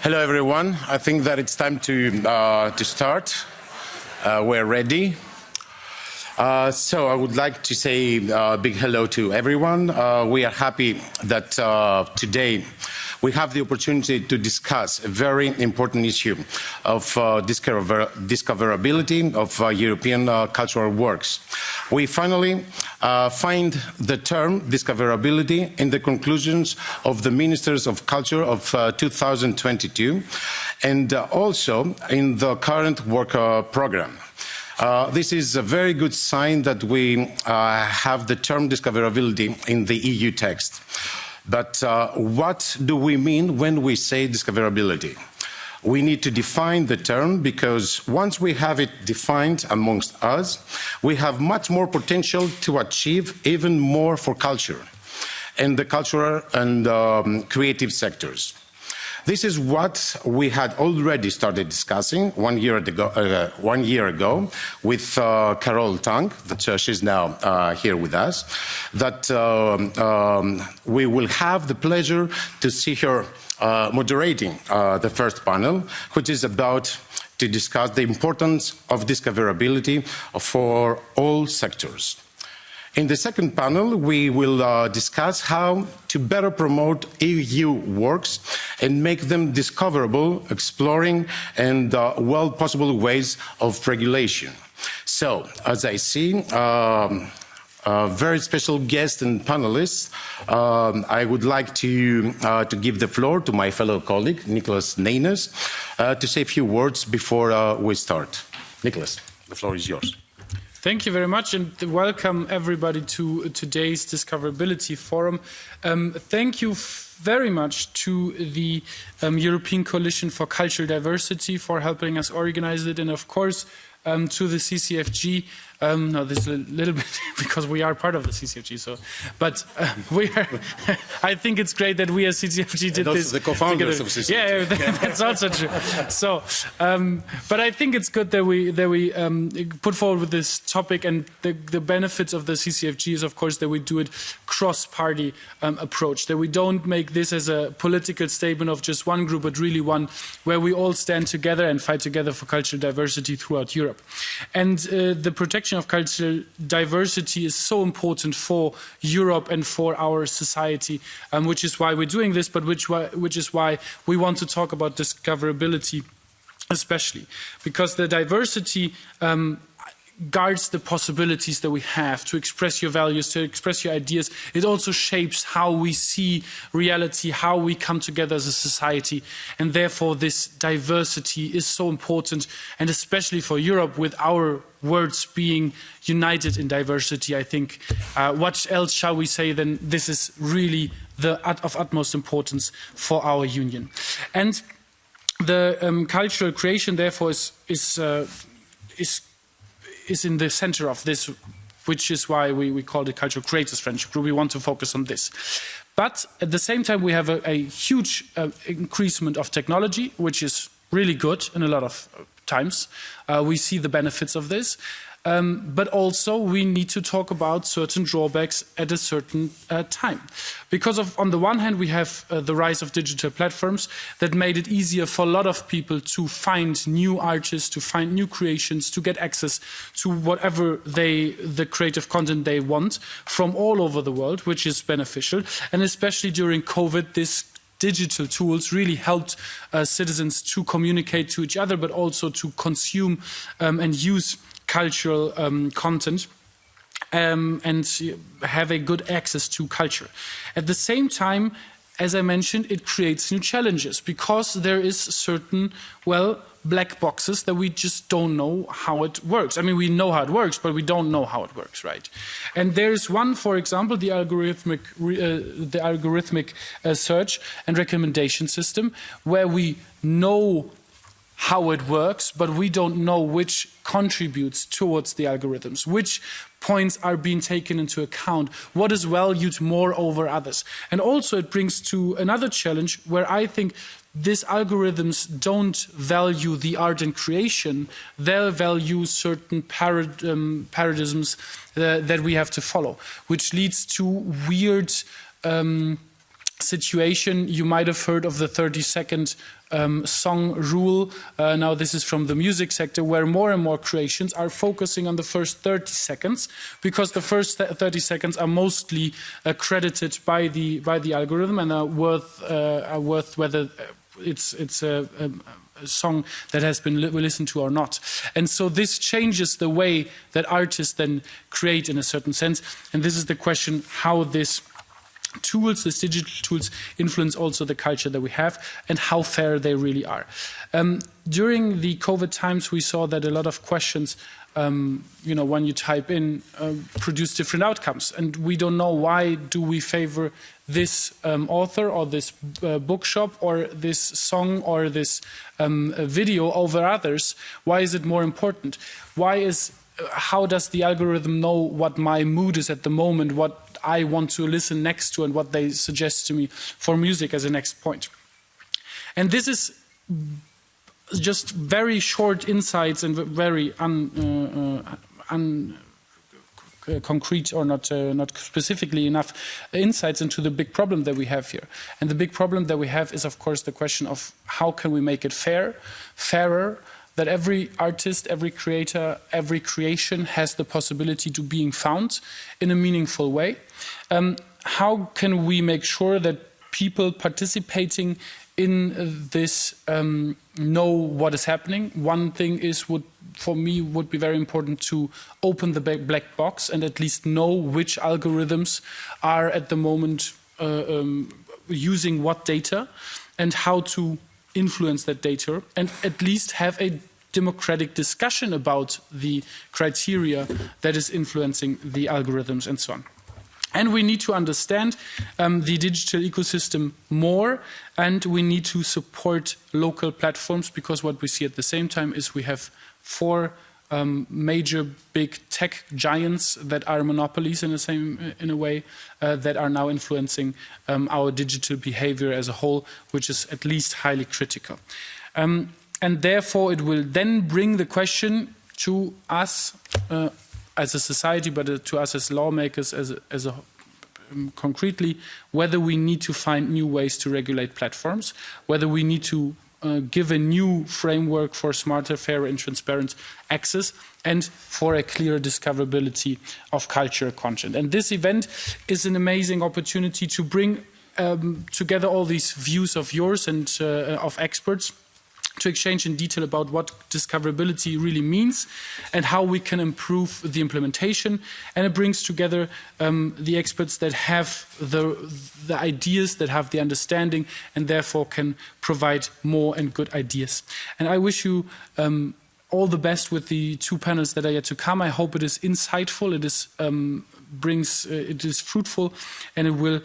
Hello, everyone. I think that it's time to start. We're ready. So I would like to say a big hello to everyone. We are happy that today we have the opportunity to discuss a very important issue of discoverability of European cultural works. We finally find the term discoverability in the conclusions of the Ministers of Culture of 2022 and also in the current work program. This is a very good sign that we have the term discoverability in the EU text. But what do we mean when we say discoverability? We need to define the term because once we have it defined amongst us, we have much more potential to achieve even more for culture and the cultural and creative sectors. This is what we had already started discussing 1 year ago with Carole Tang, that she's now here with us, that we will have the pleasure to see her moderating the first panel, which is about to discuss the importance of discoverability for all sectors. In the second panel, we will discuss how to better promote EU works and make them discoverable, exploring and possible ways of regulation. So, as I see, very special guests and panelists, I would like to give the floor to my fellow colleague, Niklas NIENASS, to say a few words before we start. Niklas, the floor is yours. Thank you very much and welcome everybody to today's Discoverability Forum. Thank you very much to the European Coalition for Cultural Diversity for helping us organize it, and of course to the CCFG. No, this is a little bit because we are part of the CCFG. So, but we are. I think it's great that we as CCFG did this. The co-founders of CCFG. Yeah, that's also true. So, but I think it's good that we put forward with this topic, and the benefits of the CCFG is, of course, that we do it cross-party approach. That we don't make this as a political statement of just one group, but really one where we all stand together and fight together for cultural diversity throughout Europe. And the protection of cultural diversity is so important for Europe and for our society, which is why we're doing this, but which is why we want to talk about discoverability especially, because the diversity guards the possibilities that we have to express your values, to express your ideas. It also shapes how we see reality, how we come together as a society. And therefore, this diversity is so important, and especially for Europe, with our words being united in diversity, I think, what else shall we say than this is really of utmost importance for our union. And the cultural creation, therefore, is in the center of this, which is why we call it Cultural Creators Friendship Group. We want to focus on this. But at the same time, we have a huge increasement of technology, which is really good in a lot of times. We see the benefits of this. But also we need to talk about certain drawbacks at a certain time. Because on the one hand, we have the rise of digital platforms that made it easier for a lot of people to find new artists, to find new creations, to get access to whatever the creative content they want from all over the world, which is beneficial. And especially during COVID, this digital tools really helped citizens to communicate to each other, but also to consume and use cultural content and have a good access to culture. At the same time, as I mentioned, it creates new challenges because there is certain, black boxes that we just don't know how it works. I mean, we know how it works, but we don't know how it works, right? And there's one, for example, the algorithmic search and recommendation system, where we know how it works, but we don't know which contributes towards the algorithms, which points are being taken into account, what is valued more over others. And also it brings to another challenge where I think these algorithms don't value the art and creation, they'll value certain paradigms that we have to follow, which leads to weird situation, you might have heard of the 30-second song rule. Now this is from the music sector, where more and more creations are focusing on the first 30 seconds, because the first 30 seconds are mostly credited by the algorithm and are worth whether it's a song that has been listened to or not. And so this changes the way that artists then create in a certain sense. And this is the question, how these digital tools influence also the culture that we have and how fair they really are. During the COVID times, we saw that a lot of questions, when you type in, produce different outcomes. And we don't know, why do we favor this author or this bookshop or this song or this video over others? Why is it more important? How does the algorithm know what my mood is at the moment, what I want to listen next to, and what they suggest to me for music as a next point? And this is just very short insights and very concrete or not specifically enough insights into the big problem that we have here. And the big problem that we have is, of course, the question of how can we make it fairer, that every artist, every creator, every creation has the possibility to being found in a meaningful way. How can we make sure that people participating in this know what is happening? One thing is, for me, would be very important to open the black box and at least know which algorithms are at the moment using what data and how to influence that data, and at least have a democratic discussion about the criteria that is influencing the algorithms and so on. And we need to understand the digital ecosystem more, and we need to support local platforms, because what we see at the same time is we have 4 major big tech giants that are monopolies in a way that are now influencing our digital behavior as a whole, which is at least highly critical. And therefore, it will then bring the question to us as a society, but to us as lawmakers, concretely, whether we need to find new ways to regulate platforms, whether we need to give a new framework for smarter, fairer and transparent access, and for a clearer discoverability of cultural content. And this event is an amazing opportunity to bring together all these views of yours and of experts, to exchange in detail about what discoverability really means and how we can improve the implementation. And it brings together the experts that have the ideas, that have the understanding, and therefore can provide more and good ideas. And I wish you all the best with the 2 panels that are yet to come. I hope it is insightful, it is fruitful, and it will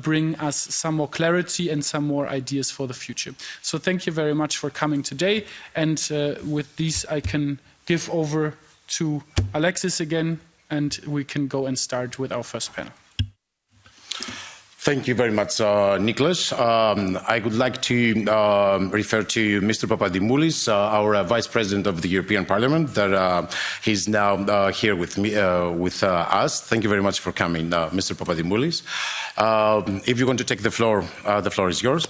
bring us some more clarity and some more ideas for the future. So thank you very much for coming today. And with these, I can give over to Alexis again, and we can go and start with our first panel. Thank you very much, Niklas. I would like to refer to Mr. Papadimoulis, our Vice President of the European Parliament, that he's now here with me, with us. Thank you very much for coming, Mr. Papadimoulis. If you want to take the floor is yours.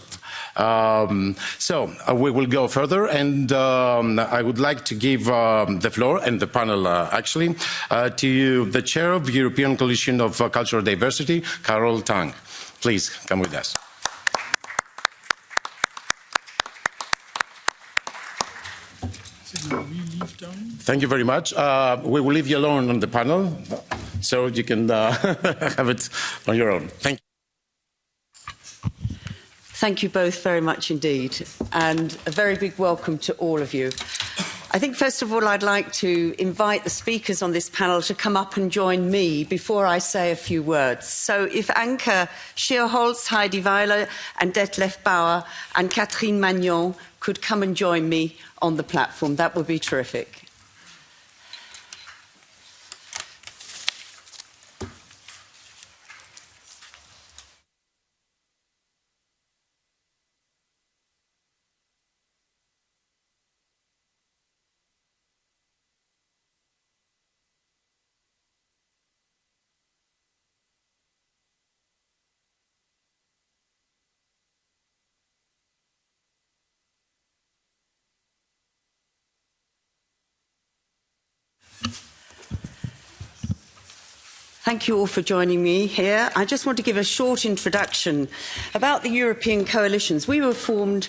So we will go further, and I would like to give the floor and the panel actually to the Chair of the European Coalition of Cultural Diversity, Carol Tang. Please come with us. Thank you very much. We will leave you alone on the panel, so you can have it on your own. Thank you. Thank you both very much indeed, and a very big welcome to all of you. I think, first of all, I'd like to invite the speakers on this panel to come up and join me before I say a few words. So if Anke Schierholz, Heidi Weiler and Detlef Bauer and Catherine Magnon could come and join me on the platform, that would be terrific. Thank you all for joining me here. I just want to give a short introduction about the European coalitions. We were formed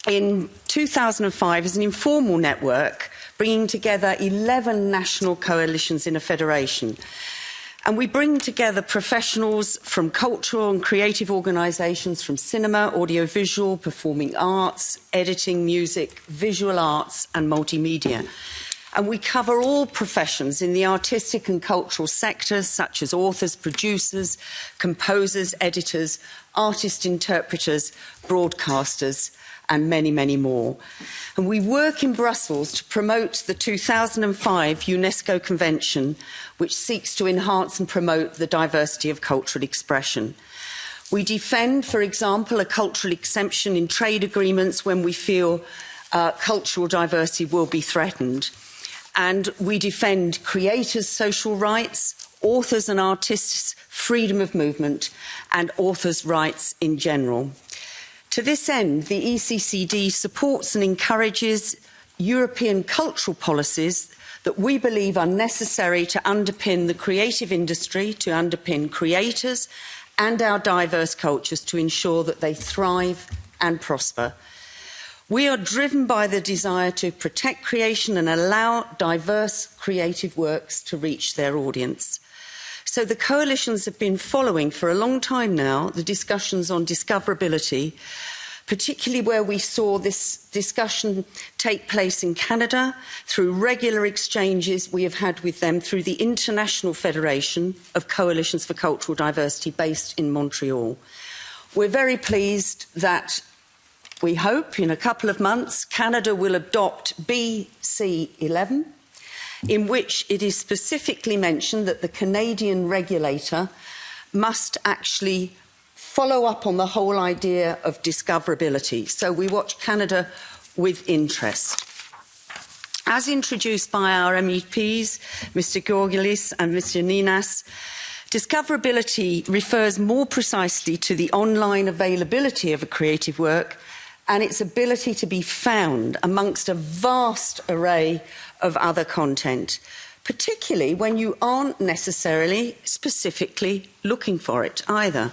in 2005 as an informal network, bringing together 11 national coalitions in a federation. And we bring together professionals from cultural and creative organisations, from cinema, audiovisual, performing arts, editing, music, visual arts and multimedia. And we cover all professions in the artistic and cultural sectors, such as authors, producers, composers, editors, artist interpreters, broadcasters, and many, many more. And we work in Brussels to promote the 2005 UNESCO Convention, which seeks to enhance and promote the diversity of cultural expression. We defend, for example, a cultural exemption in trade agreements when we feel cultural diversity will be threatened. And we defend creators' social rights, authors and artists' freedom of movement, and authors' rights in general. To this end, the ECCD supports and encourages European cultural policies that we believe are necessary to underpin the creative industry, to underpin creators and our diverse cultures, to ensure that they thrive and prosper. We are driven by the desire to protect creation and allow diverse creative works to reach their audience. So the coalitions have been following for a long time now the discussions on discoverability, particularly where we saw this discussion take place in Canada through regular exchanges we have had with them through the International Federation of Coalitions for Cultural Diversity based in Montreal. We're very pleased that we hope in a couple of months Canada will adopt BC11, in which it is specifically mentioned that the Canadian regulator must actually follow up on the whole idea of discoverability. So we watch Canada with interest. As introduced by our MEPs, Mr. GEORGOULIS and Mr. NIENASS, discoverability refers more precisely to the online availability of a creative work and its ability to be found amongst a vast array of other content, particularly when you aren't necessarily specifically looking for it either.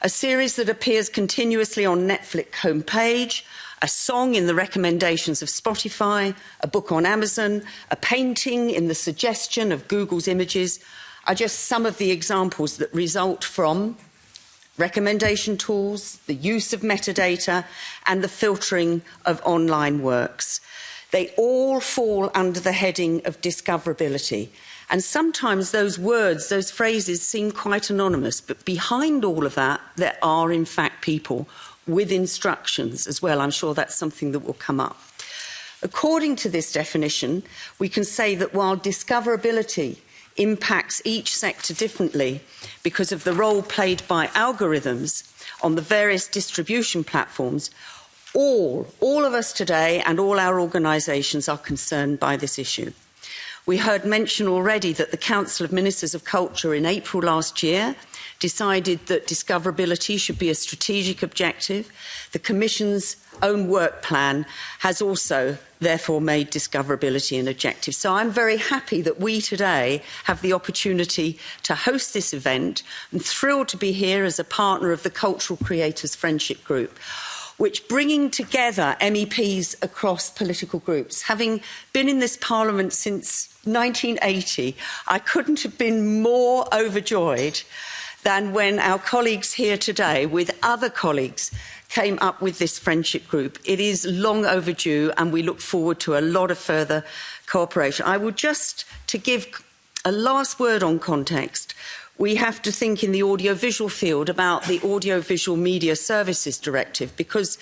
A series that appears continuously on Netflix homepage, a song in the recommendations of Spotify, a book on Amazon, a painting in the suggestion of Google's images are just some of the examples that result from recommendation tools, the use of metadata, and the filtering of online works. They all fall under the heading of discoverability. And sometimes those words, those phrases seem quite anonymous, but behind all of that, there are in fact people with instructions as well. I'm sure that's something that will come up. According to this definition, we can say that while discoverability impacts each sector differently because of the role played by algorithms on the various distribution platforms, all of us today and all our organisations are concerned by this issue. We heard mention already that the Council of Ministers of Culture in April last year decided that discoverability should be a strategic objective. The Commission's own work plan has also therefore made discoverability an objective. So I'm very happy that we today have the opportunity to host this event. I'm thrilled to be here as a partner of the Cultural Creators Friendship Group, which bringing together MEPs across political groups. Having been in this Parliament since 1980, I couldn't have been more overjoyed than when our colleagues here today, with other colleagues, came up with this friendship group. It is long overdue and we look forward to a lot of further cooperation. I would just, to give a last word on context, we have to think in the audiovisual field about the Audiovisual Media Services Directive, because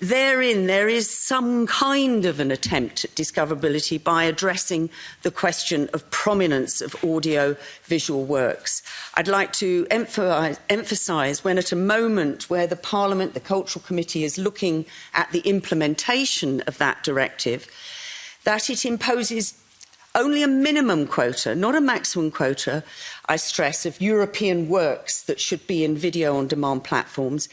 therein there is some kind of an attempt at discoverability by addressing the question of prominence of audio-visual works. I'd like to emphasise when at a moment where the Parliament, the Cultural Committee is looking at the implementation of that directive, that it imposes only a minimum quota, not a maximum quota, I stress, of European works that should be in video-on-demand platforms,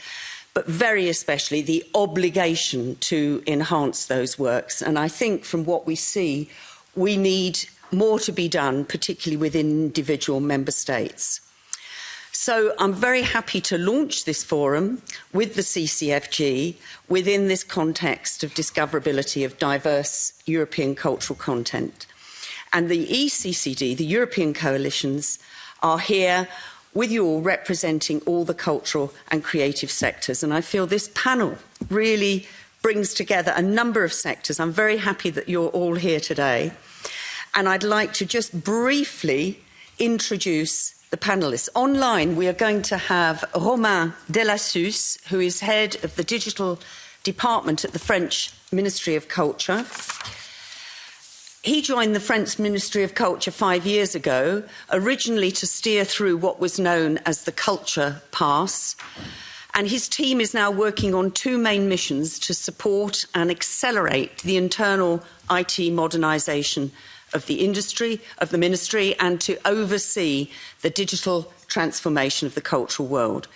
but very especially the obligation to enhance those works. And I think from what we see, we need more to be done, particularly within individual member states. So I'm very happy to launch this forum with the CCFG within this context of discoverability of diverse European cultural content. And the ECCD, the European coalitions, are here with you all representing all the cultural and creative sectors. And I feel this panel really brings together a number of sectors. I'm very happy that you're all here today. And I'd like to just briefly introduce the panellists. Online, we are going to have Romain Delassus, who is head of the digital department at the French Ministry of Culture. He joined the French Ministry of Culture 5 years ago, originally to steer through what was known as the Culture Pass. And his team is now working on two main missions to support and accelerate the internal IT modernisation of the industry, of the ministry, and to oversee the digital transformation of the cultural world.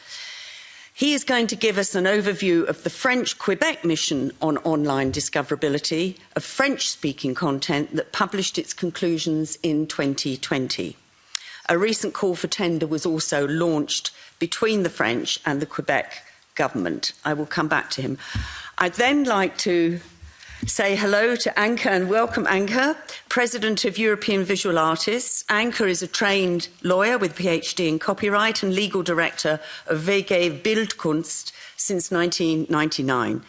He is going to give us an overview of the French Quebec mission on online discoverability of French-speaking content that published its conclusions in 2020. A recent call for tender was also launched between the French and the Quebec government. I will come back to him. I'd then like to say hello to Anke and welcome Anke, President of European Visual Artists. Anke is a trained lawyer with a PhD in copyright and legal director of VG Bildkunst since 1999.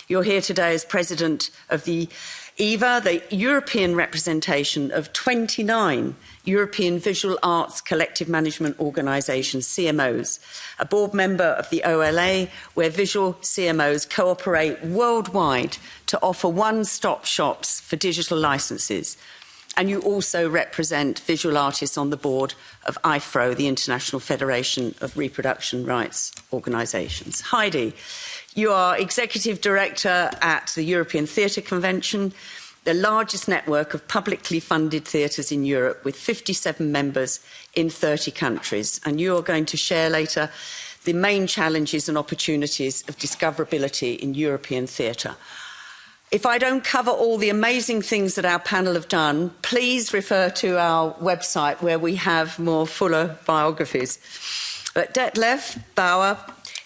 You're here today as President of the EVA, the European representation of 29 European Visual Arts Collective Management Organisations, CMOs, a board member of the OLA, where visual CMOs cooperate worldwide to offer one-stop shops for digital licences. And you also represent visual artists on the board of IFRO, the International Federation of Reproduction Rights Organisations. Heidi, you are Executive Director at the European Theatre Convention, the largest network of publicly funded theatres in Europe with 57 members in 30 countries. And you are going to share later the main challenges and opportunities of discoverability in European theatre. If I don't cover all the amazing things that our panel have done, please refer to our website where we have more fuller biographies. But Detlef Bauer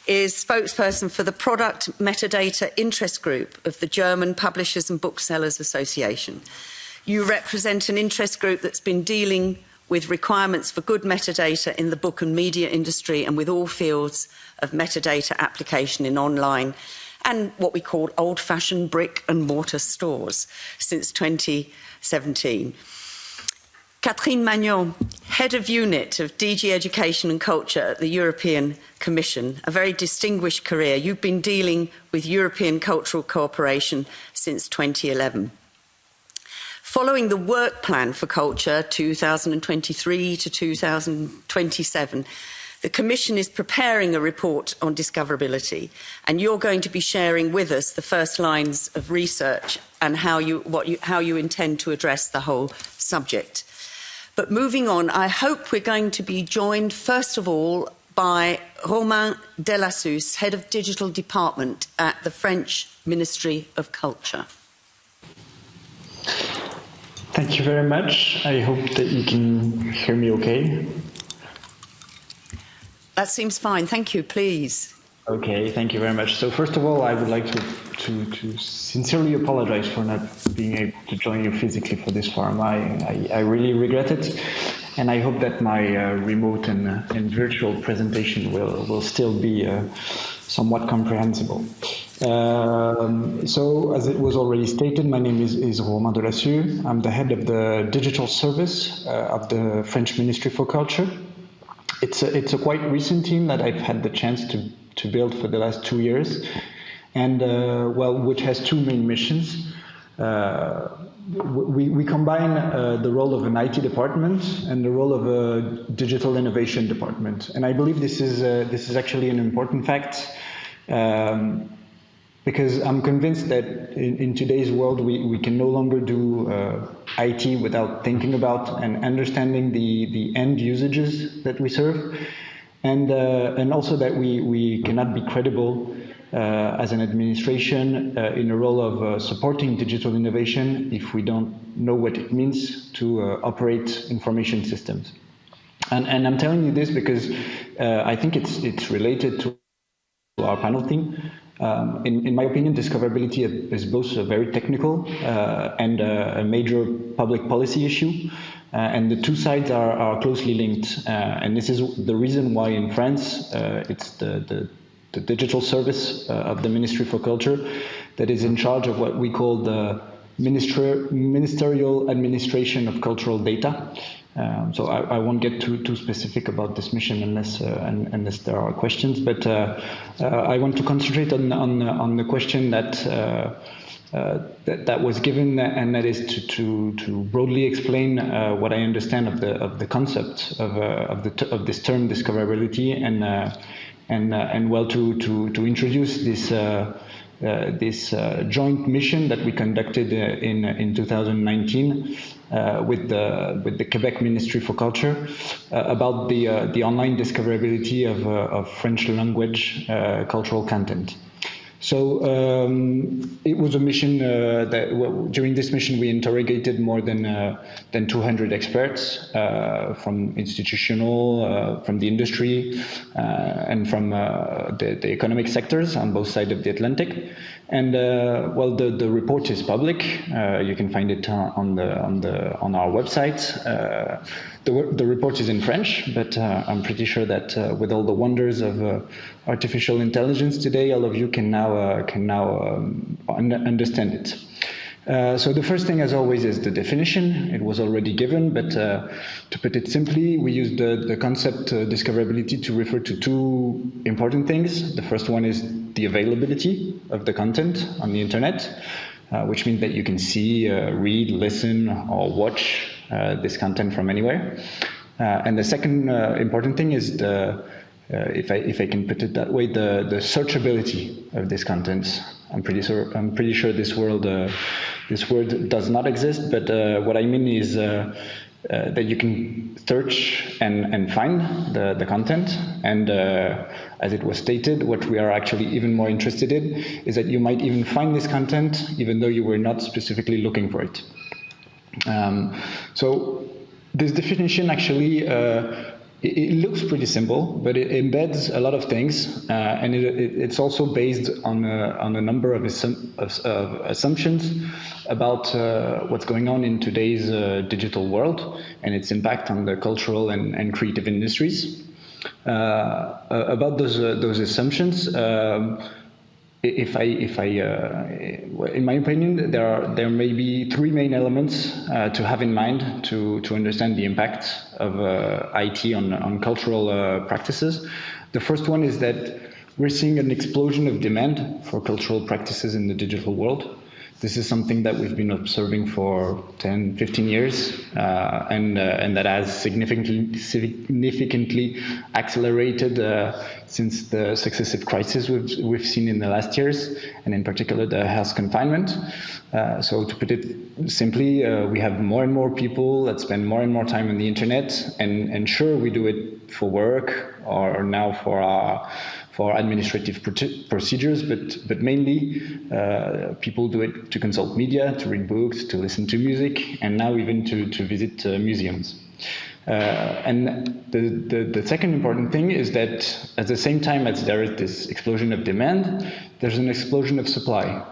is spokesperson for the Product Metadata Interest Group of the German Publishers and Booksellers Association. You represent an interest group that's been dealing with requirements for good metadata in the book and media industry and with all fields of metadata application in online and what we call old-fashioned brick and mortar stores since 2017. Catherine Magnon, Head of Unit of DG Education and Culture at the European Commission, a very distinguished career. You've been dealing with European cultural cooperation since 2011. Following the Work Plan for Culture 2023 to 2027, the Commission is preparing a report on discoverability, and you're going to be sharing with us the first lines of research and how you intend to address the whole subject. But moving on, I hope we're going to be joined, first of all, by Romain Delassus, Head of Digital Department at the French Ministry of Culture. Thank you very much. I hope that you can hear me okay. That seems fine. Thank you. Please. Okay, thank you very much. So first of all, I would like to sincerely apologize for not being able to join you physically for this forum. I really regret it, and I hope that my remote and virtual presentation will still be somewhat comprehensible. So, as it was already stated, my name is Romain Delassus. I'm the head of the digital service of the French Ministry for Culture. It's a quite recent team that I've had the chance to build for the last 2 years, and which has two main missions. We combine the role of an IT department and the role of a digital innovation department, and I believe this is actually an important fact. Because I'm convinced that in today's world we can no longer do IT without thinking about and understanding the end usages that we serve, and also that we cannot be credible as an administration in a role of supporting digital innovation if we don't know what it means to operate information systems. And I'm telling you this because I think it's related to our panel theme. In my opinion, discoverability is both a very technical and a major public policy issue. And the two sides are closely linked. And this is the reason why in France, it's the digital service of the Ministry for Culture that is in charge of what we call the Ministerial Administration of Cultural Data. So I won't get too specific about this mission unless there are questions. But I want to concentrate on the question that was given, and that is to broadly explain what I understand of the concept of this term discoverability, and well to introduce this joint mission that we conducted in 2019 with the Quebec Ministry for Culture about the online discoverability of French language cultural content. So it was a mission during this mission we interrogated more than 200 experts from institutional, from the industry, and from the economic sectors on both sides of the Atlantic. And well, the report is public. You can find it on our website. The report is in French, but I'm pretty sure that with all the wonders of artificial intelligence today, all of you can now understand it. So the first thing, as always, is the definition. It was already given, but to put it simply, we use the concept discoverability to refer to two important things. The first one is the availability of the content on the internet, which means that you can see, read, listen, or watch this content from anywhere. And the second important thing is if I can put it that way, the searchability of this content. I'm pretty sure this word does not exist, but what I mean is that you can search and find the content. And as it was stated, what we are actually even more interested in is that you might even find this content even though you were not specifically looking for it. So this definition actually it looks pretty simple, but it embeds a lot of things, and it's also based on a number of assumptions about what's going on in today's digital world and its impact on the cultural and creative industries. About those assumptions, in my opinion, there may be three main elements to have in mind to understand the impact of IT on cultural practices. The first one is that we're seeing an explosion of demand for cultural practices in the digital world. This is something that we've been observing for 10, 15 years, and that has significantly accelerated since the successive crises we've seen in the last years, and in particular the health confinement. So to put it simply, we have more and more people that spend more and more time on the internet, and sure, we do it for work or now for administrative procedures, but mainly people do it to consult media, to read books, to listen to music, and now even to visit museums. And the second important thing is that at the same time as there is this explosion of demand, there's an explosion of supply.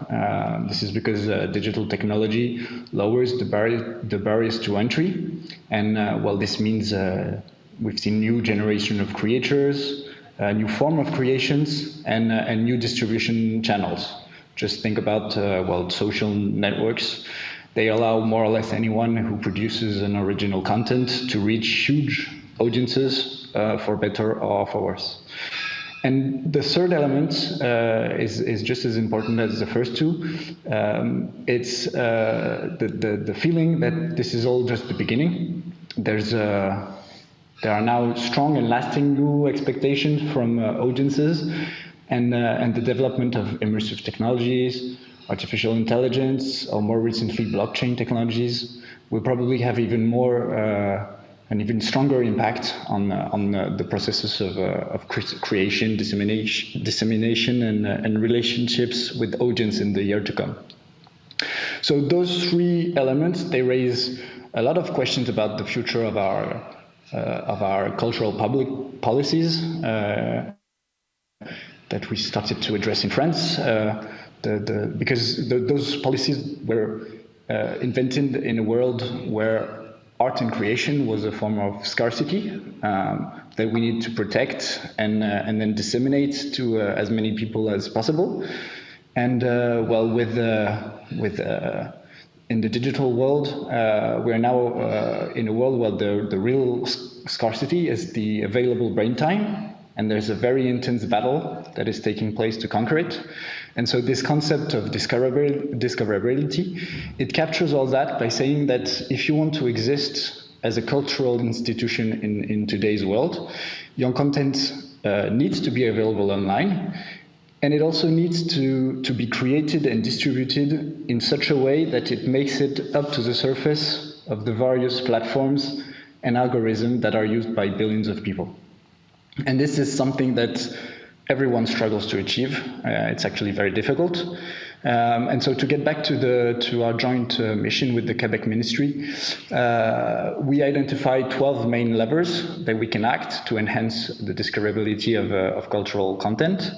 This is because digital technology lowers the barriers to entry, and well, this means we've seen new generation of creators, a new form of creations, and new distribution channels. Just think about well, social networks. They allow more or less anyone who produces an original content to reach huge audiences, for better or for worse. And the third element is just as important as the first two. It's the feeling that this is all just the beginning. There are now strong and lasting new expectations from audiences, and the development of immersive technologies, artificial intelligence, or more recently blockchain technologies will probably have even more an even stronger impact on the processes of creation, dissemination, and relationships with audience in the year to come. So those three elements, they raise a lot of questions about the future of our cultural public policies that we started to address in France, because those policies were invented in a world where art and creation was a form of scarcity that we need to protect and then disseminate to as many people as possible. And well, in the digital world, we're now in a world where the real scarcity is the available brain time, and there's a very intense battle that is taking place to conquer it. And so this concept of discoverability, it captures all that by saying that if you want to exist as a cultural institution in today's world, your content needs to be available online, and it also needs to be created and distributed in such a way that it makes it up to the surface of the various platforms and algorithms that are used by billions of people. And this is something that everyone struggles to achieve. It's actually very difficult. And so to get back to our joint mission with the Quebec Ministry, we identified 12 main levers that we can act to enhance the discoverability of cultural content.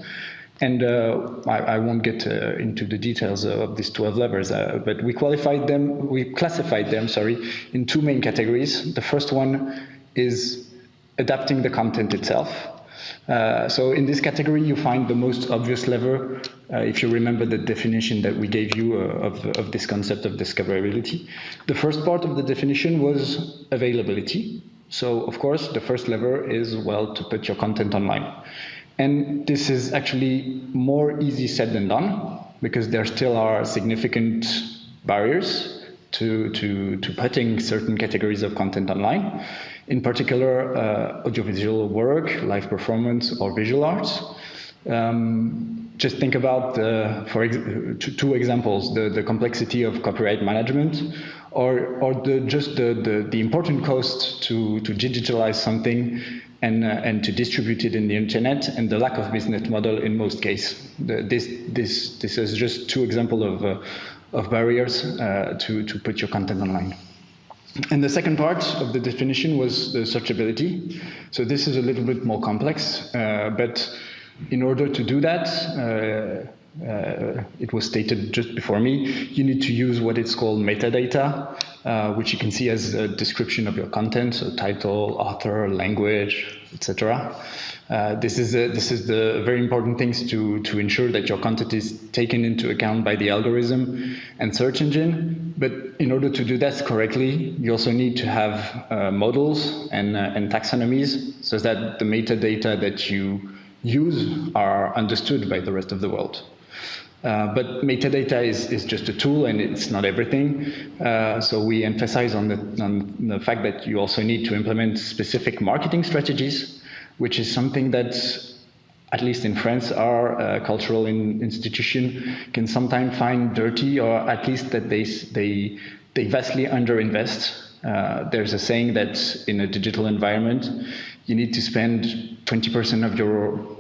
And I won't get into the details of these 12 levers, but we classified them, in two main categories. The first one is adapting the content itself. So in this category, you find the most obvious lever, if you remember the definition that we gave you of this concept of discoverability. The first part of the definition was availability. So of course, the first lever is, well, to put your content online. And this is actually more easy said than done, because there still are significant barriers to putting certain categories of content online. In particular, audiovisual work, live performance, or visual arts. Just think about, two examples, the complexity of copyright management, or the important cost to digitalize something and to distribute it in the internet, and the lack of business model in most cases. This is just two examples of barriers to put your content online. And the second part of the definition was the searchability. So this is a little bit more complex, but in order to do that, it was stated just before me, you need to use what is called metadata, which you can see as a description of your content, so title, author, language, etc. This is the very important things to ensure that your content is taken into account by the algorithm and search engine. But in order to do that correctly, you also need to have models and taxonomies, so that the metadata that you use are understood by the rest of the world. But metadata is just a tool, and it's not everything. So we emphasize on the fact that you also need to implement specific marketing strategies, which is something that, at least in France, our cultural institution can sometimes find dirty, or at least that they vastly underinvest. There's a saying that in a digital environment, you need to spend 20% of your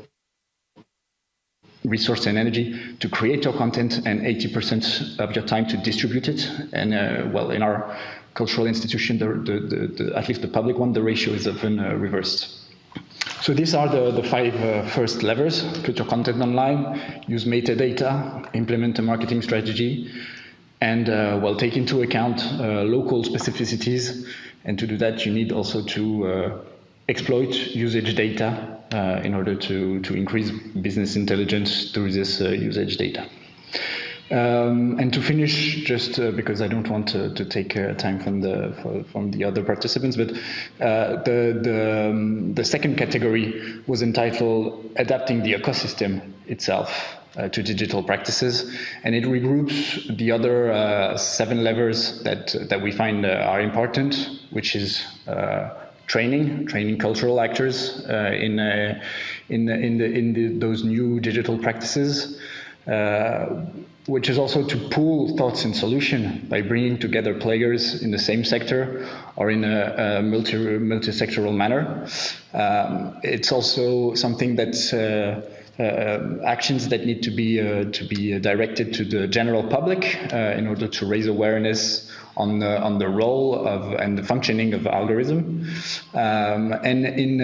resource and energy to create your content, and 80% of your time to distribute it. And well, in our cultural institution, at least the public one, the ratio is often reversed. So these are the five first levers: put your content online, use metadata, implement a marketing strategy, and well, take into account local specificities. And to do that, you need also to exploit usage data in order to increase business intelligence through this usage data. And to finish, just because I don't want to take time from the other participants, but the second category was entitled Adapting the Ecosystem itself to digital practices, and it regroups the other 7 levers that we find are important, which is training cultural actors in those new digital practices. which is also to pool thoughts and solution by bringing together players in the same sector or in a multi-sectoral manner. It's also something that's actions that need to be directed to the general public in order to raise awareness on the role of and the functioning of algorithm, and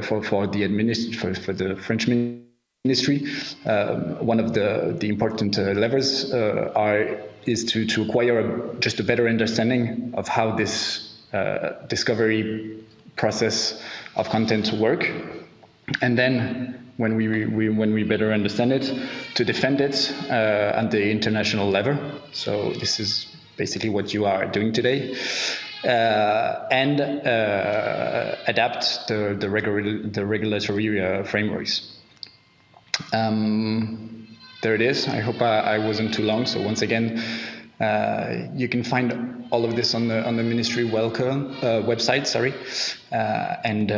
for the French ministry, one of the important levers is to acquire just a better understanding of how this discovery process of content work, and then when we better understand it, to defend it at the international level. So this is basically what you are doing today, and adapt the regulatory frameworks. There it is. I hope I wasn't too long. So once again, you can find all of this on the ministry website. Sorry, and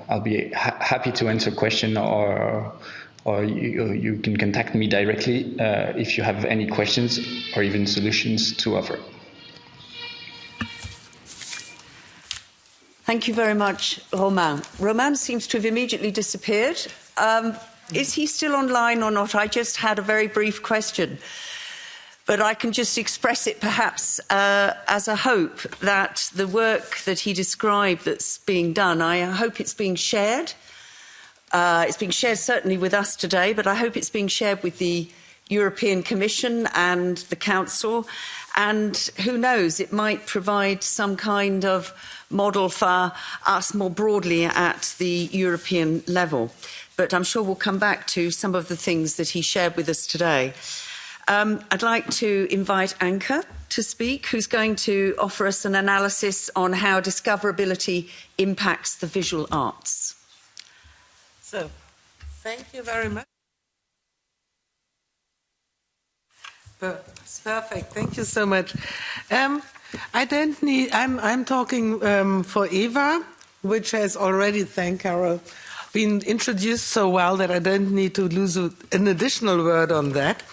I'll be happy to answer question, or you can contact me directly if you have any questions or even solutions to offer. Thank you very much, Romain. Romain seems to have immediately disappeared. Is he still online or not? I just had a very brief question, but I can just express it perhaps as a hope that the work that he described that's being done, I hope it's being shared. It's being shared certainly with us today, but I hope it's being shared with the European Commission and the Council. And who knows, it might provide some kind of model for us more broadly at the European level. But I'm sure we'll come back to some of the things that he shared with us today. I'd like to invite Anke to speak, who's going to offer us an analysis on how discoverability impacts the visual arts. So, thank you very much. It's perfect. Thank you so much. I don't need. I'm talking for Eva, which has already, thank Carol, been introduced so well that I don't need to lose an additional word on that.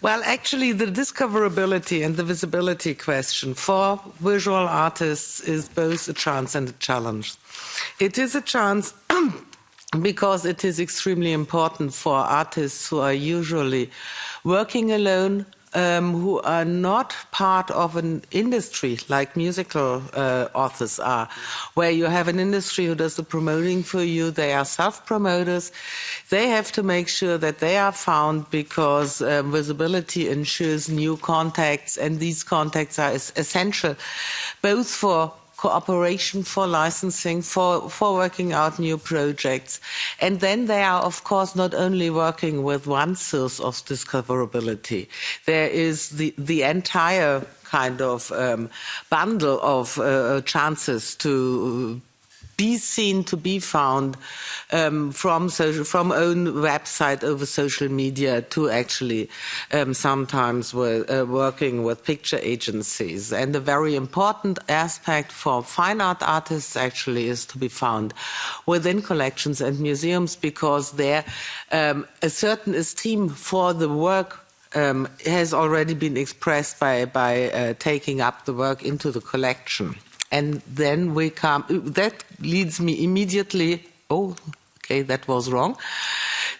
Well, actually, the discoverability and the visibility question for visual artists is both a chance and a challenge. It is a chance because it is extremely important for artists who are usually working alone, who are not part of an industry like musical authors are, where you have an industry who does the promoting for you. They are self-promoters. They have to make sure that they are found because visibility ensures new contacts, and these contacts are essential both for cooperation, for licensing, for working out new projects. And then they are, of course, not only working with one source of discoverability. There is the entire kind of bundle of chances to be seen, to be found from own website over social media to actually sometimes working with picture agencies. And a very important aspect for fine art artists actually is to be found within collections and museums, because there a certain esteem for the work has already been expressed by taking up the work into the collection. And then we come, that leads me immediately, oh, okay, that was wrong.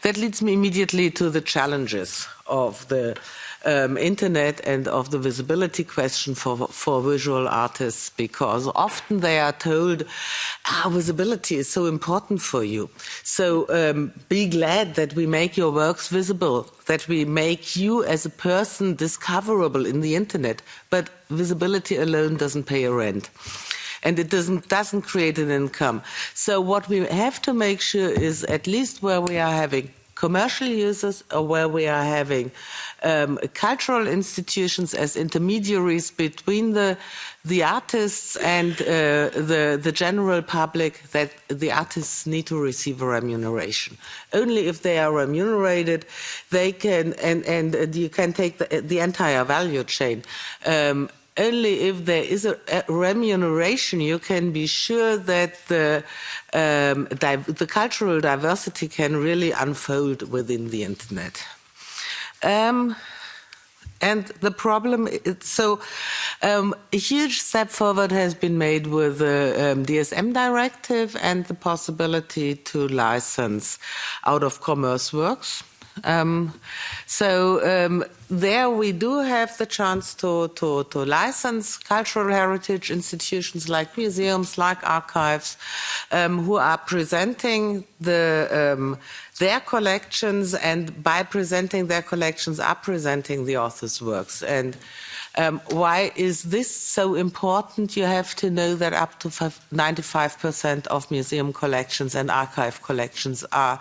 That leads me immediately to the challenges of the internet and of the visibility question for visual artists, because often they are told, visibility is so important for you. So be glad that we make your works visible, that we make you as a person discoverable in the internet. But visibility alone doesn't pay a rent. And it doesn't create an income. So what we have to make sure is, at least where we are having commercial users or where we are having cultural institutions as intermediaries between the artists and the general public, that the artists need to receive a remuneration. Only if they are remunerated, they can, and you can take the entire value chain. Only if there is a remuneration, you can be sure that the cultural diversity can really unfold within the internet. And the problem is, a huge step forward has been made with the DSM directive and the possibility to license out-of-commerce works. There we do have the chance to license cultural heritage institutions like museums, like archives, who are presenting their collections, and by presenting their collections are presenting the author's works. And why is this so important? You have to know that up to 95% of museum collections and archive collections are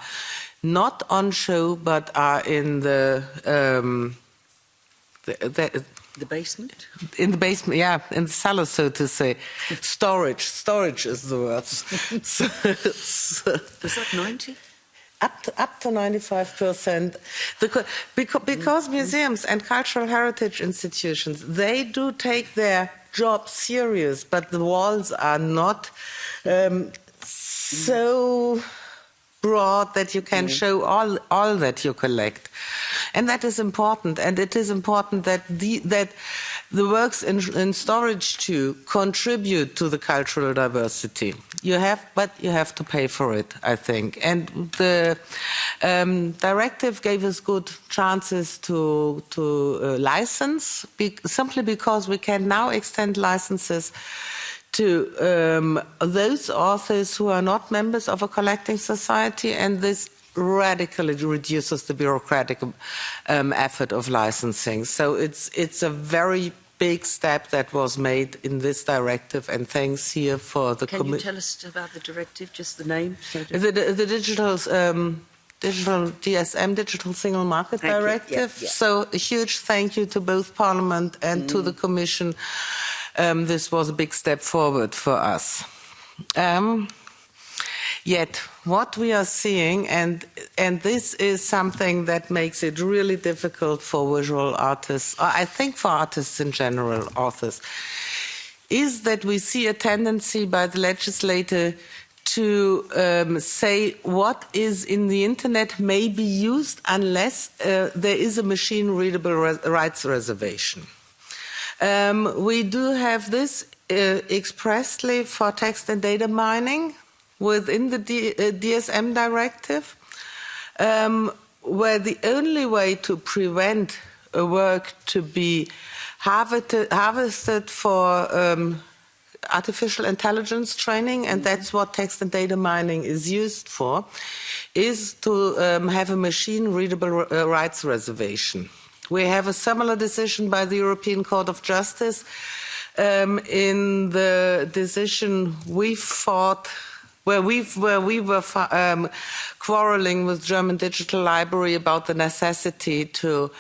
not on show, but are in the basement? In the basement, yeah, in the cellar, so to say. Storage is the word. Was that 90? Up to 95%. Because museums and cultural heritage institutions, they do take their job serious, but the walls are not so broad that you can show all that you collect. And that is important. And it is important that the works in storage too contribute to the cultural diversity. But you have to pay for it, I think. And the directive gave us good chances to license, simply because we can now extend licenses to those authors who are not members of a collecting society, and this radically reduces the bureaucratic effort of licensing. So it's a very big step that was made in this directive, and thanks here for the... Can you tell us about the directive, just the name? The digital DSM, Digital Single Market Directive. Yeah. So a huge thank you to both Parliament and to the Commission. This was a big step forward for us. Yet what we are seeing, and this is something that makes it really difficult for visual artists, or I think for artists in general, authors, is that we see a tendency by the legislator to say what is in the internet may be used unless there is a machine-readable rights reservation. We do have this expressly for text and data mining within the DSM directive, where the only way to prevent a work to be harvested for artificial intelligence training, and that's what text and data mining is used for, is to have a machine-readable rights reservation. We have a similar decision by the European Court of Justice in the decision we fought, where we were quarreling with German Digital Library about the necessity to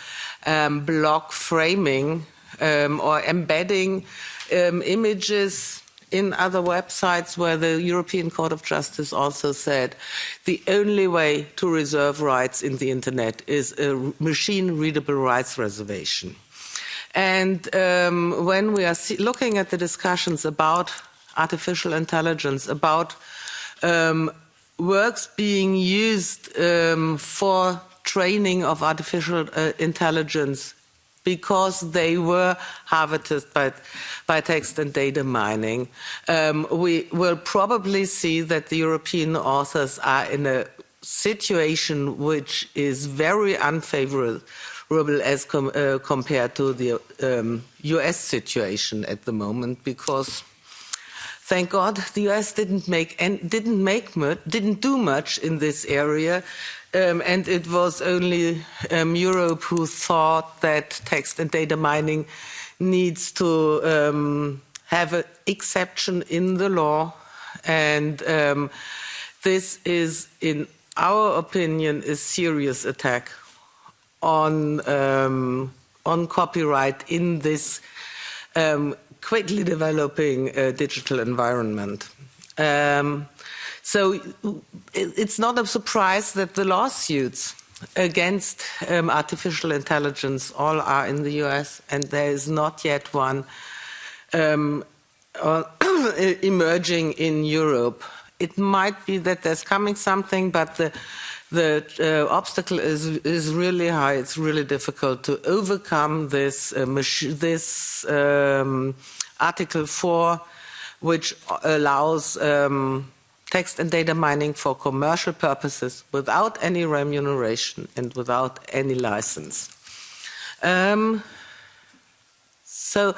block framing or embedding images in other websites, where the European Court of Justice also said the only way to reserve rights in the internet is a machine-readable rights reservation. And when we are looking at the discussions about artificial intelligence, about works being used for training of artificial intelligence because they were harvested by text and data mining, we will probably see that the European authors are in a situation which is very unfavorable as compared to the US situation at the moment, because thank God the US didn't do much in this area. And it was only Europe who thought that text and data mining needs to have an exception in the law. And this is, in our opinion, a serious attack on copyright in this quickly developing digital environment. So it's not a surprise that the lawsuits against artificial intelligence all are in the US, and there is not yet one emerging in Europe. It might be that there's coming something, but the obstacle is really high. It's really difficult to overcome this Article 4, which allows text and data mining for commercial purposes without any remuneration and without any license. So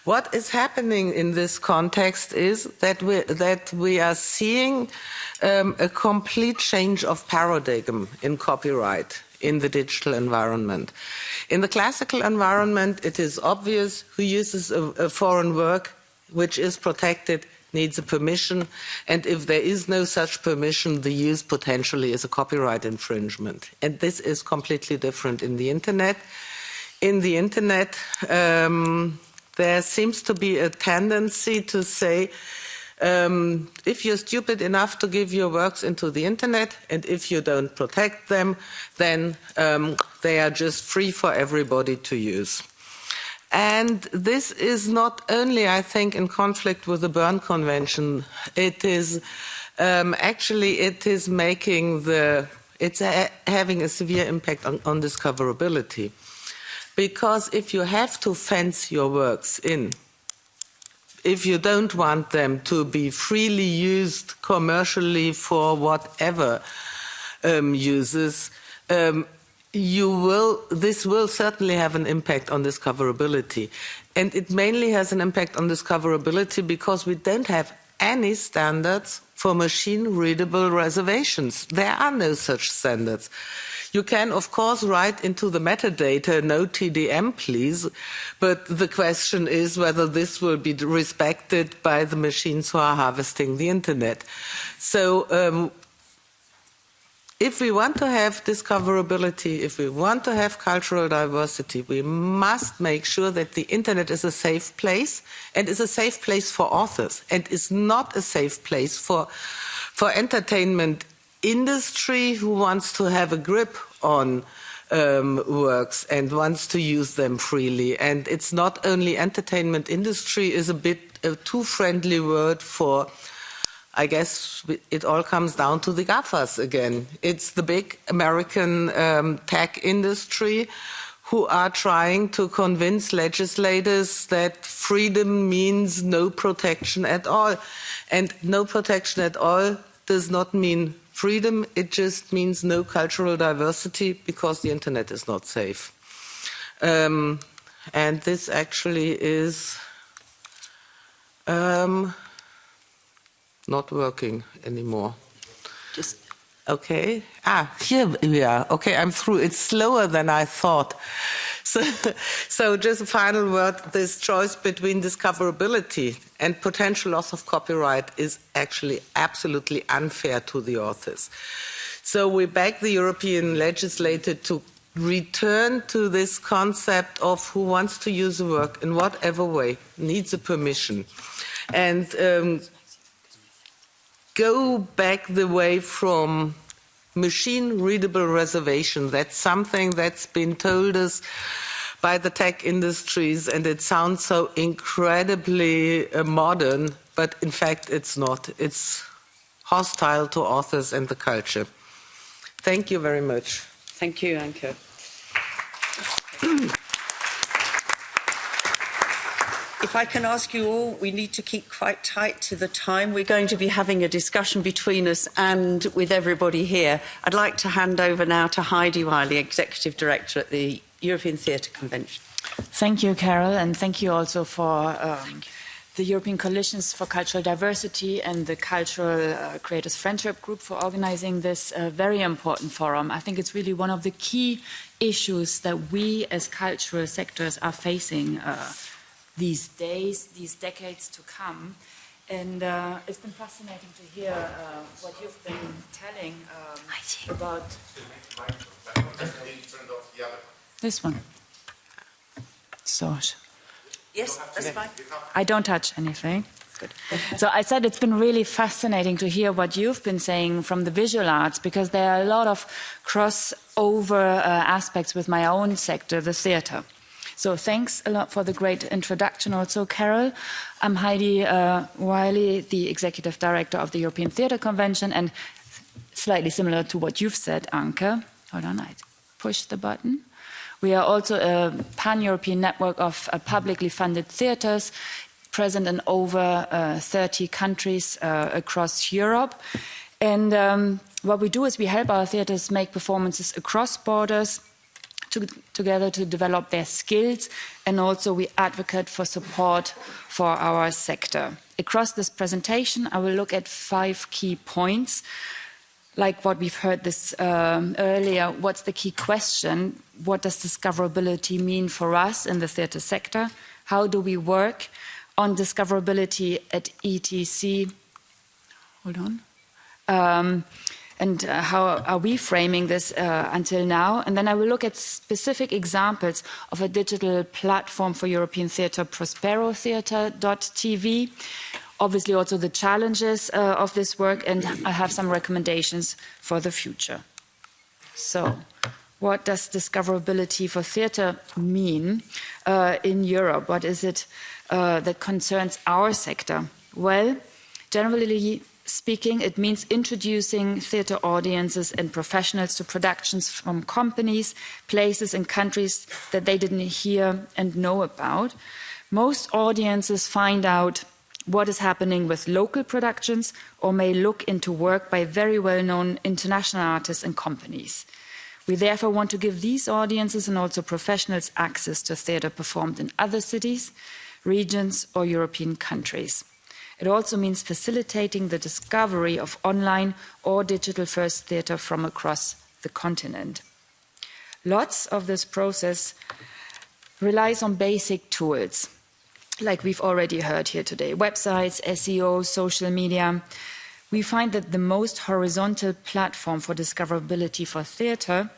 what is happening in this context is that we are seeing a complete change of paradigm in copyright in the digital environment. In the classical environment, it is obvious who uses a foreign work which is protected needs a permission, and if there is no such permission, the use potentially is a copyright infringement. And this is completely different in the internet. In the internet, there seems to be a tendency to say, if you're stupid enough to give your works into the internet, and if you don't protect them, then they are just free for everybody to use. And this is not only, I think, in conflict with the Berne Convention. It is actually it is making it's having a severe impact on discoverability, because if you have to fence your works in, if you don't want them to be freely used commercially for whatever uses, this will certainly have an impact on discoverability. And it mainly has an impact on discoverability because we don't have any standards for machine-readable reservations. There are no such standards. You can, of course, write into the metadata, no TDM, please, but the question is whether this will be respected by the machines who are harvesting the internet. So, if we want to have discoverability, if we want to have cultural diversity, we must make sure that the internet is a safe place, and is a safe place for authors, and is not a safe place for entertainment industry who wants to have a grip on works and wants to use them freely. And it's not only entertainment industry is a too friendly word for, I guess it all comes down to the GAFAs again. It's the big American tech industry who are trying to convince legislators that freedom means no protection at all. And no protection at all does not mean freedom, it just means no cultural diversity because the internet is not safe. And this actually is not working anymore. Okay. Here we are. Okay, I'm through. It's slower than I thought. So just a final word. This choice between discoverability and potential loss of copyright is actually absolutely unfair to the authors. So we beg the European legislator to return to this concept of who wants to use a work in whatever way, needs a permission. And go back the way from machine-readable reservation. That's something that's been told us by the tech industries, and it sounds so incredibly modern, but in fact it's not. It's hostile to authors and the culture. Thank you very much. Thank you, Anke. If I can ask you all, we need to keep quite tight to the time. We're going to be having a discussion between us and with everybody here. I'd like to hand over now to Heidi Wiley, Executive Director at the European Theatre Convention. Thank you, Carol, and thank you also for the European Coalitions for Cultural Diversity and the Cultural Creators Friendship Group for organizing this very important forum. I think it's really one of the key issues that we as cultural sectors are facing these days, these decades to come. And it's been fascinating to hear what you've been telling about this one. So, yes, that's fine. I don't touch anything. Good. So I said it's been really fascinating to hear what you've been saying from the visual arts, because there are a lot of crossover aspects with my own sector, the theatre. So thanks a lot for the great introduction also, Carol. I'm Heidi Wiley, the Executive Director of the European Theatre Convention, and slightly similar to what you've said, Anke. Hold on, I push the button. We are also a pan-European network of publicly funded theatres present in over 30 countries across Europe. And what we do is we help our theatres make performances across borders together to develop their skills, and also we advocate for support for our sector. Across this presentation, I will look at 5 key points, like what we've heard this earlier. What's the key question? What does discoverability mean for us in the theatre sector? How do we work on discoverability at ETC? Hold on. And how are we framing this until now? And then I will look at specific examples of a digital platform for European theatre, prosperotheatre.tv. Obviously also the challenges of this work, and I have some recommendations for the future. So, what does discoverability for theatre mean in Europe? What is it that concerns our sector? Well, generally speaking, it means introducing theatre audiences and professionals to productions from companies, places and countries that they didn't hear and know about. Most audiences find out what is happening with local productions or may look into work by very well-known international artists and companies. We therefore want to give these audiences and also professionals access to theatre performed in other cities, regions or European countries. It also means facilitating the discovery of online or digital-first theatre from across the continent. Lots of this process relies on basic tools, like we've already heard here today: websites, SEO, social media. We find that the most horizontal platform for discoverability for theatre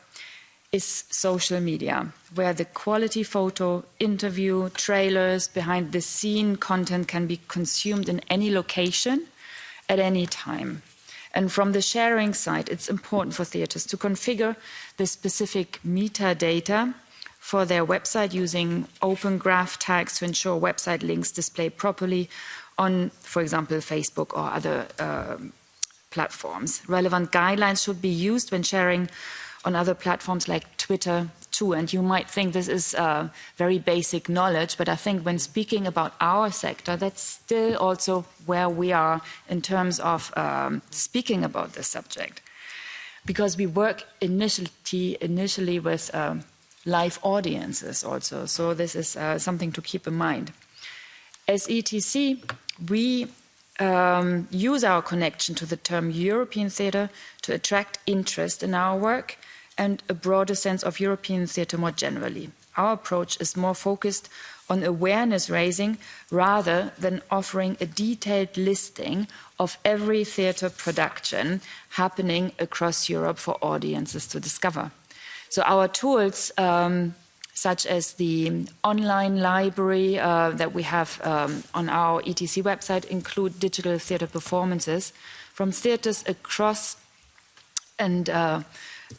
is social media, where the quality photo, interview, trailers, behind-the-scene content can be consumed in any location at any time. And from the sharing side, it's important for theatres to configure the specific metadata for their website using open graph tags to ensure website links display properly on, for example, Facebook or other platforms. Relevant guidelines should be used when sharing on other platforms like Twitter too. And you might think this is very basic knowledge, but I think when speaking about our sector, that's still also where we are in terms of speaking about this subject. Because we work initially with live audiences also, so this is something to keep in mind. As ETC, we use our connection to the term European theatre to attract interest in our work and a broader sense of European theatre more generally. Our approach is more focused on awareness raising rather than offering a detailed listing of every theatre production happening across Europe for audiences to discover. So our tools, such as the online library that we have on our ETC website, include digital theatre performances from theatres across and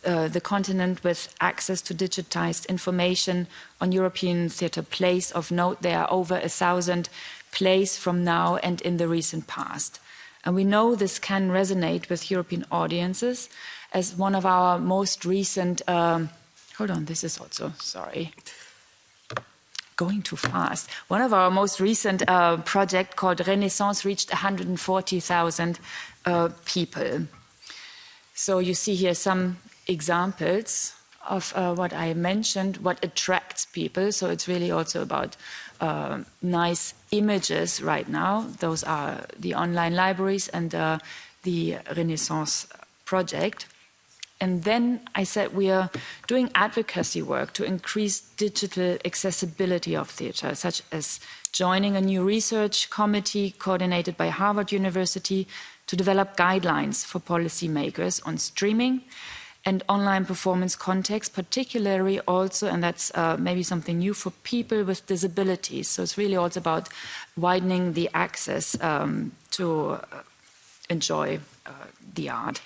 the continent with access to digitized information on European theatre plays. Of note, there are over 1,000 plays from now and in the recent past. And we know this can resonate with European audiences, as one of our most recent, hold on, this is also, sorry, going too fast. One of our most recent project called Renaissance reached 140,000 people. So you see here some examples of what I mentioned, what attracts people. So it's really also about nice images right now. Those are the online libraries and the Renaissance project. And then I said we are doing advocacy work to increase digital accessibility of theatre, such as joining a new research committee coordinated by Harvard University to develop guidelines for policymakers on streaming and online performance context, particularly also, and that's maybe something new, for people with disabilities. So it's really also about widening the access to enjoy the art.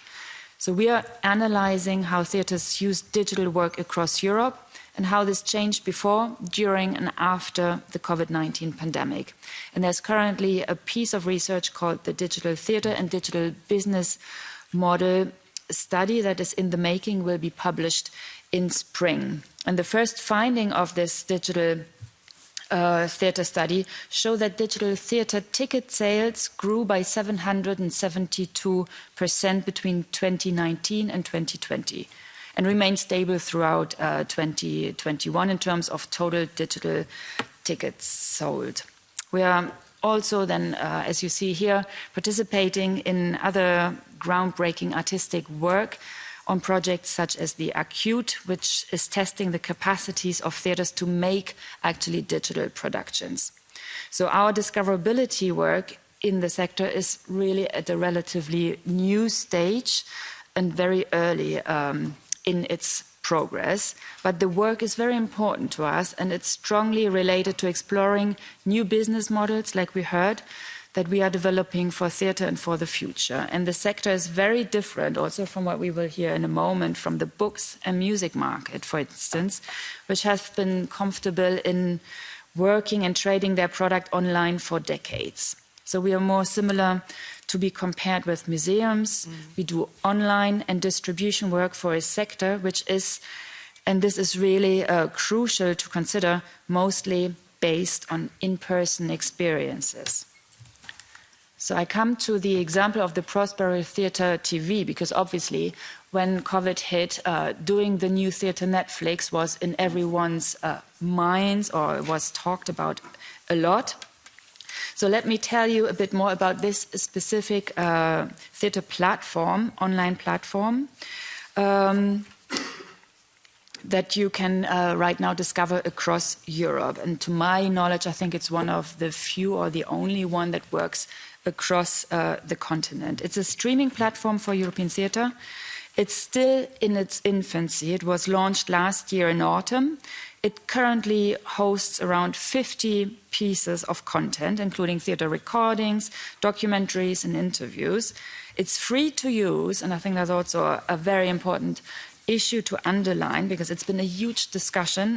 So we are analyzing how theatres use digital work across Europe and how this changed before, during and after the COVID-19 pandemic. And there's currently a piece of research called the Digital Theatre and Digital Business Model study that is in the making will be published in spring. And the first finding of this digital theatre study show that digital theatre ticket sales grew by 772% between 2019 and 2020 and remained stable throughout 2021 in terms of total digital tickets sold. We are also then, as you see here, participating in other groundbreaking artistic work on projects such as the Acute, which is testing the capacities of theatres to make actually digital productions. So our discoverability work in the sector is really at a relatively new stage and very early in its progress, but the work is very important to us and it's strongly related to exploring new business models, like we heard, that we are developing for theatre and for the future. And the sector is very different also from what we will hear in a moment from the books and music market, for instance, which has been comfortable in working and trading their product online for decades. So we are more similar to be compared with museums. We do online and distribution work for a sector which is, and this is really crucial to consider, mostly based on in-person experiences. So I come to the example of the Prospero Theatre TV, because obviously when COVID hit, doing the new theatre Netflix was in everyone's minds, or was talked about a lot. So let me tell you a bit more about this specific theatre platform, online platform, that you can right now discover across Europe. And to my knowledge, I think it's one of the few or the only one that works across the continent. It's a streaming platform for European theatre. It's still in its infancy. It was launched last year in autumn. It currently hosts around 50 pieces of content, including theatre recordings, documentaries, and interviews. It's free to use, and I think that's also a very important issue to underline, because it's been a huge discussion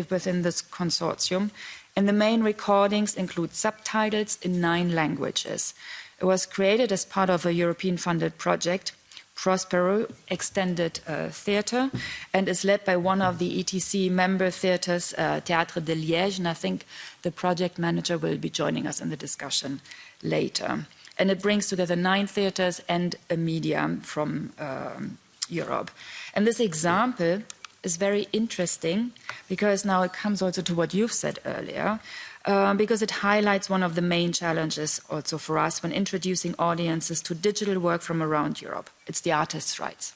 within this consortium. And the main recordings include subtitles in 9 languages. It was created as part of a European-funded project, Prospero Extended Theatre, and is led by one of the ETC member theatres, Théâtre de Liège, and I think the project manager will be joining us in the discussion later. And it brings together 9 theatres and a media from Europe. And this example is very interesting because now it comes also to what you've said earlier, because it highlights one of the main challenges also for us when introducing audiences to digital work from around Europe. It's the artist's rights.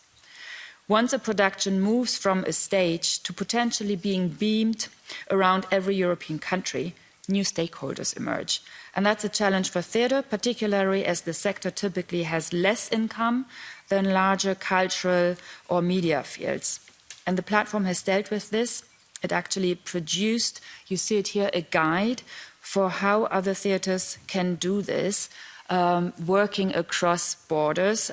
Once a production moves from a stage to potentially being beamed around every European country, new stakeholders emerge. And that's a challenge for theatre, particularly as the sector typically has less income than larger cultural or media fields. And the platform has dealt with this. It actually produced, you see it here, a guide for how other theatres can do this, working across borders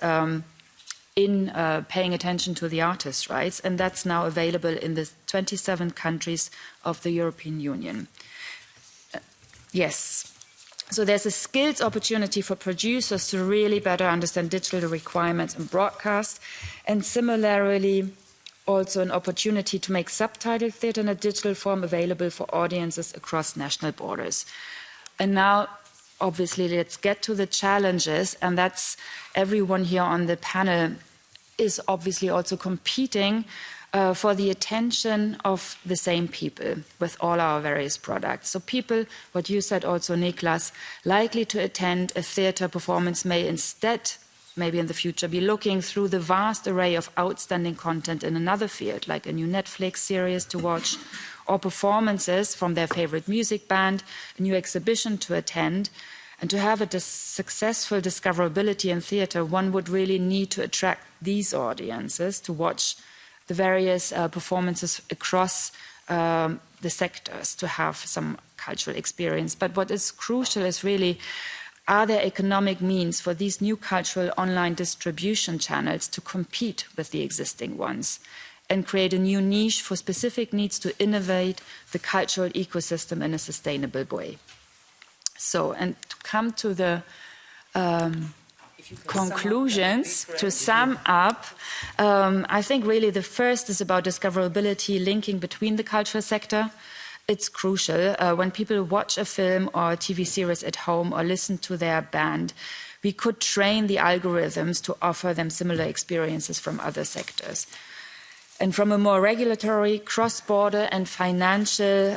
in paying attention to the artist's rights. And that's now available in the 27 countries of the European Union. Yes. So there's a skills opportunity for producers to really better understand digital requirements in broadcast, and similarly also an opportunity to make subtitled theatre in a digital form available for audiences across national borders. And now, obviously, let's get to the challenges, and that's everyone here on the panel is obviously also competing for the attention of the same people with all our various products. So people, what you said also, Niklas, likely to attend a theatre performance may instead, maybe in the future, be looking through the vast array of outstanding content in another field, like a new Netflix series to watch, or performances from their favorite music band, a new exhibition to attend. And to have a successful discoverability in theatre, one would really need to attract these audiences to watch the various performances across the sectors to have some cultural experience. But what is crucial is really, are there economic means for these new cultural online distribution channels to compete with the existing ones and create a new niche for specific needs to innovate the cultural ecosystem in a sustainable way? So, and to come to the... If conclusions, to sum up, I think really the first is about discoverability, linking between the cultural sector. It's crucial. When people watch a film or a TV series at home or listen to their band, we could train the algorithms to offer them similar experiences from other sectors. And from a more regulatory, cross-border and financial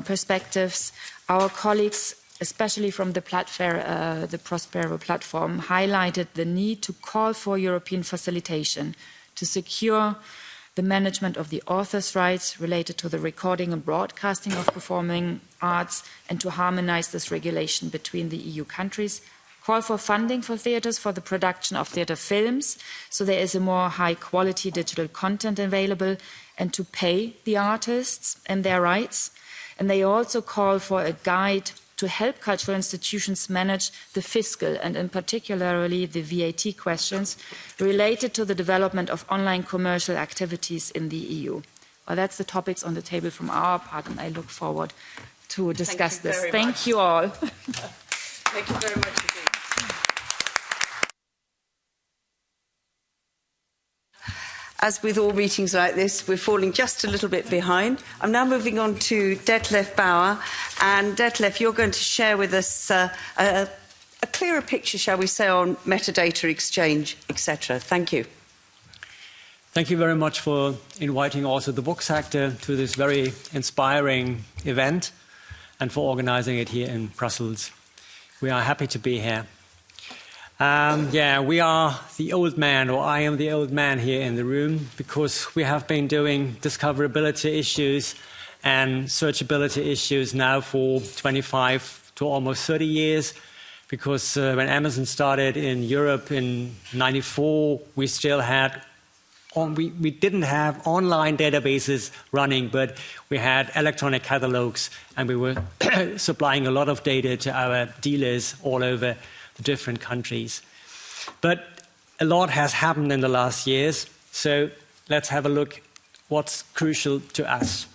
perspectives, our colleagues, especially from the Prospero platform, highlighted the need to call for European facilitation to secure the management of the authors' rights related to the recording and broadcasting of performing arts, and to harmonize this regulation between the EU countries. Call for funding for theatres for the production of theatre films, so there is a more high-quality digital content available, and to pay the artists and their rights. And they also call for a guide to help cultural institutions manage the fiscal and in particularly the VAT questions related to the development of online commercial activities in the EU. Well, that's the topics on the table from our part, and I look forward to discuss this. Thank you all. Thank you very much indeed. As with all meetings like this, we're falling just a little bit behind. I'm now moving on to Detlef Bauer. And Detlef, you're going to share with us a clearer picture, shall we say, on metadata exchange, etc. Thank you. Thank you very much for inviting also the book sector to this very inspiring event and for organizing it here in Brussels. We are happy to be here. We are the old man, or I am the old man here in the room, because we have been doing discoverability issues and searchability issues now for 25 to almost 30 years. Because when Amazon started in Europe in '94, we still had, we didn't have online databases running, but we had electronic catalogs, and we were supplying a lot of data to our dealers all over the different countries. But a lot has happened in the last years, so let's have a look what's crucial to us.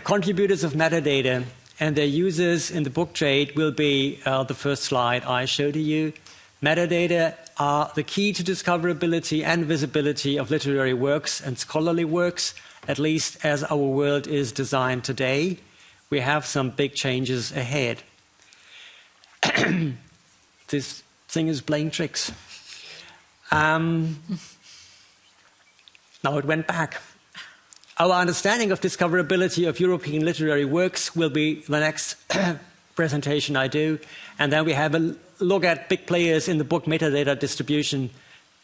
Contributors of metadata and their users in the book trade will be the first slide I show to you. Metadata are the key to discoverability and visibility of literary works and scholarly works, at least as our world is designed today. We have some big changes ahead. This thing is playing tricks. Now it went back. Our understanding of discoverability of European literary works will be the next presentation I do. And then we have a look at big players in the book metadata distribution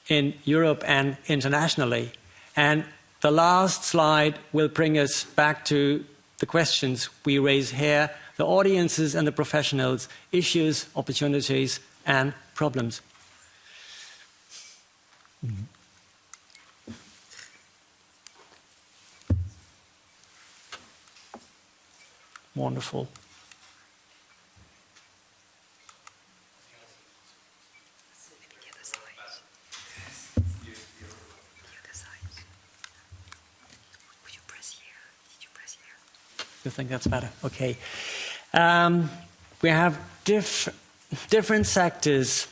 in Europe and internationally. And the last slide will bring us back to the questions we raise here, the audiences and the professionals, issues, opportunities, and problems. Wonderful. You think that's better? Okay. We have different sectors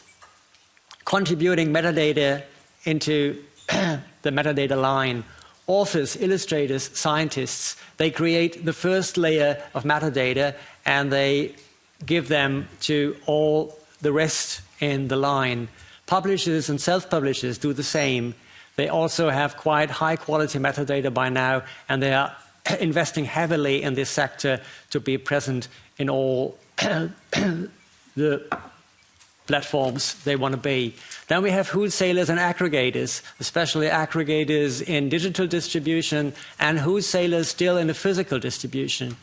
contributing metadata into the metadata line. Authors, illustrators, scientists, they create the first layer of metadata and they give them to all the rest in the line. Publishers and self-publishers do the same. They also have quite high quality metadata by now, and they are investing heavily in this sector to be present in all the platforms they want to be. Then we have wholesalers and aggregators, especially aggregators in digital distribution and wholesalers still in the physical distribution.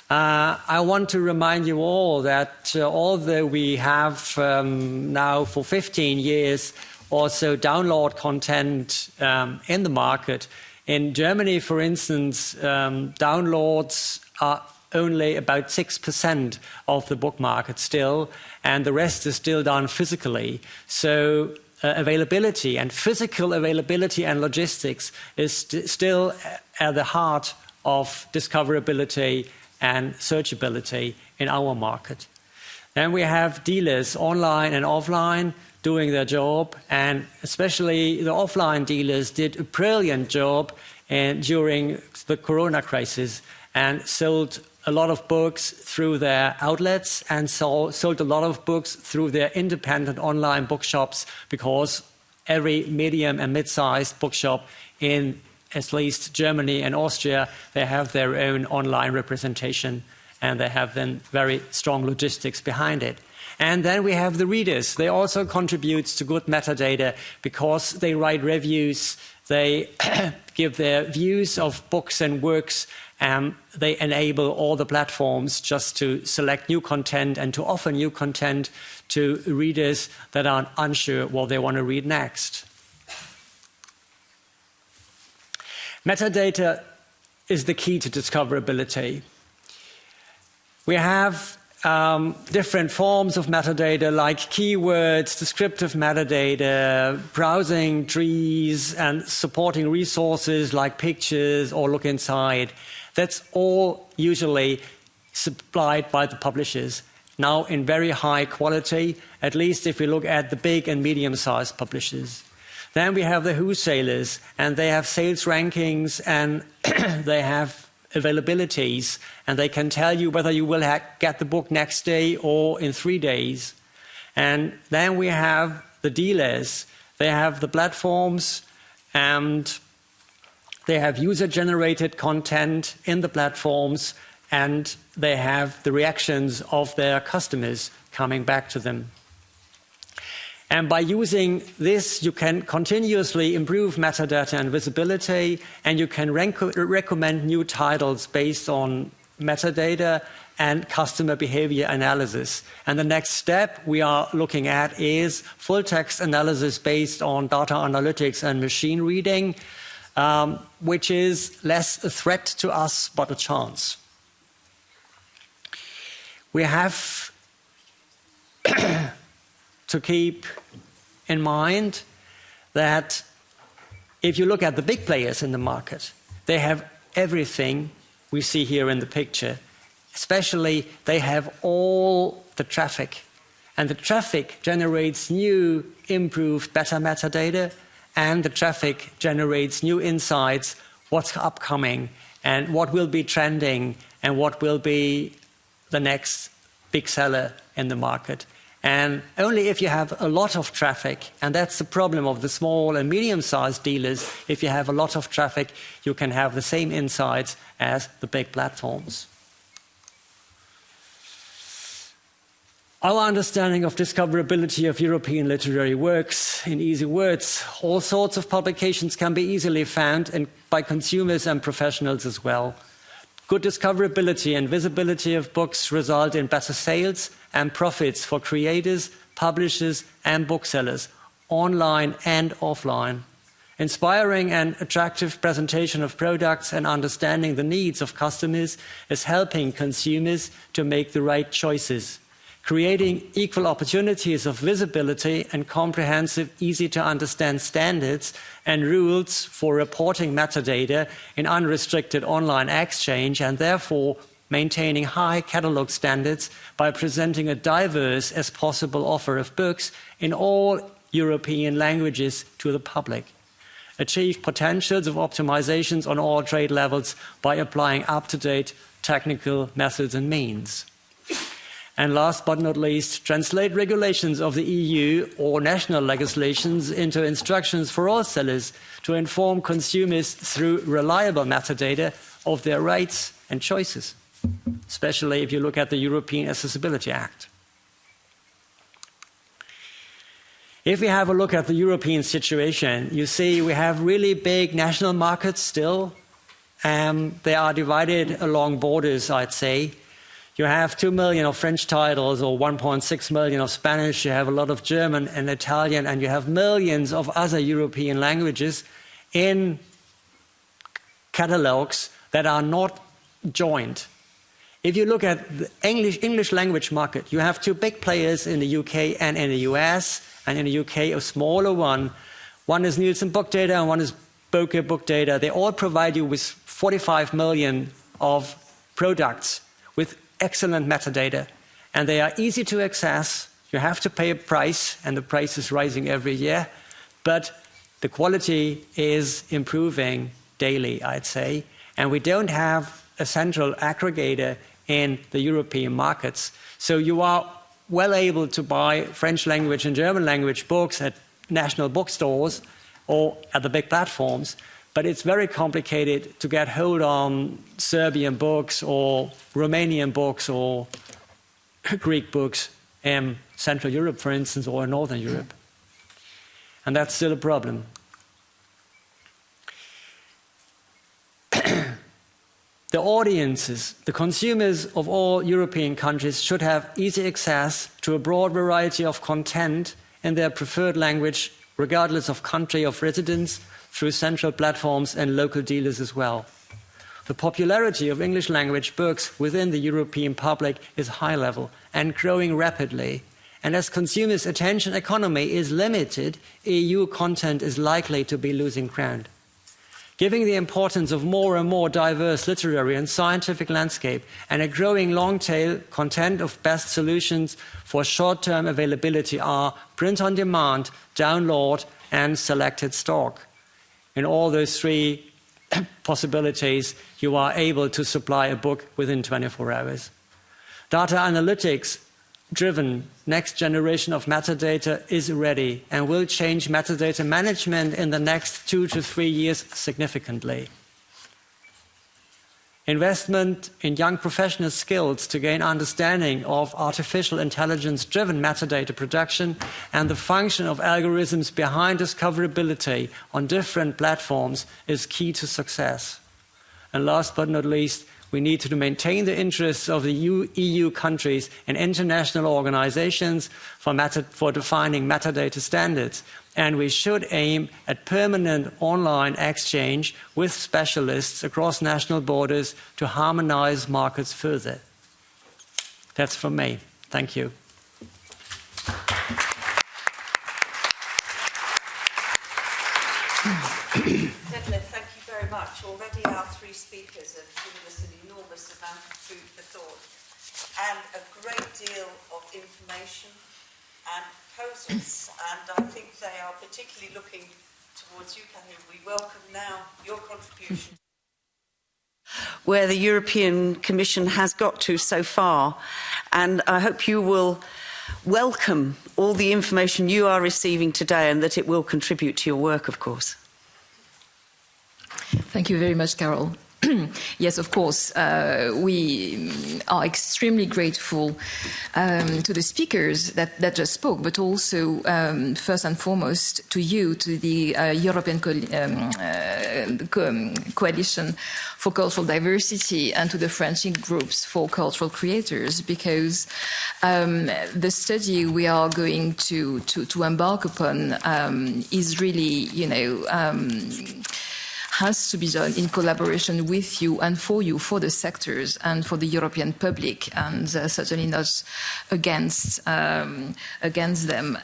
I want to remind you all that although we have now for 15 years also download content in the market, in Germany, for instance, downloads are only about 6% of the book market still, and the rest is still done physically. So availability and physical availability and logistics is still at the heart of discoverability and searchability in our market. Then we have dealers, online and offline, doing their job, and especially the offline dealers did a brilliant job during the Corona crisis and sold a lot of books through their outlets and sold a lot of books through their independent online bookshops, because every medium and mid-sized bookshop in at least Germany and Austria, they have their own online representation, and they have then very strong logistics behind it. And then we have the readers. They also contribute to good metadata because they write reviews, they give their views of books and works, and they enable all the platforms just to select new content and to offer new content to readers that are unsure what they want to read next. Metadata is the key to discoverability. We have different forms of metadata like keywords, descriptive metadata, browsing trees, and supporting resources like pictures or look inside. That's all usually supplied by the publishers, now in very high quality, at least if we look at the big and medium-sized publishers. Then we have the wholesalers, and they have sales rankings, and they have availabilities, and they can tell you whether you will get the book next day or in 3 days. And then we have the dealers. They have the platforms, and they have user-generated content in the platforms, and they have the reactions of their customers coming back to them. And by using this, you can continuously improve metadata and visibility, and you can recommend new titles based on metadata and customer behavior analysis. And the next step we are looking at is full text analysis based on data analytics and machine reading, which is less a threat to us, but a chance. We have to keep in mind that if you look at the big players in the market, they have everything we see here in the picture. Especially, they have all the traffic. And the traffic generates new, improved, better metadata, and the traffic generates new insights, what's upcoming, and what will be trending, and what will be the next big seller in the market. And only if you have a lot of traffic, and that's the problem of the small and medium-sized dealers, if you have a lot of traffic, you can have the same insights as the big platforms. Our understanding of discoverability of European literary works, in easy words, all sorts of publications can be easily found by consumers and professionals as well. Good discoverability and visibility of books result in better sales and profits for creators, publishers, and booksellers, online and offline. Inspiring and attractive presentation of products and understanding the needs of customers is helping consumers to make the right choices. Creating equal opportunities of visibility and comprehensive, easy-to-understand standards and rules for reporting metadata in unrestricted online exchange, and therefore maintaining high catalog standards by presenting a diverse as possible offer of books in all European languages to the public. Achieve potentials of optimizations on all trade levels by applying up-to-date technical methods and means. And last but not least, translate regulations of the EU or national legislations into instructions for all sellers to inform consumers through reliable metadata of their rights and choices, especially if you look at the European Accessibility Act. If we have a look at the European situation, you see we have really big national markets still. They are divided along borders, I'd say. You have 2 million of French titles or 1.6 million of Spanish. You have a lot of German and Italian, and you have millions of other European languages in catalogs that are not joined. If you look at the English language market, you have two big players in the UK and in the US, and in the UK a smaller one. One is Nielsen Book Data and one is Bokeh Book Data. They all provide you with 45 million of products with excellent metadata. and they are easy to access. You have to pay a price, and the price is rising every year, but the quality is improving daily, I'd say, and we don't have a central aggregator in the European markets. So you are well able to buy French language and German language books at national bookstores or at the big platforms, but it's very complicated to get hold on Serbian books or Romanian books or Greek books in Central Europe, for instance, or Northern Europe. And that's still a problem. The audiences, the consumers of all European countries should have easy access to a broad variety of content in their preferred language, regardless of country of residence, through central platforms and local dealers as well. The popularity of English language books within the European public is high level and growing rapidly. And as consumers' attention economy is limited, EU content is likely to be losing ground. Given the importance of more and more diverse literary and scientific landscape and a growing long-tail, content of best solutions for short-term availability are print on demand, download, and selected stock. In all those three possibilities, you are able to supply a book within 24 hours. Data analytics driven next generation of metadata is ready and will change metadata management in the next 2 to 3 years significantly. Investment in young professional skills to gain understanding of artificial intelligence-driven metadata production and the function of algorithms behind discoverability on different platforms is key to success. And last but not least, we need to maintain the interests of the EU countries and international organizations for defining metadata standards. And we should aim at permanent online exchange with specialists across national borders to harmonize markets further. That's from me. Thank you. Niklas, thank you very much. Already our three speakers have given us an enormous amount of food for thought and a great deal of information and proposals, and I think they are particularly looking towards you, Catherine. We welcome now your contribution. Where the European Commission has got to so far, and I hope you will welcome all the information you are receiving today and that it will contribute to your work, of course. Thank you very much, Carol. Yes, of course, we are extremely grateful to the speakers that just spoke, but also, first and foremost, to you, to the European Coalition for Cultural Diversity, and to the French groups for cultural creators, because the study we are going to embark upon is really, has to be done in collaboration with you and for you, for the sectors and for the European public, and certainly not against them.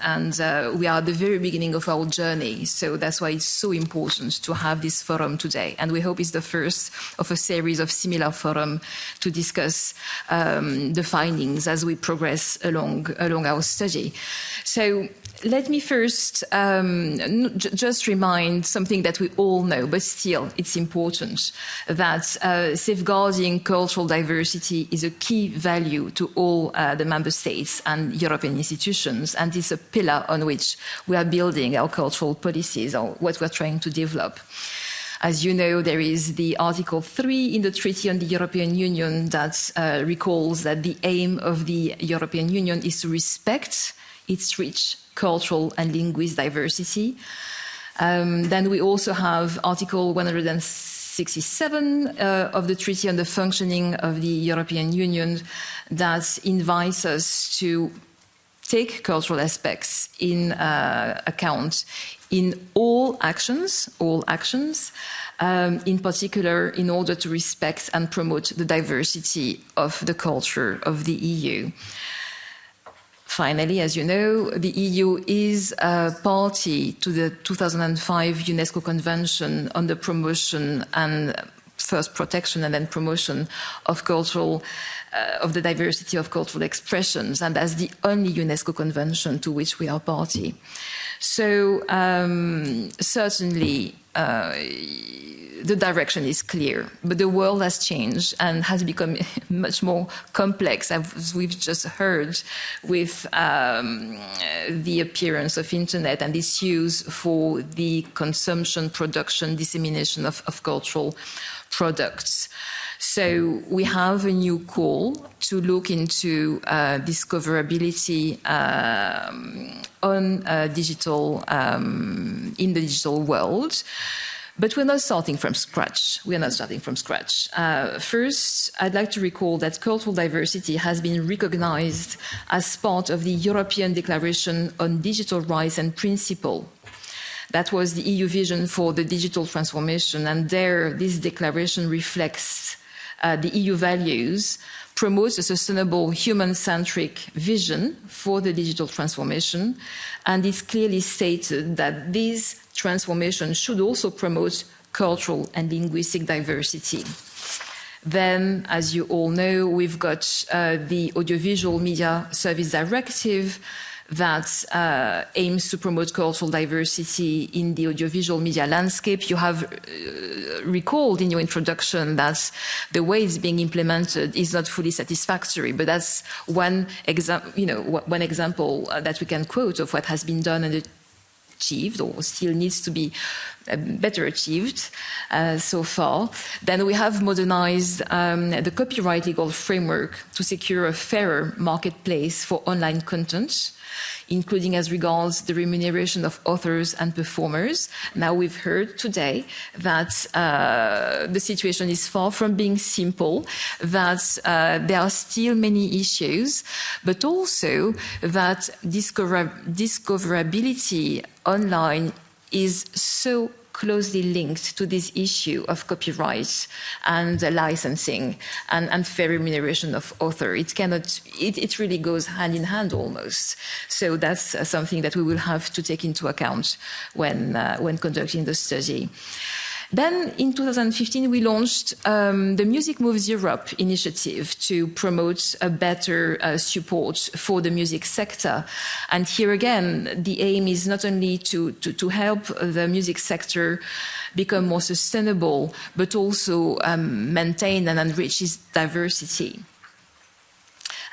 And we are at the very beginning of our journey, so that's why it's so important to have this forum today. And we hope it's the first of a series of similar forums to discuss the findings as we progress along our study. So let me first just remind something that we all know, but still it's important, that safeguarding cultural diversity is a key value to all the member states and European institutions, and it's a pillar on which we are building our cultural policies, or what we're trying to develop. As you know, there is the Article 3 in the Treaty on the European Union that recalls that the aim of the European Union is to respect its rich cultural and linguistic diversity. Then we also have Article 167 of the Treaty on the Functioning of the European Union that invites us to take cultural aspects in account in all actions, in particular in order to respect and promote the diversity of the culture of the EU. Finally, as you know, the EU is a party to the 2005 UNESCO Convention on the promotion and first protection and then promotion of of the diversity of cultural expressions, and that's the only UNESCO convention to which we are party. So certainly the direction is clear, but the world has changed and has become much more complex, as we've just heard, with the appearance of internet and its use for the consumption, production, dissemination of cultural products. So we have a new call to look into discoverability on digital in the digital world. But we're not starting from scratch. We're not starting from scratch. First, I'd like to recall that cultural diversity has been recognized as part of the European Declaration on Digital Rights and Principle. That was the EU vision for the digital transformation, and there, this declaration reflects the EU values, promotes a sustainable human-centric vision for the digital transformation, and it's clearly stated that this transformation should also promote cultural and linguistic diversity. Then, as you all know, we've got the Audiovisual Media Service Directive that aims to promote cultural diversity in the audiovisual media landscape. You have recalled in your introduction that the way it's being implemented is not fully satisfactory, but that's one example that we can quote of what has been done and achieved, or still needs to be better achieved so far. Then we have modernized the copyright legal framework to secure a fairer marketplace for online content, including as regards the remuneration of authors and performers. Now we've heard today that the situation is far from being simple, that there are still many issues, but also that discoverability online is so closely linked to this issue of copyright and licensing and fair remuneration of author. It really goes hand in hand almost. So that's something that we will have to take into account when conducting the study. Then in 2015, we launched the Music Moves Europe initiative to promote a better support for the music sector. And here again, the aim is not only to help the music sector become more sustainable, but also maintain and enrich its diversity.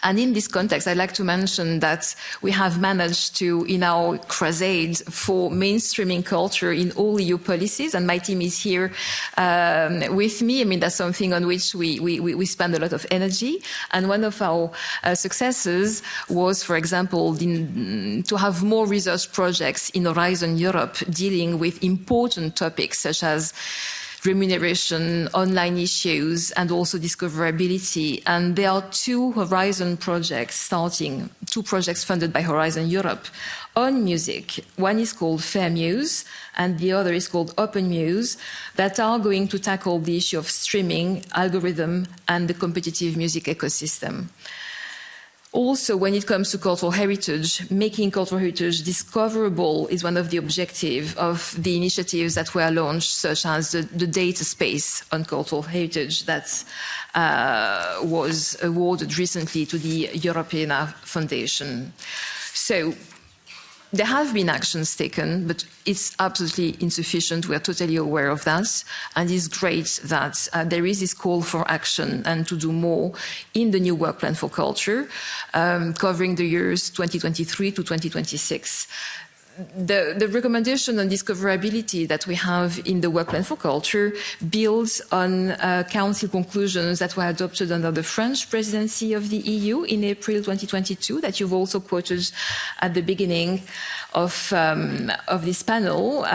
And in this context, I'd like to mention that we have managed to, in our crusade for mainstreaming culture in all EU policies, and my team is here with me. I mean, that's something on which we spend a lot of energy. And one of our successes was, for example, to have more research projects in Horizon Europe dealing with important topics such as remuneration, online issues, and also discoverability. And there are two Horizon projects two projects funded by Horizon Europe on music. One is called Fair Muse, and the other is called Open Muse, that are going to tackle the issue of streaming, algorithm, and the competitive music ecosystem. Also, when it comes to cultural heritage, making cultural heritage discoverable is one of the objectives of the initiatives that were launched, such as the data space on cultural heritage that was awarded recently to the European Foundation. So there have been actions taken, but it's absolutely insufficient. We are totally aware of that. And it's great that there is this call for action and to do more in the new work plan for culture, covering the years 2023 to 2026. The recommendation on discoverability that we have in the Work Plan for Culture builds on Council conclusions that were adopted under the French presidency of the EU in April 2022, that you've also quoted at the beginning of this panel.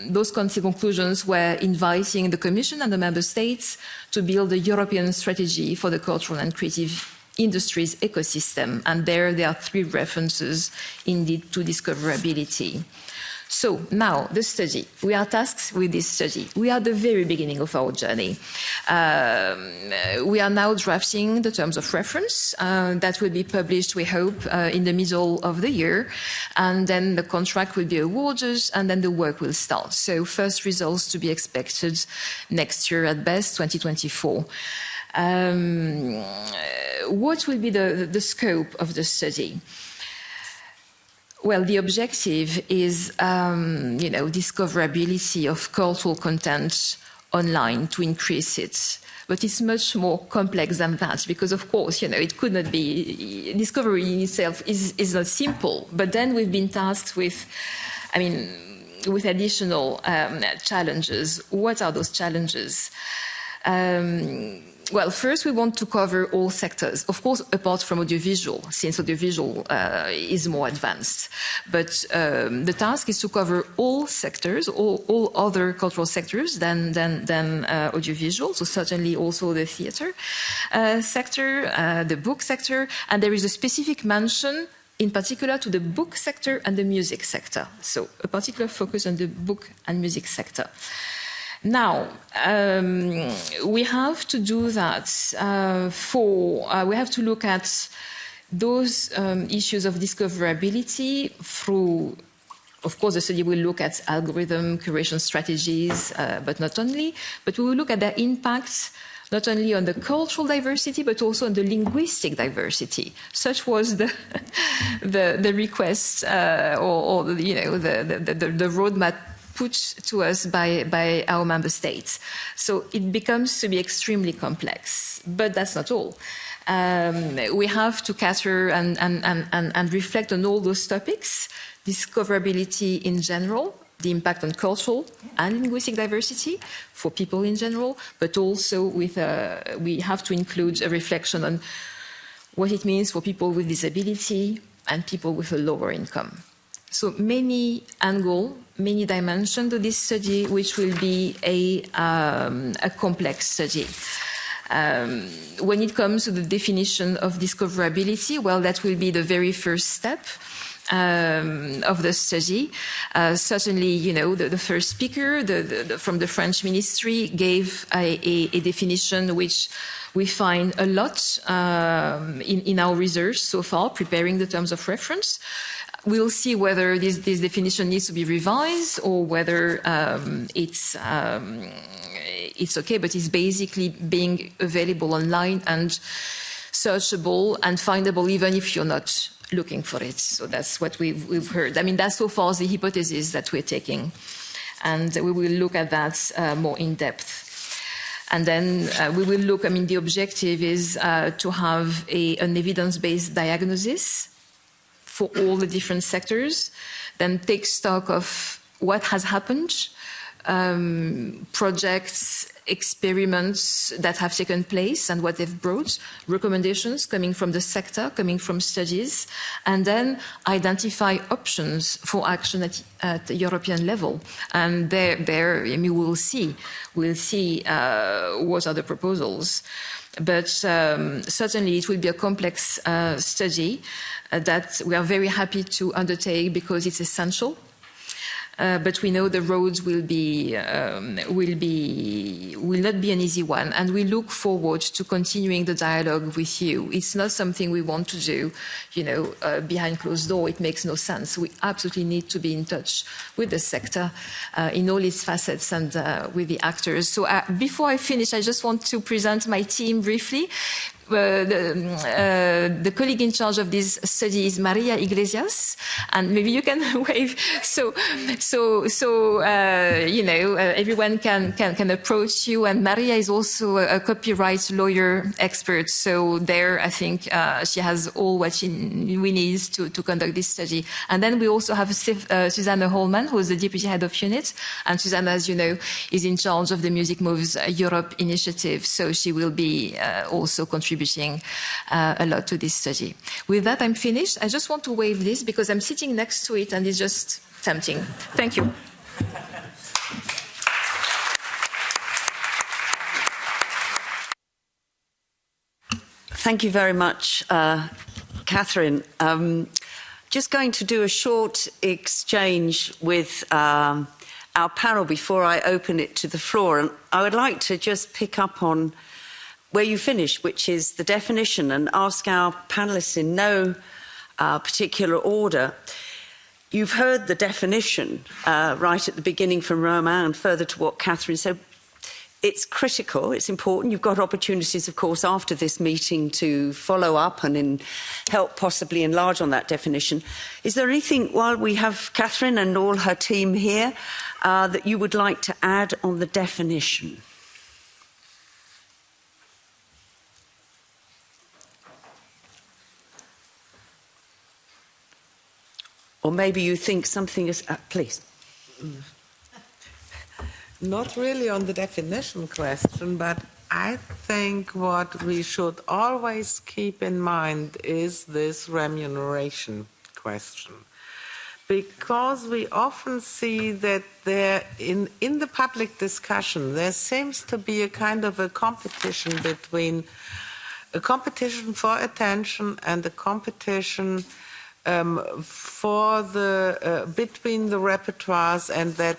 Those Council conclusions were inviting the Commission and the Member States to build a European strategy for the cultural and creative industries ecosystem, and there are three references indeed to discoverability. So now the study. We are tasked with this study. We are at the very beginning of our journey. We are now drafting the terms of reference that will be published, we hope, in the middle of the year. And then the contract will be awarded and then the work will start. So first results to be expected next year at best, 2024. What will be the scope of the study? Well, the objective is, discoverability of cultural content online, to increase it. But it's much more complex than that because, of course, it could not be, discovery in itself is not simple. But then we've been tasked with, with additional challenges. What are those challenges? Well, first, we want to cover all sectors, of course, apart from audiovisual, since audiovisual is more advanced. But the task is to cover all sectors, all other cultural sectors than audiovisual, so certainly also the theatre sector, the book sector, and there is a specific mention in particular to the book sector and the music sector. So a particular focus on the book and music sector. Now, we have to do that we have to look at those issues of discoverability through, of course, the study will look at algorithm curation strategies, but not only, but we will look at their impact not only on the cultural diversity, but also on the linguistic diversity. Such was the request or the roadmap put to us by our member states. So it becomes to be extremely complex, but that's not all. We have to cater and reflect on all those topics, discoverability in general, the impact on cultural and linguistic diversity for people in general, but also we have to include a reflection on what it means for people with disability and people with a lower income. So many angles, many dimensions to this study, which will be a complex study. When it comes to the definition of discoverability, well, that will be the very first step of the study. Certainly, the first speaker from the French ministry gave a definition which we find a lot in our research so far, preparing the terms of reference. We'll see whether this definition needs to be revised or whether it's okay, but it's basically being available online and searchable and findable even if you're not looking for it. So that's what we've heard. That's so far the hypothesis that we're taking. And we will look at that more in depth. And then we will look, the objective is to have an evidence-based diagnosis for all the different sectors, then take stock of what has happened, projects, experiments that have taken place and what they've brought, recommendations coming from the sector, coming from studies, and then identify options for action at the European level. And there we'll see what are the proposals. But certainly it will be a complex study that we are very happy to undertake because it's essential. But we know the roads will not be an easy one, and we look forward to continuing the dialogue with you. It's not something we want to do, behind closed door. It makes no sense. We absolutely need to be in touch with the sector in all its facets and with the actors. So before I finish, I just want to present my team briefly. The colleague in charge of this study is Maria Iglesias, and maybe you can wave. So everyone can approach you. And Maria is also a copyright lawyer expert. So there, I think she has all what we need to conduct this study. And then we also have Susanna Holman, who is the deputy head of unit. And Susanna, as you know, is in charge of the Music Moves Europe initiative. So she will be also contributing a lot to this study. With that, I'm finished. I just want to wave this because I'm sitting next to it and it's just tempting. Thank you. Thank you very much, Catherine. just going to do a short exchange with our panel before I open it to the floor. And I would like to just pick up on where you finished, which is the definition, and ask our panelists in no particular order. You've heard the definition right at the beginning from Romain and further to what Catherine said. It's critical, it's important. You've got opportunities, of course, after this meeting to follow up and help possibly enlarge on that definition. Is there anything, while we have Catherine and all her team here, that you would like to add on the definition? Or maybe you think something is... please. Not really on the definition question, but I think what we should always keep in mind is this remuneration question. Because we often see that there, in the public discussion, there seems to be a kind of a competition between a competition for attention and a competition for the between the repertoires, and that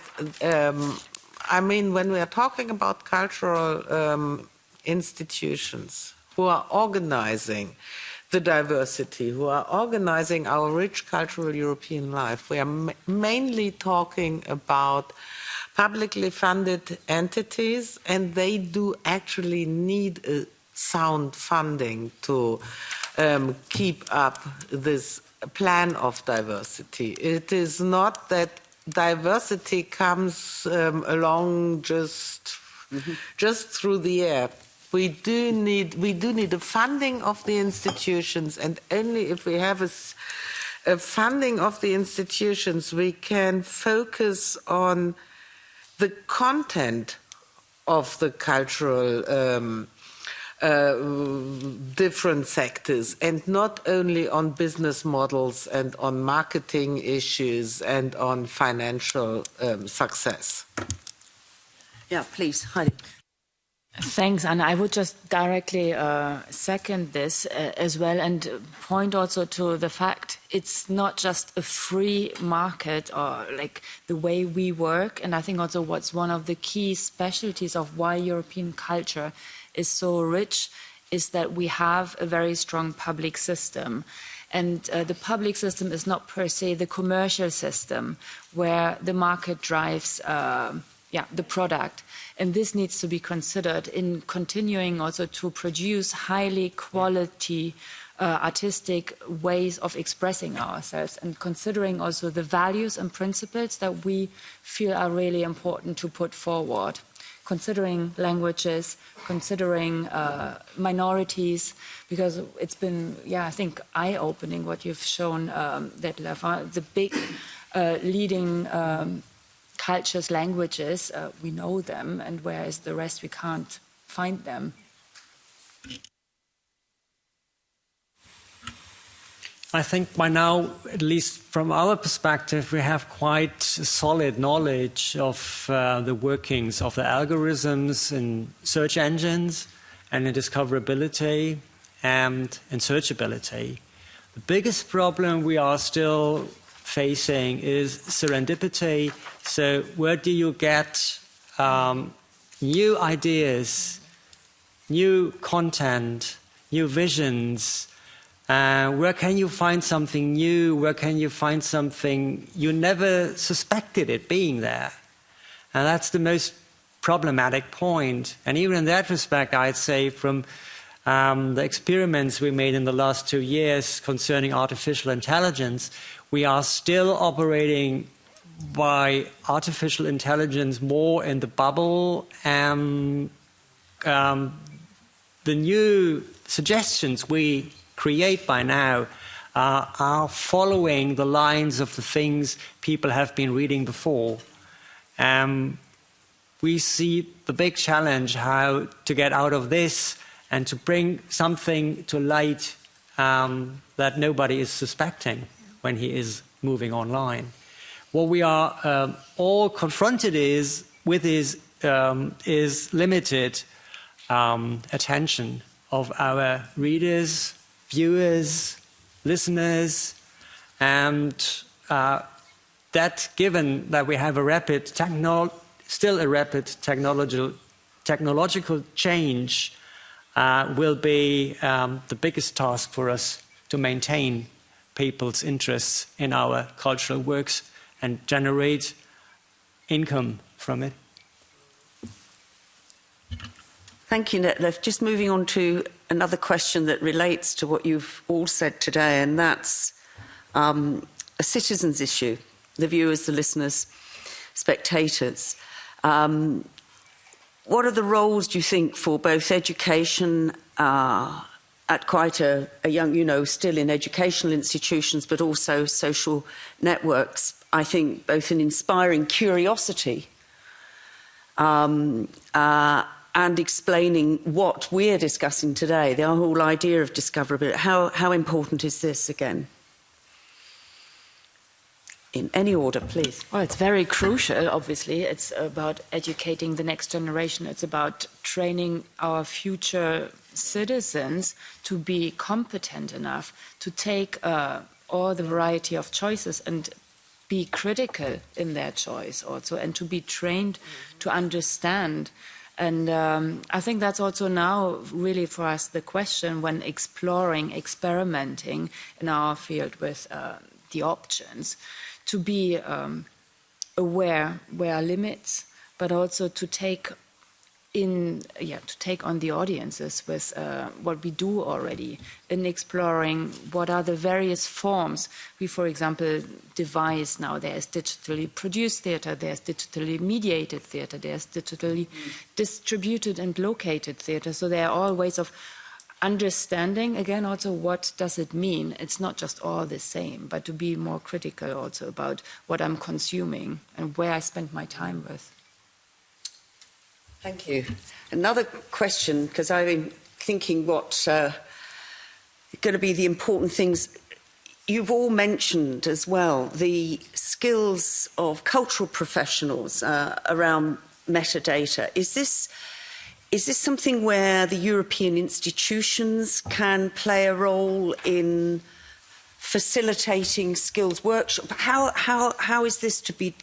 I mean, when we are talking about cultural institutions who are organizing the diversity, who are organizing our rich cultural European life, we are mainly talking about publicly funded entities, and they do actually need a sound funding to keep up this plan of diversity. It is not that diversity comes along just through the air. We do need a funding of the institutions, and only if we have a funding of the institutions, we can focus on the content of the cultural different sectors, and not only on business models and on marketing issues and on financial success. Yeah, please, Heidi. Thanks, Anna. I would just directly second this as well, and point also to the fact it's not just a free market or like the way we work. And I think also what's one of the key specialties of why European culture is so rich is that we have a very strong public system. And the public system is not per se the commercial system where the market drives the product. And this needs to be considered in continuing also to produce highly quality artistic ways of expressing ourselves, and considering also the values and principles that we feel are really important to put forward. Considering languages, considering minorities, because it's been, I think, eye-opening what you've shown, that the big leading cultures, languages, we know them, and whereas the rest we can't find them. I think by now, at least from our perspective, we have quite solid knowledge of the workings of the algorithms in search engines and in discoverability and in searchability. The biggest problem we are still facing is serendipity. So where do you get new ideas, new content, new visions? Where can you find something new? Where can you find something you never suspected it being there? And that's the most problematic point. And even in that respect, I'd say from the experiments we made in the last 2 years concerning artificial intelligence, we are still operating by artificial intelligence more in the bubble, and the new suggestions we create by now are following the lines of the things people have been reading before. We see the big challenge how to get out of this and to bring something to light that nobody is suspecting when he is moving online. What we are all confronted with is limited attention of our readers, viewers, listeners, And that, given that we have a rapid still a rapid technological change, will be the biggest task for us to maintain people's interests in our cultural works and generate income from it. Thank you, Niklas. Just moving on to another question that relates to what you've all said today, and that's a citizens' issue, the viewers, the listeners, spectators. What are the roles, do you think, for both education at quite a young, still in educational institutions, but also social networks? I think both in inspiring curiosity and explaining what we're discussing today, the whole idea of discoverability. How important is this again? In any order, please. Well, it's very crucial, obviously. It's about educating the next generation. It's about training our future citizens to be competent enough to take all the variety of choices and be critical in their choice also, and to be trained to understand. And I think that's also now really for us the question when exploring, experimenting in our field with the options, to be aware where are limits, but also to take on the audiences with what we do already in exploring what are the various forms we, for example, devise now. There's digitally produced theatre, there's digitally mediated theatre, there's digitally distributed and located theatre. So there are all ways of understanding, again, also what does it mean? It's not just all the same, but to be more critical also about what I'm consuming and where I spend my time with. Thank you. Another question, because I've been thinking what are going to be the important things. You've all mentioned as well the skills of cultural professionals around metadata. Is this something where the European institutions can play a role in facilitating skills workshops? How is this to be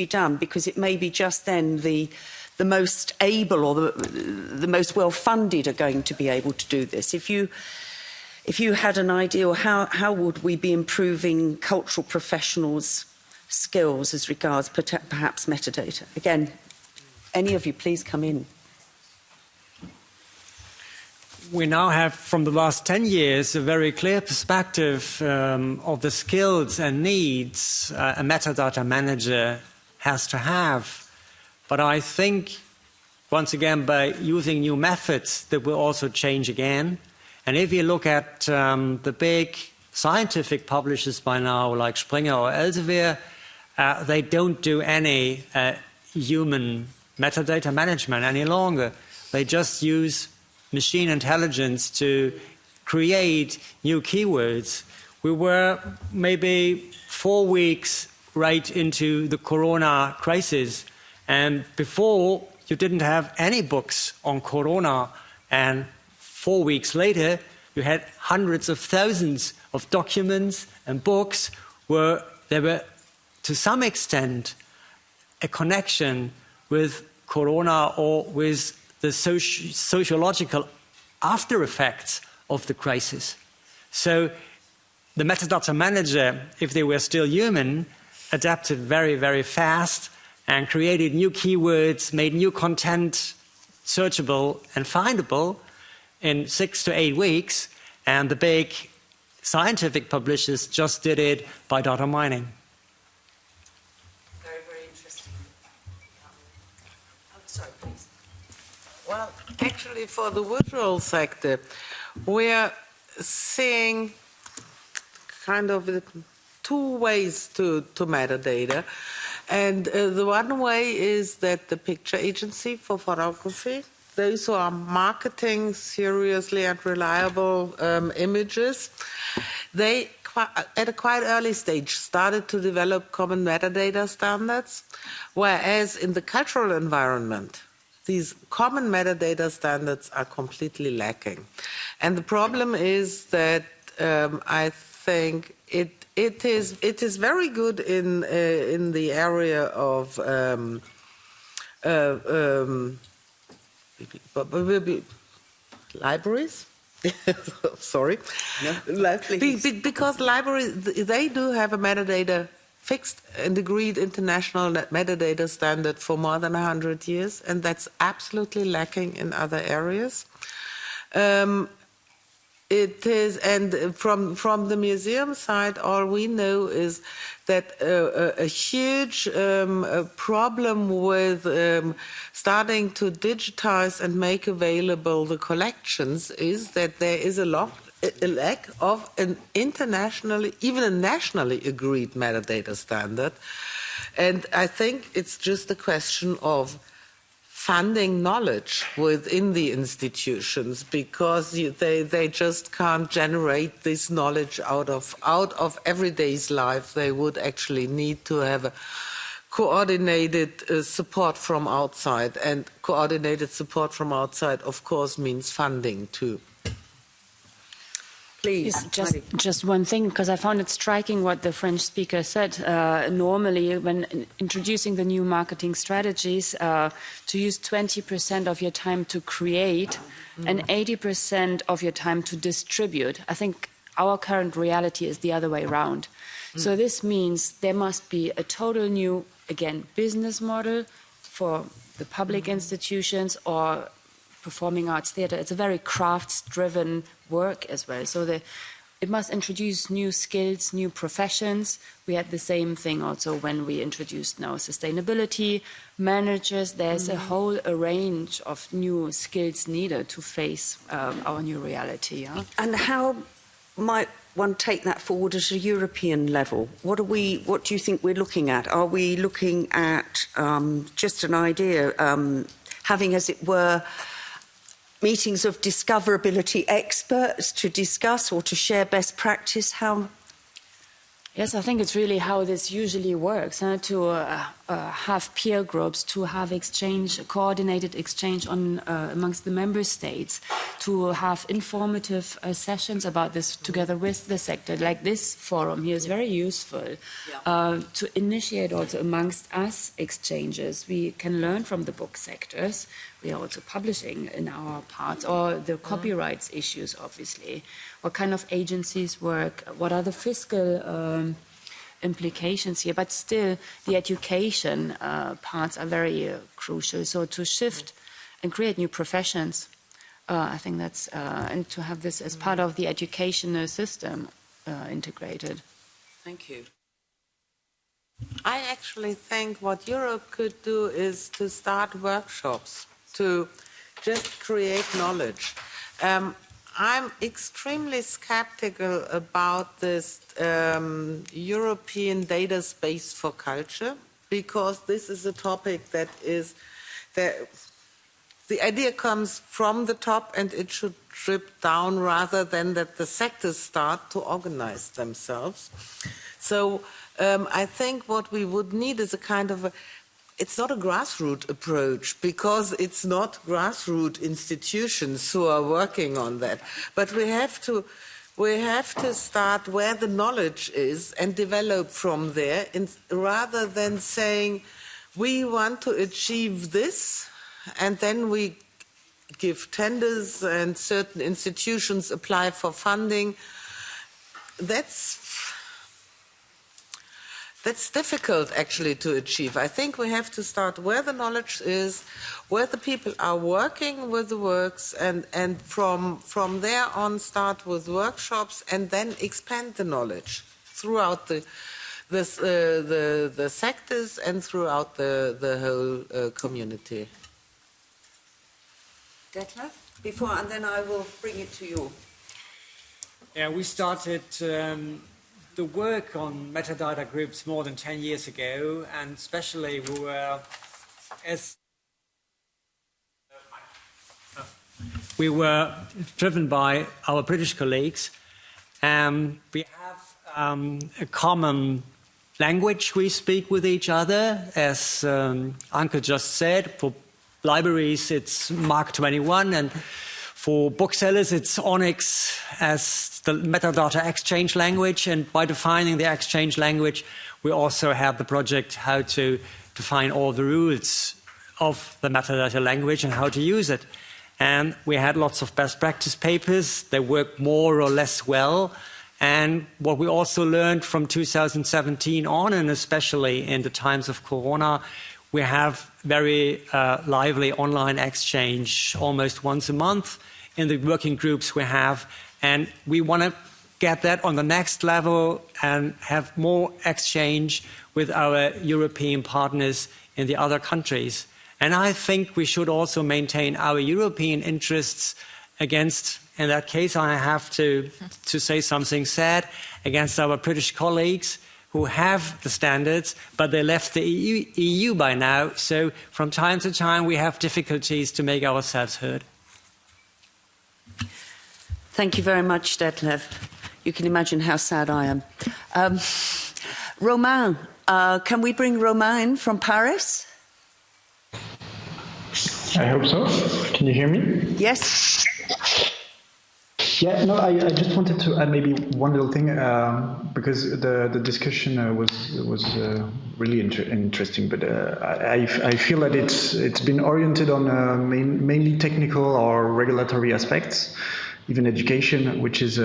done? Because it may be just then the most able or the most well-funded are going to be able to do this. If you had an idea, or how would we be improving cultural professionals' skills as regards perhaps metadata? Again, any of you, please come in. We now have, from the last 10 years, a very clear perspective of the skills and needs a metadata manager has to have. But I think, once again, by using new methods, that will also change again. And if you look at the big scientific publishers by now, like Springer or Elsevier, they don't do any human metadata management any longer. They just use machine intelligence to create new keywords. We were maybe 4 weeks right into the corona crisis, and before you didn't have any books on corona, and 4 weeks later you had hundreds of thousands of documents and books where there were to some extent a connection with corona or with the sociological after effects of the crisis. So the metadata manager, if they were still human, adapted very, very fast and created new keywords, made new content searchable and findable in 6 to 8 weeks, and the big scientific publishers just did it by data mining. Very, very interesting. Sorry, please. Well, actually, for the visual sector, we're seeing kind of two ways to metadata. And the one way is that the picture agency for photography, those who are marketing seriously and reliable images, they, at a quite early stage, started to develop common metadata standards, whereas in the cultural environment, these common metadata standards are completely lacking. And the problem is that I think it is very good in the area of libraries. Sorry, No, please. because libraries, they do have a metadata fixed and agreed international metadata standard for more than 100 years, and that's absolutely lacking in other areas. It is, and from the museum side, all we know is that a huge problem with starting to digitize and make available the collections is that there is a lack of an internationally, even a nationally agreed metadata standard. And I think it's just a question of funding knowledge within the institutions, because they just can't generate this knowledge out of everyday's life. They would actually need to have a coordinated support from outside, and coordinated support from outside, of course, means funding too. Please, just one thing, because I found it striking what the French speaker said. Normally, when introducing the new marketing strategies, to use 20% of your time to create and 80% of your time to distribute. I think our current reality is the other way around. So this means there must be a total new, again, business model for the public institutions or performing arts theatre. It's a very crafts-driven work as well. So it must introduce new skills, new professions. We had the same thing also when we introduced now sustainability managers. There's a whole range of new skills needed to face our new reality. Yeah? And how might one take that forward at a European level? What do you think we're looking at? Are we looking at just an idea, having, as it were, meetings of discoverability experts to discuss or to share best practice? How? Yes, I think it's really how this usually works, to have peer groups, to have exchange, coordinated exchange amongst the member states, to have informative sessions about this together with the sector. Like this forum here is very useful to initiate also amongst us exchanges. We can learn from the book sectors. We are also publishing in our parts, or the copyrights issues, obviously. What kind of agencies work? What are the fiscal implications here? But still, the education parts are very crucial. So to shift and create new professions, I think that's, and to have this as part of the educational system integrated. Thank you. I actually think what Europe could do is to start workshops to just create knowledge. I'm extremely skeptical about this European data space for culture, because this is a topic that is, the idea comes from the top and it should drip down rather than that the sectors start to organize themselves. So I think what we would need is a kind of it's not a grassroots approach, because it's not grassroots institutions who are working on that. But we have to start where the knowledge is and develop from there, rather than saying we want to achieve this and then we give tenders and certain institutions apply for funding. That's difficult actually to achieve. I think we have to start where the knowledge is, where the people are working with the works, and from there on start with workshops and then expand the knowledge throughout the sectors and throughout the whole community. Detlef, and then I will bring it to you. Yeah, we started the work on metadata groups more than 10 years ago, and especially we were driven by our British colleagues. We have a common language we speak with each other, as Anke just said. For libraries, it's Mark 21, and For booksellers, it's Onyx as the metadata exchange language, and by defining the exchange language, we also have the project how to define all the rules of the metadata language and how to use it. And we had lots of best practice papers. They work more or less well. And what we also learned from 2017 on, and especially in the times of Corona, we have very lively online exchange almost once a month in the working groups we have. And we want to get that on the next level and have more exchange with our European partners in the other countries. And I think we should also maintain our European interests against, in that case, I have to say something sad, against our British colleagues who have the standards, but they left the EU by now. So from time to time, we have difficulties to make ourselves heard. Thank you very much, Detlef. You can imagine how sad I am. Romain, can we bring Romain from Paris? I hope so. Can you hear me? Yes. Yeah, no, I just wanted to add maybe one little thing, because the discussion was really interesting, but I feel that it's been oriented on mainly technical or regulatory aspects, even education, which is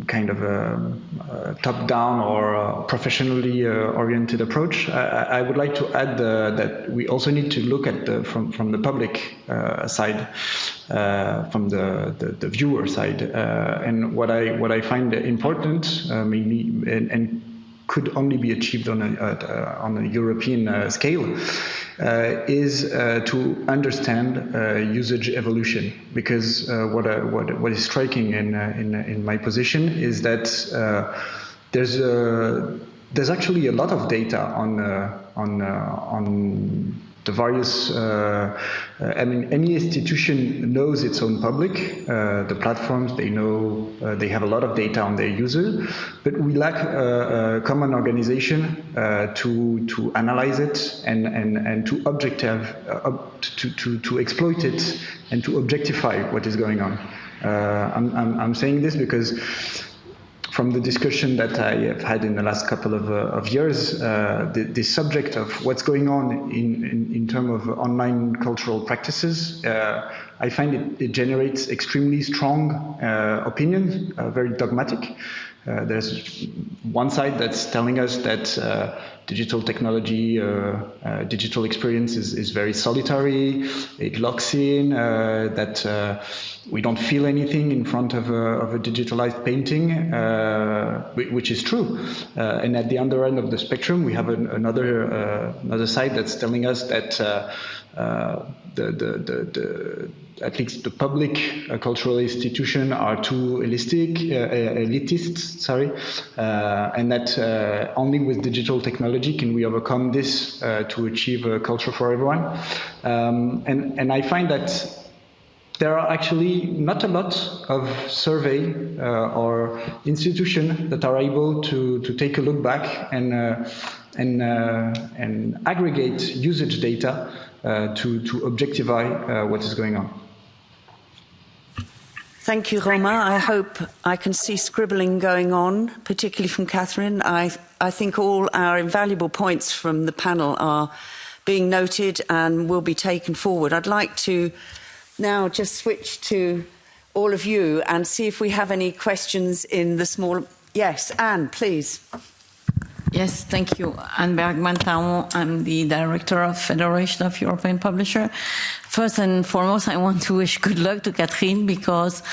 kind of a top-down or professionally oriented approach. I would like to add that we also need to look at from the public side, from the viewer side, and what I find important, mainly and could only be achieved on a European scale, is to understand usage evolution. Because what is striking in my position is that there's actually a lot of data on the various. I mean, any institution knows its own public. The platforms, they know they have a lot of data on their users, but we lack a common organization to analyze it and to to exploit it and to objectify what is going on. I'm saying this because from the discussion that I have had in the last couple of years, the subject of what's going on in terms of online cultural practices, I find it generates extremely strong opinions, very dogmatic. There's one side that's telling us that digital technology, digital experience is very solitary, it locks in, that we don't feel anything in front of a digitalized painting, which is true. And at the other end of the spectrum, we have another side that's telling us that at least the public cultural institutions are too elitist, and that only with digital technology can we overcome this to achieve a culture for everyone. And I find that there are actually not a lot of survey or institutions that are able to take a look back and aggregate usage data to objectify what is going on. Thank you, Romain. I hope I can see scribbling going on, particularly from Catherine. I think all our invaluable points from the panel are being noted and will be taken forward. I'd like to now just switch to all of you and see if we have any questions in the small... Yes, Anne, please. Yes, thank you. Anne Bergman-Taron. I'm the Director of Federation of European Publishers. First and foremost, I want to wish good luck to Catherine because,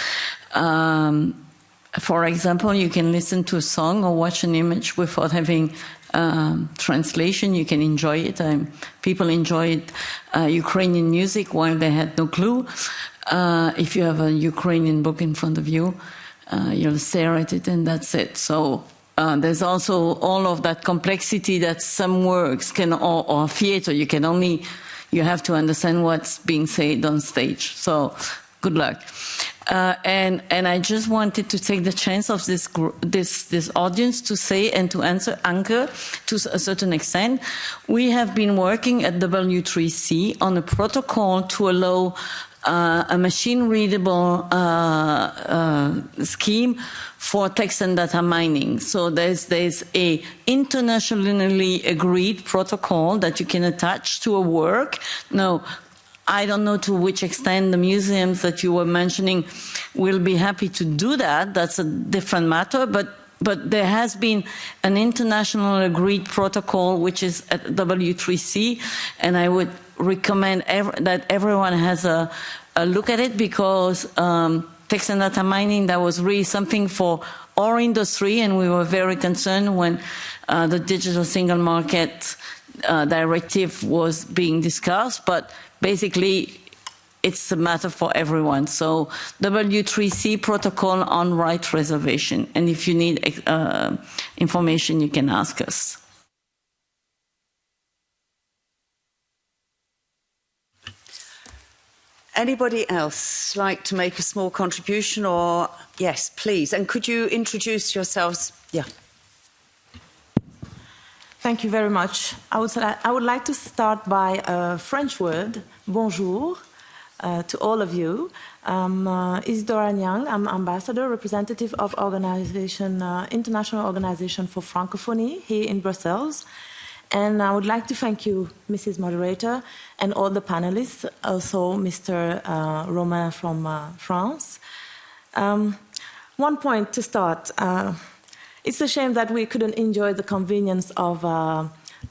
for example, you can listen to a song or watch an image without having translation. You can enjoy it. People enjoyed Ukrainian music while they had no clue. If you have a Ukrainian book in front of you, you'll stare at it and that's it. So there's also all of that complexity that some works can, or theater, you have to understand what's being said on stage. So good luck. And I just wanted to take the chance of this audience to say and to answer Anke to a certain extent. We have been working at W3C on a protocol to allow a machine-readable scheme for text and data mining. So there's a internationally agreed protocol that you can attach to a work. Now, I don't know to which extent the museums that you were mentioning will be happy to do that. That's a different matter, but there has been an international agreed protocol, which is at W3C, and I would recommend that everyone has a look at it, because text and data mining, that was really something for our industry, and we were very concerned when the digital single market directive was being discussed, but basically it's a matter for everyone. So W3C protocol on right reservation, and if you need information, you can ask us. Anybody else like to make a small contribution? Or yes, please. And could you introduce yourselves? Yeah. Thank you very much. I would like to start by a French word, bonjour, to all of you. I'm Isidora Niang. I'm ambassador, representative of International Organization for Francophonie here in Brussels. And I would like to thank you, Mrs. Moderator, and all the panelists, also Mr. Romain from France. One point to start. It's a shame that we couldn't enjoy the convenience of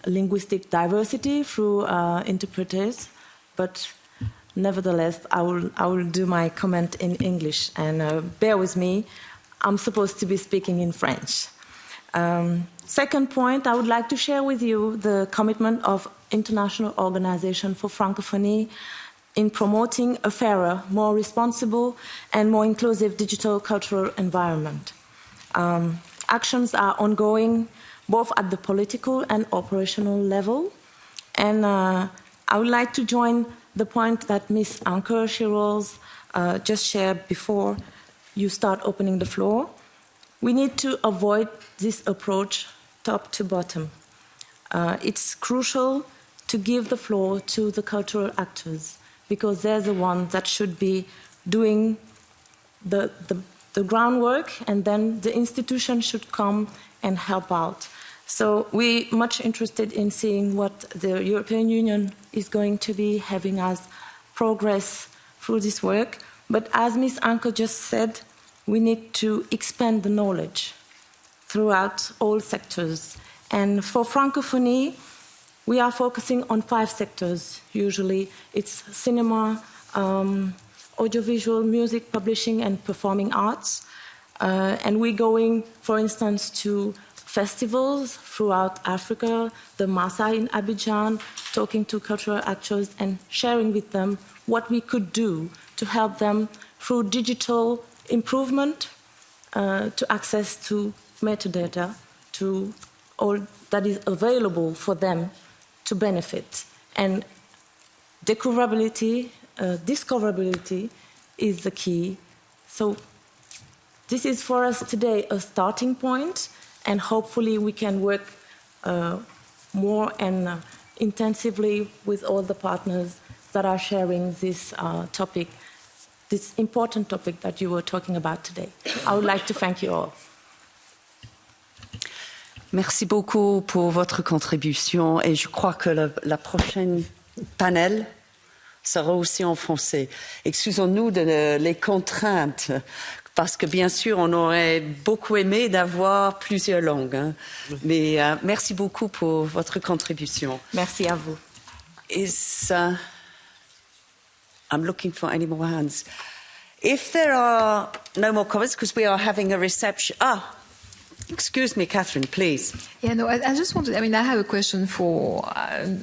linguistic diversity through interpreters, but nevertheless, I will do my comment in English, and bear with me, I'm supposed to be speaking in French. Second point, I would like to share with you the commitment of International Organization for Francophonie in promoting a fairer, more responsible, and more inclusive digital cultural environment. Actions are ongoing both at the political and operational level, and I would like to join the point that Ms. Anke Schirals just shared before you start opening the floor. We need to avoid this approach top to bottom. It's crucial to give the floor to the cultural actors, because they're the ones that should be doing the groundwork, and then the institution should come and help out. So we're much interested in seeing what the European Union is going to be having as progress through this work. But as Ms. Anke just said, we need to expand the knowledge throughout all sectors. And for Francophonie, we are focusing on 5 sectors, usually. It's cinema, audiovisual, music, publishing, and performing arts. And we're going, for instance, to festivals throughout Africa, the Massa in Abidjan, talking to cultural actors and sharing with them what we could do to help them through digital improvement, to access to metadata, to all that is available for them to benefit. And discoverability is the key. So this is for us today a starting point, and hopefully we can work more and intensively with all the partners that are sharing this topic, this important topic that you were talking about today. I would like to thank you all. Merci beaucoup pour votre contribution, et je crois que la prochaine panel sera aussi en français. Excusons-nous de les contraintes, parce que bien sûr, on aurait beaucoup aimé d'avoir plusieurs langues. Hein. Mais merci beaucoup pour votre contribution. Merci à vous. I'm looking for any more hands. If there are no more comments, because we are having a reception. Excuse me, Catherine, please. Yeah, no, I just wanted, I have a question for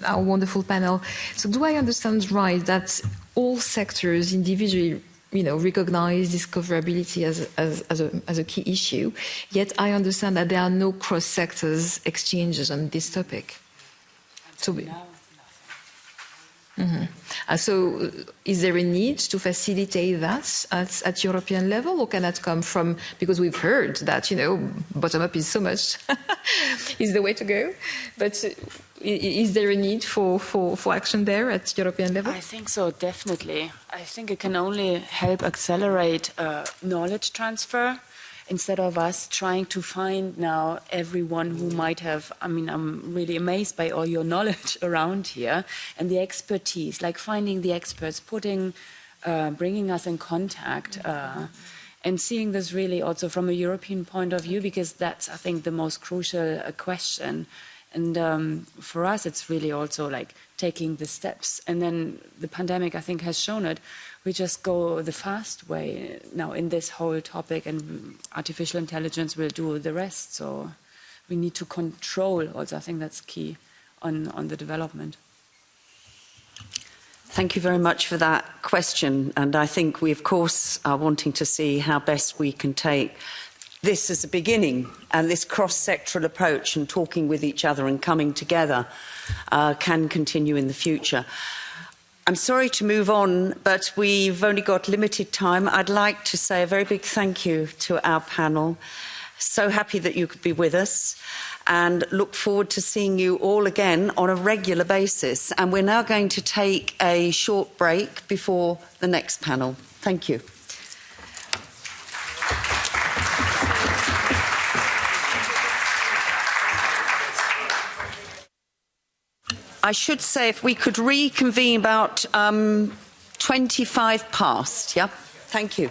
our wonderful panel. So do I understand right that all sectors individually, recognize discoverability as a key issue, yet I understand that there are no cross-sectors exchanges on this topic? So So is there a need to facilitate that at European level, or can that come from, because we've heard that, bottom-up is so much, is the way to go. But is there a need for action there at European level? I think so, definitely. I think it can only help accelerate knowledge transfer instead of us trying to find now everyone who might have, I mean, I'm really amazed by all your knowledge around here and the expertise, like finding the experts, bringing us in contact, and seeing this really also from a European point of view, because that's, I think, the most crucial question. And for us, it's really also like taking the steps. And then the pandemic, I think, has shown it. We just go the fast way now in this whole topic, and artificial intelligence will do the rest. So we need to control also. I think that's key on the development. Thank you very much for that question. And I think we, of course, are wanting to see how best we can take this as a beginning, and this cross-sectoral approach and talking with each other and coming together can continue in the future. I'm sorry to move on, but we've only got limited time. I'd like to say a very big thank you to our panel. So happy that you could be with us, and look forward to seeing you all again on a regular basis. And we're now going to take a short break before the next panel. Thank you. I should say if we could reconvene about 25 past, yeah? Thank you.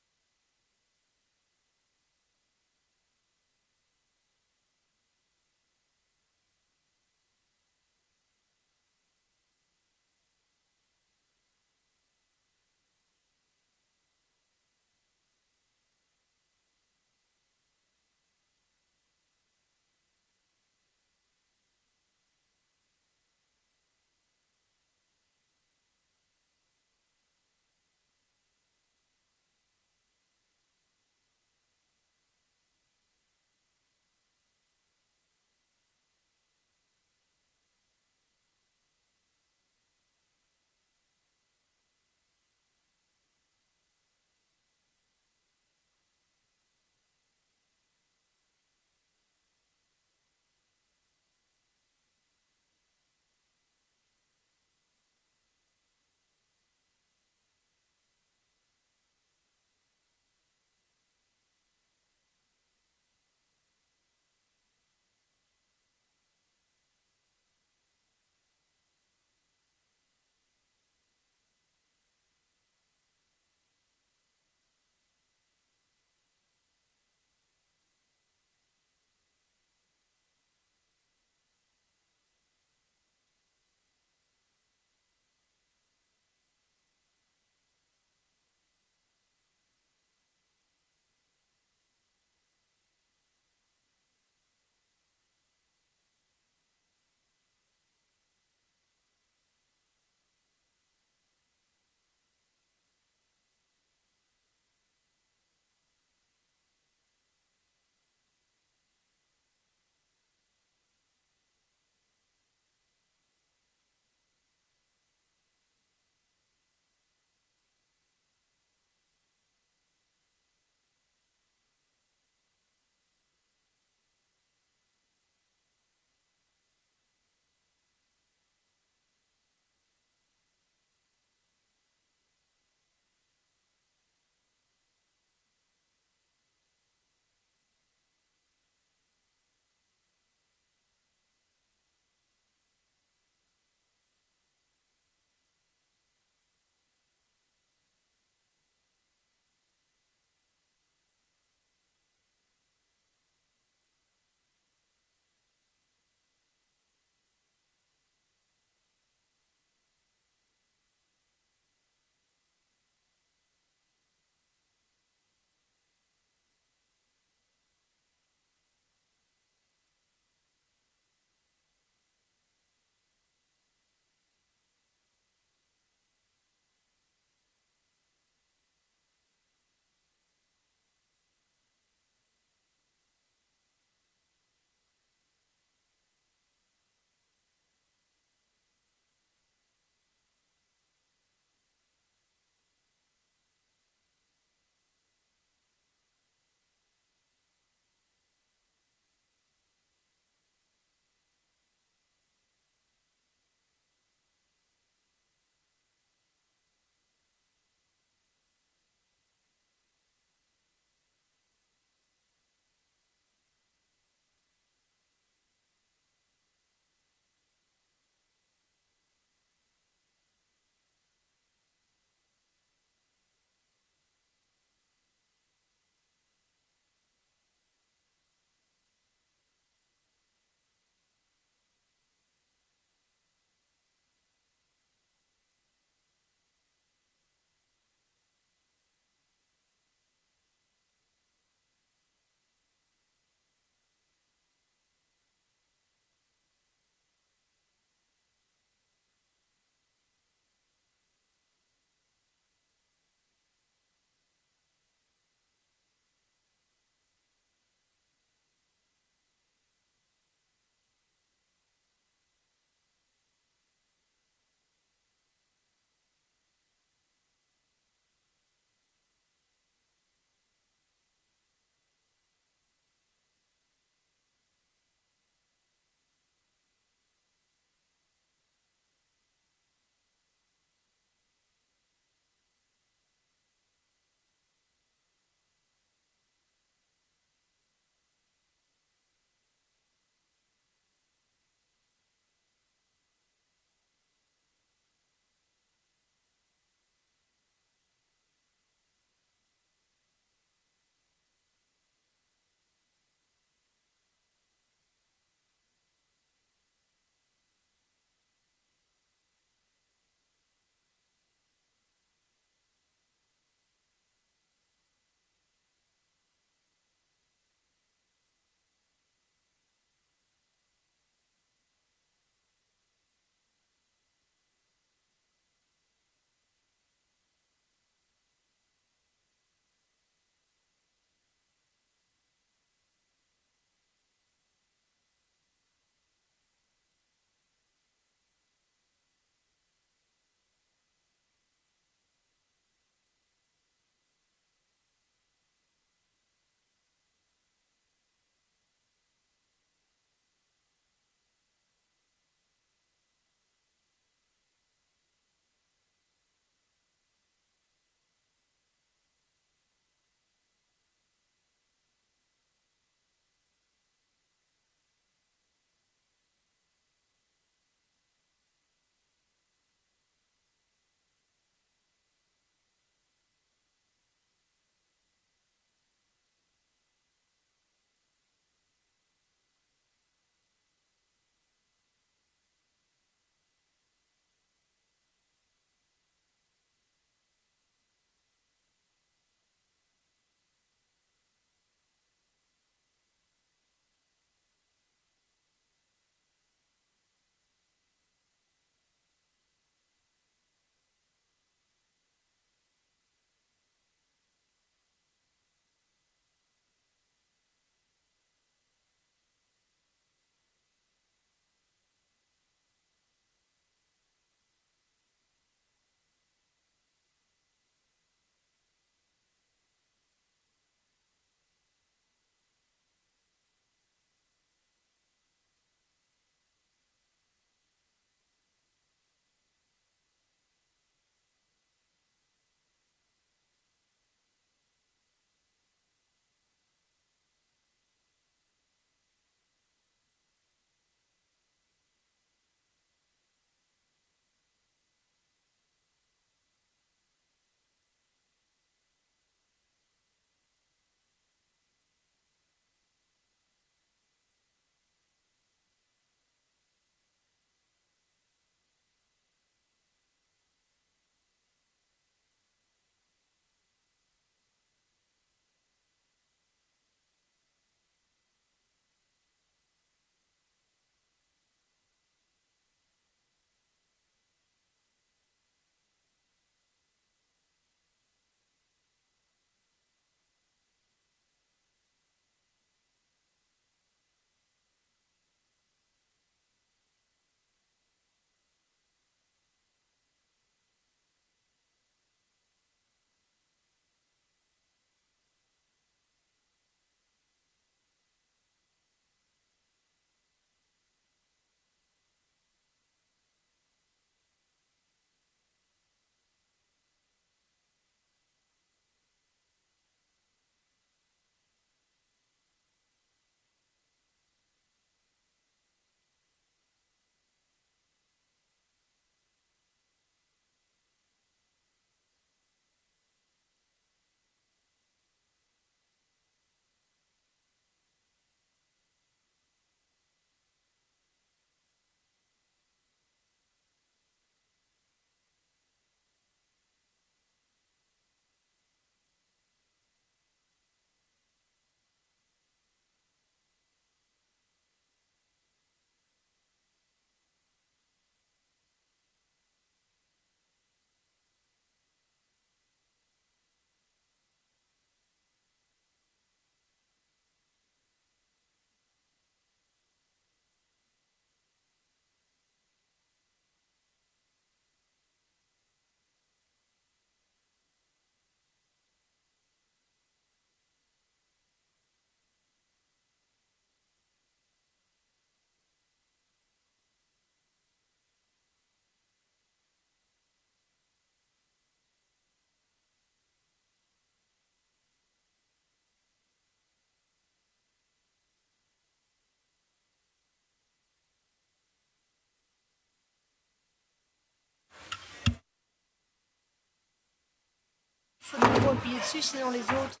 faut appuyer dessus, sinon les autres.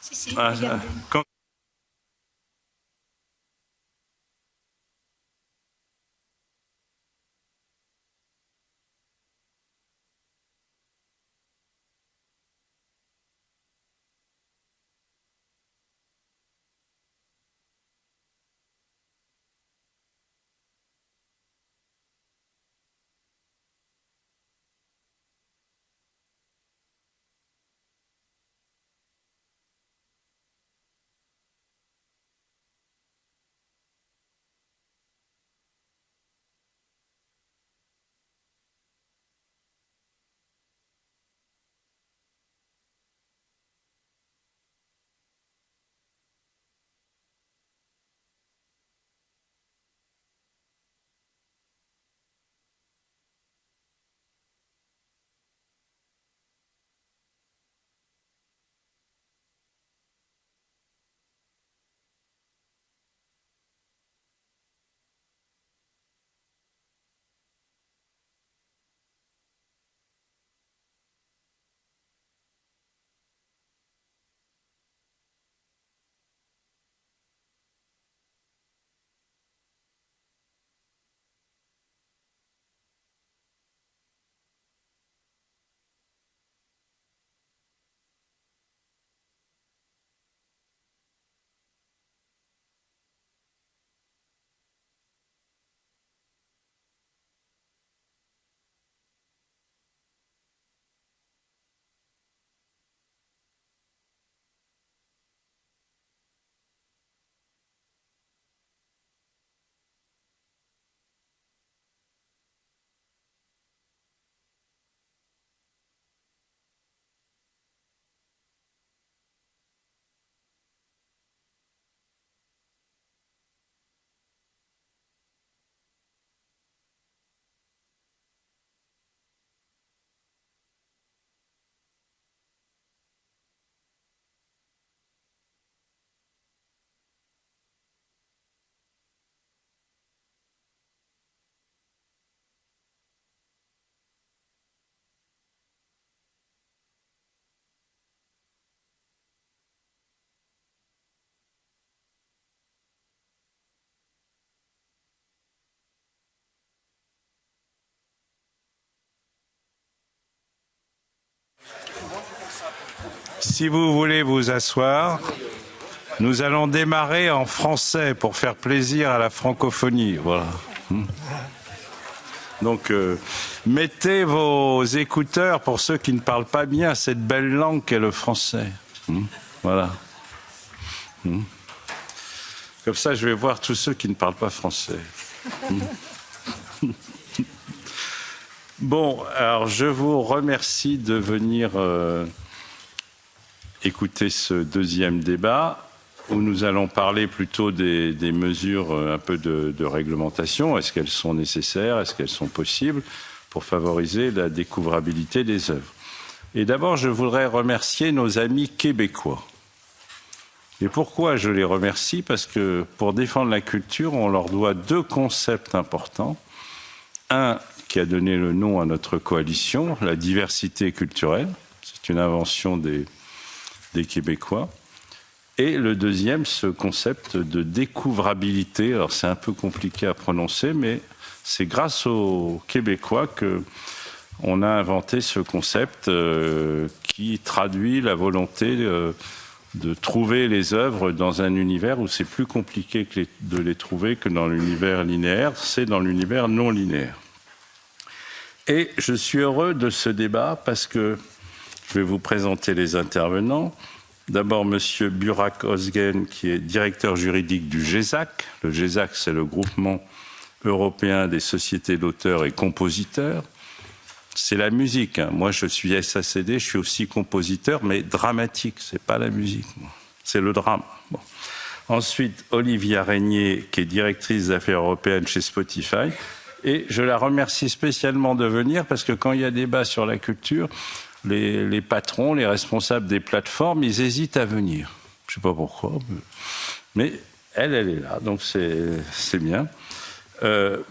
Si, regardez. Si vous voulez vous asseoir, nous allons démarrer en français pour faire plaisir à la francophonie. Voilà. Donc, mettez vos écouteurs pour ceux qui ne parlent pas bien cette belle langue qu'est le français. Voilà. Comme ça, je vais voir tous ceux qui ne parlent pas français. Bon, alors je vous remercie de venir écouter ce deuxième débat où nous allons parler plutôt des mesures un peu de réglementation. Est-ce qu'elles sont nécessaires? Est-ce qu'elles sont possibles pour favoriser la découvrabilité des œuvres? Et d'abord, je voudrais remercier nos amis québécois. Et pourquoi je les remercie? Parce que pour défendre la culture, on leur doit deux concepts importants. Un qui a donné le nom à notre coalition, la diversité culturelle. C'est une invention des Québécois. Et le deuxième, ce concept de découvrabilité. Alors c'est un peu compliqué à prononcer, mais c'est grâce aux Québécois qu'on a inventé ce concept qui traduit la volonté de trouver les œuvres dans un univers où c'est plus compliqué de les trouver que dans l'univers linéaire, c'est dans l'univers non linéaire. Et je suis heureux de ce débat parce que je vais vous présenter les intervenants. D'abord, M. Burak Özgen, qui est directeur juridique du GESAC. Le GESAC, c'est le groupement européen des sociétés d'auteurs et compositeurs. C'est la musique. Moi, je suis SACD, je suis aussi compositeur, mais dramatique. C'est pas la musique, c'est le drame. Bon. Ensuite, Olivia Régnier, qui est directrice des affaires européennes chez Spotify. Et je la remercie spécialement de venir parce que quand il y a débat sur la culture, les patrons, les responsables des plateformes, ils hésitent à venir. Je ne sais pas pourquoi, mais elle est là, donc c'est bien.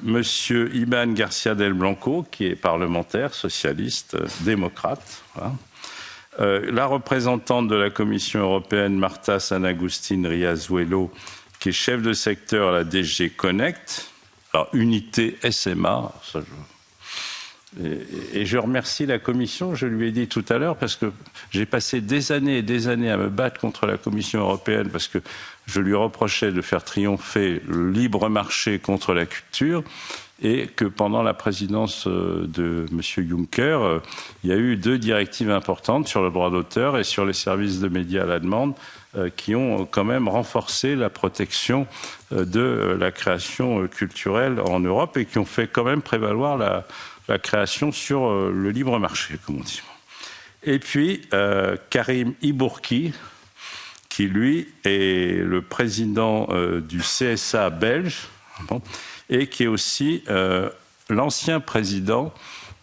Monsieur Ibán García del Blanco, qui est parlementaire, socialiste, démocrate. Voilà. La représentante de la Commission européenne, Marta San Agustín Riazuelo, qui est chef de secteur à la DG Connect, alors unité SMA. Ça, et je remercie la Commission, je lui ai dit tout à l'heure, parce que j'ai passé des années et des années à me battre contre la Commission européenne, parce que je lui reprochais de faire triompher le libre marché contre la culture, et que pendant la présidence de M. Juncker, il y a eu 2 directives importantes sur le droit d'auteur et sur les services de médias à la demande, qui ont quand même renforcé la protection de la création culturelle en Europe et qui ont fait quand même prévaloir la création sur le libre marché, comme on dit. Et puis, Karim Ibourki, qui lui est le président du CSA belge, et qui est aussi l'ancien président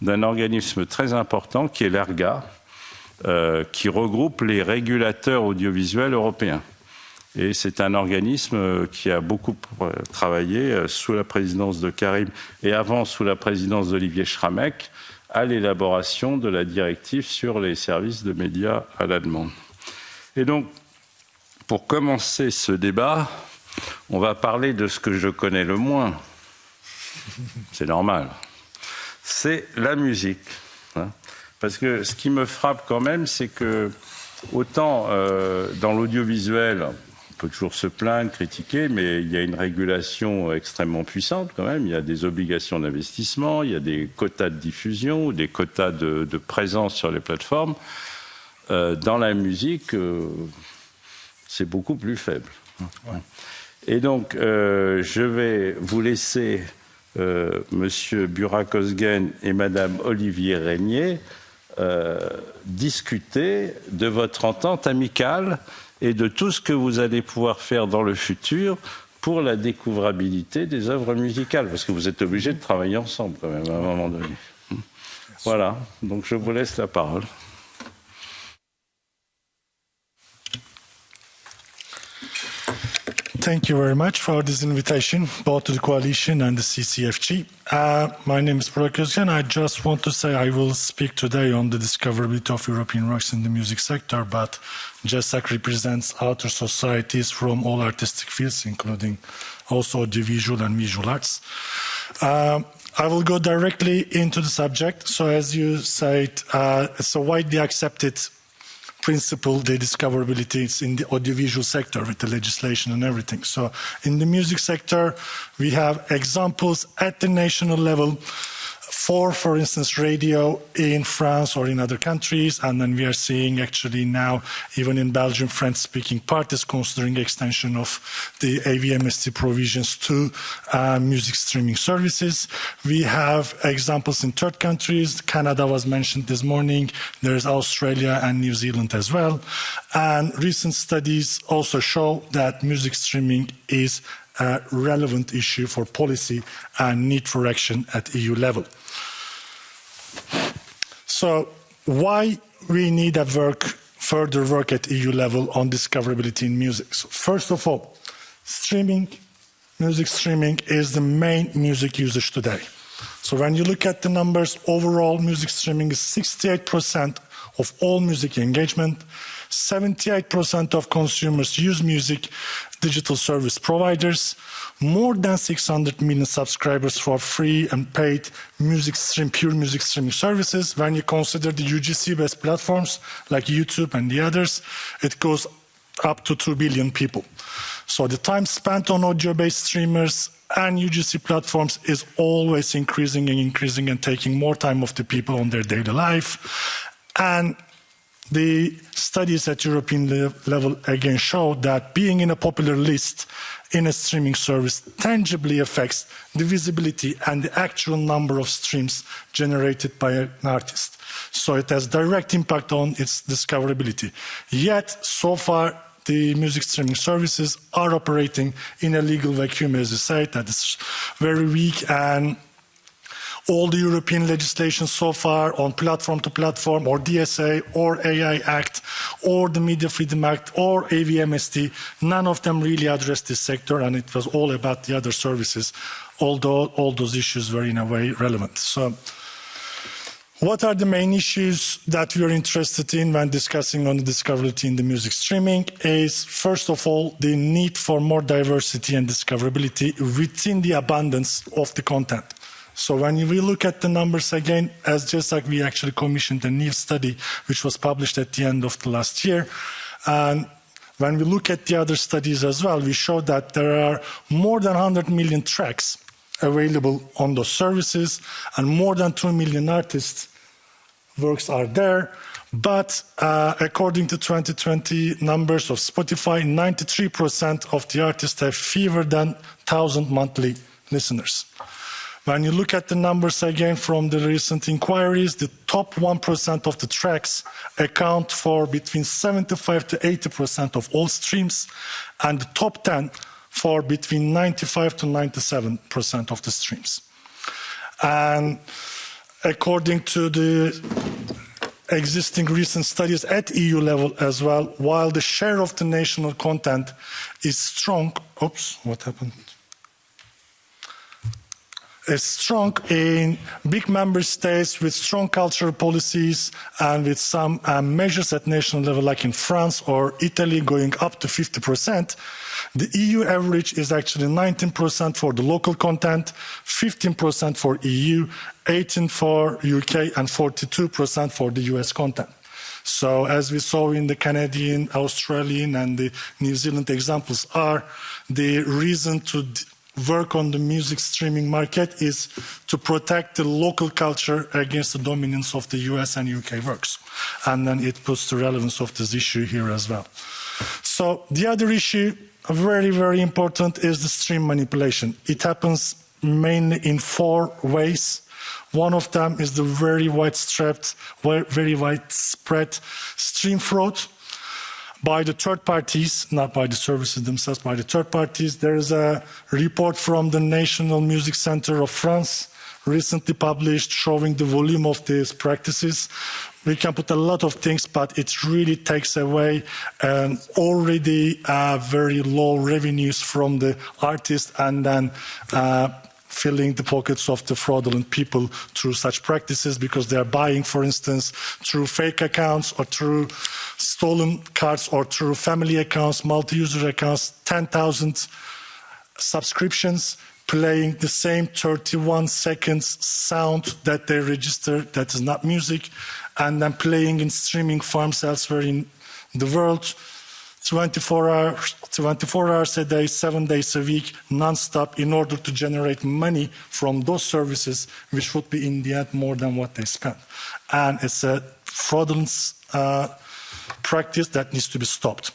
d'un organisme très important qui est l'ERGA, qui regroupe les régulateurs audiovisuels européens. Et c'est un organisme qui a beaucoup travaillé sous la présidence de Karim et avant sous la présidence d'Olivier Schramek à l'élaboration de la directive sur les services de médias à la demande. Et donc, pour commencer ce débat, on va parler de ce que je connais le moins. C'est normal. C'est la musique. Parce que ce qui me frappe quand même, c'est que autant dans l'audiovisuel, on peut toujours se plaindre, critiquer, mais il y a une régulation extrêmement puissante quand même. Il y a des obligations d'investissement, il y a des quotas de diffusion, des quotas de présence sur les plateformes. Dans la musique, c'est beaucoup plus faible. Ouais. Et donc, je vais vous laisser Monsieur Burak-Özgen et Madame Olivier Régnier discuter de votre entente amicale et de tout ce que vous allez pouvoir faire dans le futur pour la découvrabilité des œuvres musicales, parce que vous êtes obligés de travailler ensemble quand même à un moment donné. Voilà, donc je vous laisse la parole. Thank you very much for this invitation, both to the coalition and the CCFG. My name is Burak Özgen. I just want to say I will speak today on the discoverability of European works in the music sector, but GESAC represents outer societies from all artistic fields, including also audiovisual and visual arts. I will go directly into the subject. So as you said, it's a widely accepted principle, the discoverability is in the audiovisual sector with the legislation and everything. So in the music sector, we have examples at the national level for instance, radio in France or in other countries, and then we are seeing actually now, even in Belgium, French-speaking parties considering extension of the AVMST provisions to music streaming services. We have examples in third countries. Canada was mentioned this morning. There's Australia and New Zealand as well. And recent studies also show that music streaming is a relevant issue for policy and need for action at EU level. So why we need further work at EU level on discoverability in music? So first of all, music streaming is the main music usage today. So when you look at the numbers, overall music streaming is 68% of all music engagement. 78% of consumers use music digital service providers. More than 600 million subscribers for free and paid pure music streaming services. When you consider the UGC-based platforms like YouTube and the others, it goes up to 2 billion people. So the time spent on audio-based streamers and UGC platforms is always increasing and taking more time of the people on their daily life. And the studies at European level again show that being in a popular list in a streaming service tangibly affects the visibility and the actual number of streams generated by an artist. So it has direct impact on its discoverability. Yet, so far, the music streaming services are operating in a legal vacuum, as you said, that is very weak, and all the European legislation so far on platform to platform or DSA or AI Act or the Media Freedom Act or AVMST, none of them really address this sector, and it was all about the other services although all those issues were in a way relevant. So what are the main issues that we are interested in when discussing on the discoverability in the music streaming is, first of all, the need for more diversity and discoverability within the abundance of the content. So when we look at the numbers again, as just like we actually commissioned a new study, which was published at the end of the last year, and when we look at the other studies as well, we show that there are more than 100 million tracks available on those services, and more than 2 million artists' works are there. But according to 2020 numbers of Spotify, 93% of the artists have fewer than 1,000 monthly listeners. When you look at the numbers again from the recent inquiries, the top 1% of the tracks account for between 75 to 80% of all streams, and the top 10 for between 95 to 97% of the streams. And according to the existing recent studies at EU level as well, while the share of the national content is strong, what happened? Is strong in big member states with strong cultural policies and with some measures at national level, like in France or Italy, going up to 50%. The EU average is actually 19% for the local content, 15% for EU, 18% for UK, and 42% for the US content. So as we saw in the Canadian, Australian, and the New Zealand examples are, the reason to work on the music streaming market is to protect the local culture against the dominance of the US and UK works. And then it puts the relevance of this issue here as well. So the other issue, very, very important, is the stream manipulation. It happens mainly in 4 ways. One of them is the very widespread stream fraud by the third parties, not by the services themselves, by the third parties. There is a report from the National Music Center of France recently published showing the volume of these practices. We can put a lot of things, but it really takes away already very low revenues from the artists, and then filling the pockets of the fraudulent people through such practices, because they are buying, for instance, through fake accounts or through stolen cards or through family accounts, multi-user accounts, 10,000 subscriptions, playing the same 31 seconds sound that they register that is not music, and then playing in streaming farms elsewhere in the world, 24 hours a day, 7 days a week, non-stop, in order to generate money from those services, which would be in the end more than what they spend. And it's a fraudulent practice that needs to be stopped.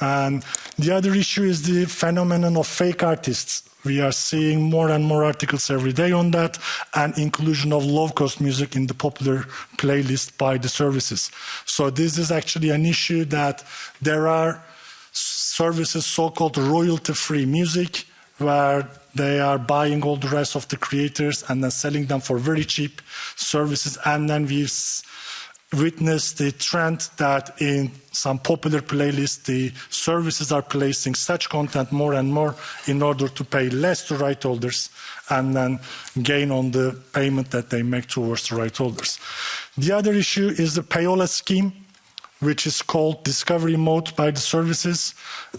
And the other issue is the phenomenon of fake artists. We are seeing more and more articles every day on that, and inclusion of low-cost music in the popular playlist by the services. So this is actually an issue that there are services, so-called royalty-free music, where they are buying all the rest of the creators and then selling them for very cheap services. And then we've witnessed the trend that in some popular playlists, the services are placing such content more and more in order to pay less to right holders and then gain on the payment that they make towards the right holders. The other issue is the payola scheme, which is called discovery mode by the services.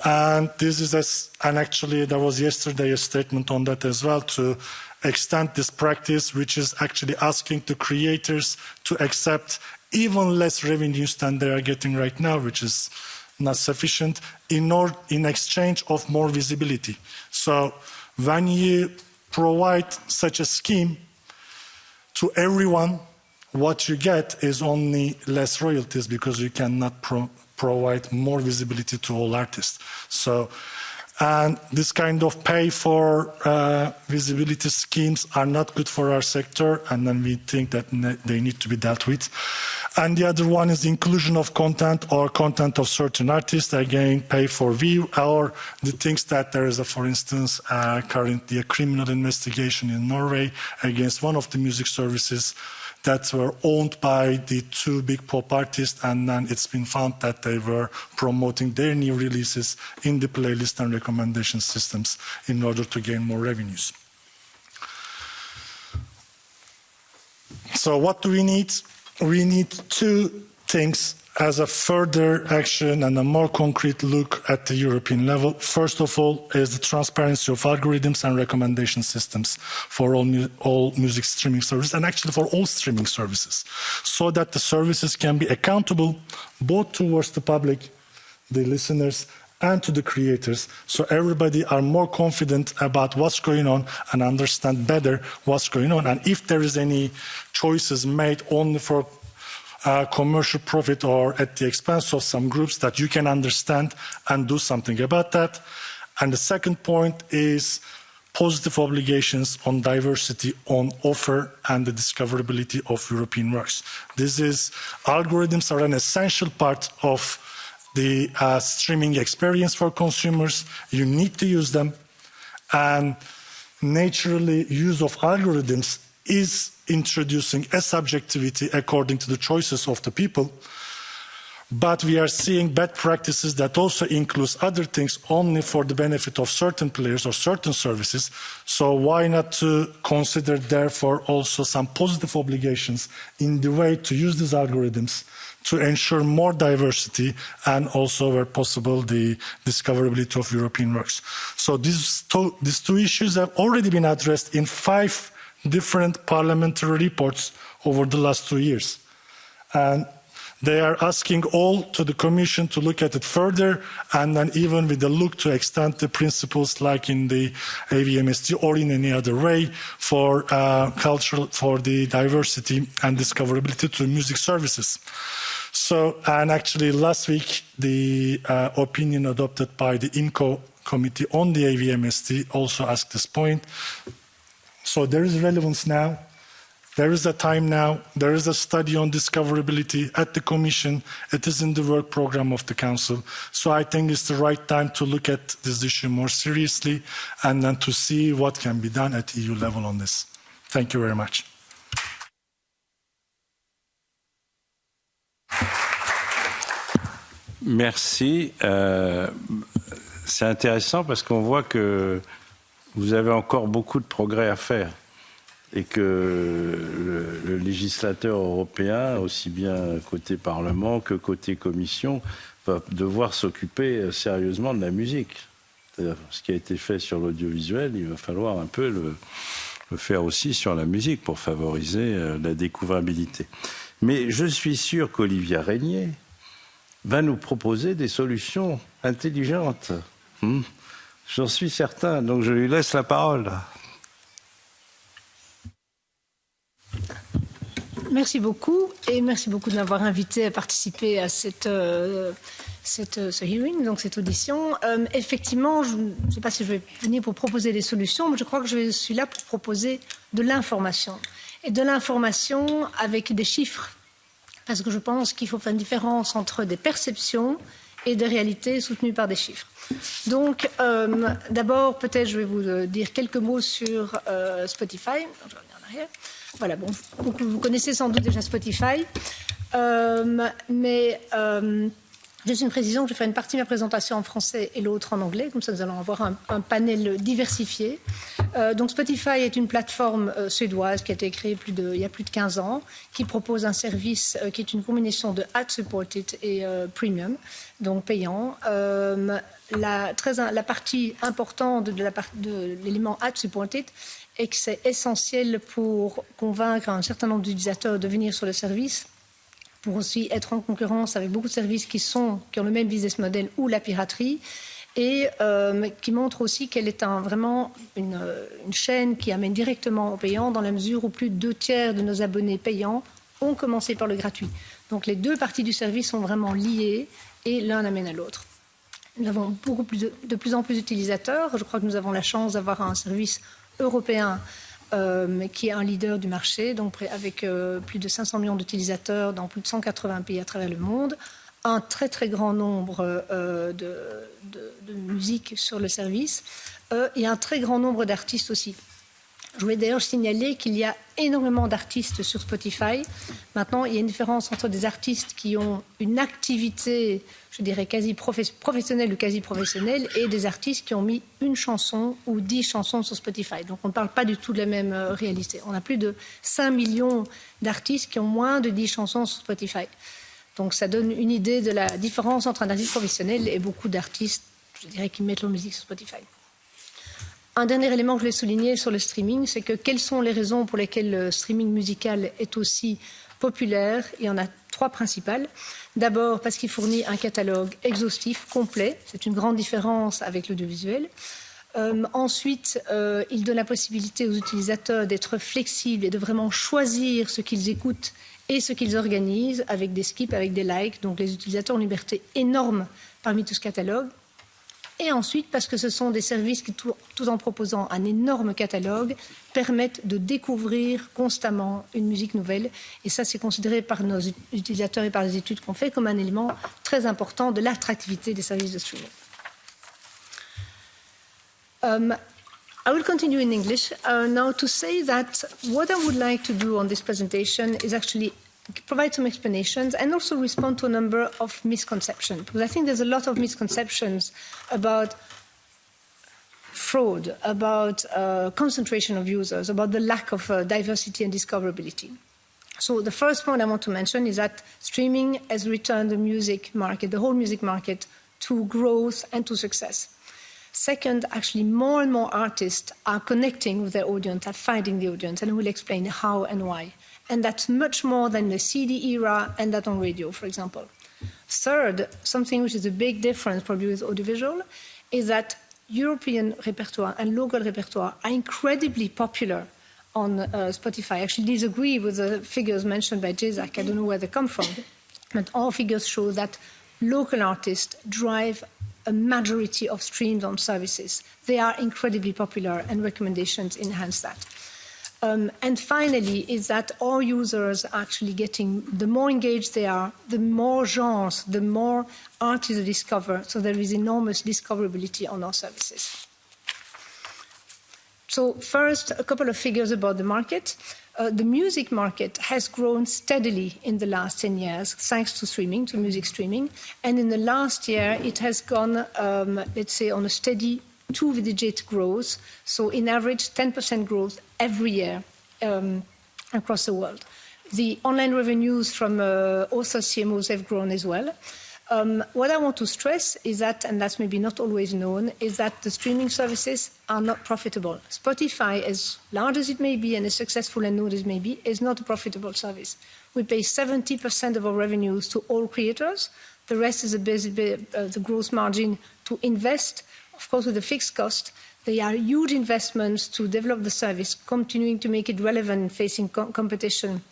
And this is, and actually there was yesterday a statement on that as well, to extend this practice, which is actually asking the creators to accept even less revenues than they are getting right now, which is not sufficient, in exchange of more visibility. So when you provide such a scheme to everyone, what you get is only less royalties, because you cannot provide more visibility to all artists. So, and this kind of pay for visibility schemes are not good for our sector, and then we think that they need to be dealt with. And the other one is the inclusion of content or content of certain artists, again, pay for view, or the things that there is, for instance, currently a criminal investigation in Norway against one of the music services that were owned by the 2 big pop artists, and then it's been found that they were promoting their new releases in the playlist and recommendation systems in order to gain more revenues. So what do we need? We need two things as a further action and a more concrete look at the European level. First of all is the transparency of algorithms and recommendation systems for all music streaming services, and actually for all streaming services, so that the services can be accountable both towards the public, the listeners, and to the creators, so everybody are more confident about what's going on and understand better what's going on. And if there is any choices made only for commercial profit or at the expense of some groups, that you can understand and do something about that. And the second point is positive obligations on diversity on offer and the discoverability of European works. Algorithms are an essential part of the streaming experience for consumers. You need to use them, and naturally use of algorithms is introducing a subjectivity according to the choices of the people. But we are seeing bad practices that also includes other things only for the benefit of certain players or certain services. So why not to consider therefore also some positive obligations in the way to use these algorithms to ensure more diversity and also, where possible, the discoverability of European works. So these two issues have already been addressed in 5 different parliamentary reports over the last 2 years. And they are asking all to the Commission to look at it further, and then even with a look to extend the principles like in the AVMSD or in any other way for the diversity and discoverability to music services. So, and actually last week, the opinion adopted by the IMCO committee on the AVMSD also asked this point. So there is relevance now. There is a time now. There is a study on discoverability at the Commission. It is in the work programme of the Council. So I think it's the right time to look at this issue more seriously and then to see what can be done at EU level on this. Thank you very much. Merci. C'est intéressant parce qu'on voit que vous avez encore beaucoup de progrès à faire et que le législateur européen, aussi bien côté Parlement que côté Commission, va devoir s'occuper sérieusement de la musique. C'est-à-dire, ce qui a été fait sur l'audiovisuel, il va falloir un peu le faire aussi sur la musique pour favoriser la découvrabilité. Mais je suis sûr qu'Olivia Régnier va nous proposer des solutions intelligentes. J'en suis certain, donc je lui laisse la parole. Merci beaucoup, et merci beaucoup de m'avoir invité à participer à ce hearing, donc cette audition. Effectivement, je ne sais pas si je vais venir pour proposer des solutions, mais je crois que je suis là pour proposer de l'information. Et de l'information avec des chiffres. Parce que je pense qu'il faut faire une différence entre des perceptions et des réalités soutenues par des chiffres. Donc, d'abord, peut-être je vais vous dire quelques mots sur Spotify. Je reviens en arrière. Voilà, bon, vous connaissez sans doute déjà Spotify, mais juste une précision, je vais faire une partie de ma présentation en français et l'autre en anglais, comme ça nous allons avoir un panel diversifié. Donc Spotify est une plateforme suédoise qui a été créée il y a plus de 15 ans, qui propose un service qui est une combinaison de ad-supported et premium, donc payant. La partie importante de l'élément ad-supported est que c'est essentiel pour convaincre un certain nombre d'utilisateurs de venir sur le service, pour aussi être en concurrence avec beaucoup de services qui ont le même business model ou la piraterie, et qui montre aussi qu'elle est vraiment une chaîne qui amène directement au payant, dans la mesure où plus de 2/3 de nos abonnés payants ont commencé par le gratuit. Donc les deux parties du service sont vraiment liées et l'un amène à l'autre. Nous avons de plus en plus d'utilisateurs. Je crois que nous avons la chance d'avoir un service européen qui est un leader du marché, donc avec plus de 500 millions d'utilisateurs dans plus de 180 pays à travers le monde, un très très grand nombre de musiques sur le service et un très grand nombre d'artistes aussi. Je voulais d'ailleurs signaler qu'il y a énormément d'artistes sur Spotify. Maintenant, il y a une différence entre des artistes qui ont une activité, je dirais, quasi professionnelle ou quasi professionnelle, et des artistes qui ont mis une chanson ou 10 chansons sur Spotify. Donc on ne parle pas du tout de la même réalité. On a plus de 5 millions d'artistes qui ont moins de 10 chansons sur Spotify. Donc ça donne une idée de la différence entre un artiste professionnel et beaucoup d'artistes, je dirais, qui mettent leur musique sur Spotify. Un dernier élément que je voulais souligner sur le streaming, c'est que quelles sont les raisons pour lesquelles le streaming musical est aussi populaire? Il y en a 3 principales. D'abord, parce qu'il fournit un catalogue exhaustif, complet. C'est une grande différence avec l'audiovisuel. Ensuite, il donne la possibilité aux utilisateurs d'être flexibles et de vraiment choisir ce qu'ils écoutent et ce qu'ils organisent avec des skips, avec des likes. Donc les utilisateurs ont une liberté énorme parmi tout ce catalogue. Et ensuite, parce que ce sont des services qui, tout en proposant un énorme catalogue, permettent de découvrir constamment une musique nouvelle. Et ça, c'est considéré par nos utilisateurs et par les études qu'on fait comme un élément très important de l'attractivité des services de streaming. I will continue in English now to say that what I would like to do on this presentation is actually provide some explanations and also respond to a number of misconceptions, because I think there's a lot of misconceptions about fraud, about concentration of users, about the lack of diversity and discoverability. So the first point I want to mention is that streaming has returned the music market, the whole music market, to growth and to success. Second, actually more and more artists are connecting with their audience, are finding the audience, and I will explain how and why. And that's much more than the CD era and that on radio, for example. Third, something which is a big difference probably with audiovisual, is that European repertoire and local repertoire are incredibly popular on Spotify. I actually disagree with the figures mentioned by Jezak. I don't know where they come from. But all figures show that local artists drive a majority of streams on services. They are incredibly popular and recommendations enhance that. And finally, is that our users are actually getting, the more engaged they are, the more genres, the more artists they discover, so there is enormous discoverability on our services. So first, a couple of figures about the market. The music market has grown steadily in the last 10 years, thanks to streaming, to music streaming. And in the last year, it has gone, let's say, on a steady 2-digit growth, so in average 10% growth every year across the world. The online revenues from author CMOs have grown as well. What I want to stress is that, and that's maybe not always known, is that the streaming services are not profitable. Spotify, as large as it may be and as successful and known as it may be, is not a profitable service. We pay 70% of our revenues to all creators. The rest is the gross margin to invest. Of course, with the fixed cost, they are huge investments to develop the service, continuing to make it relevant, facing competition,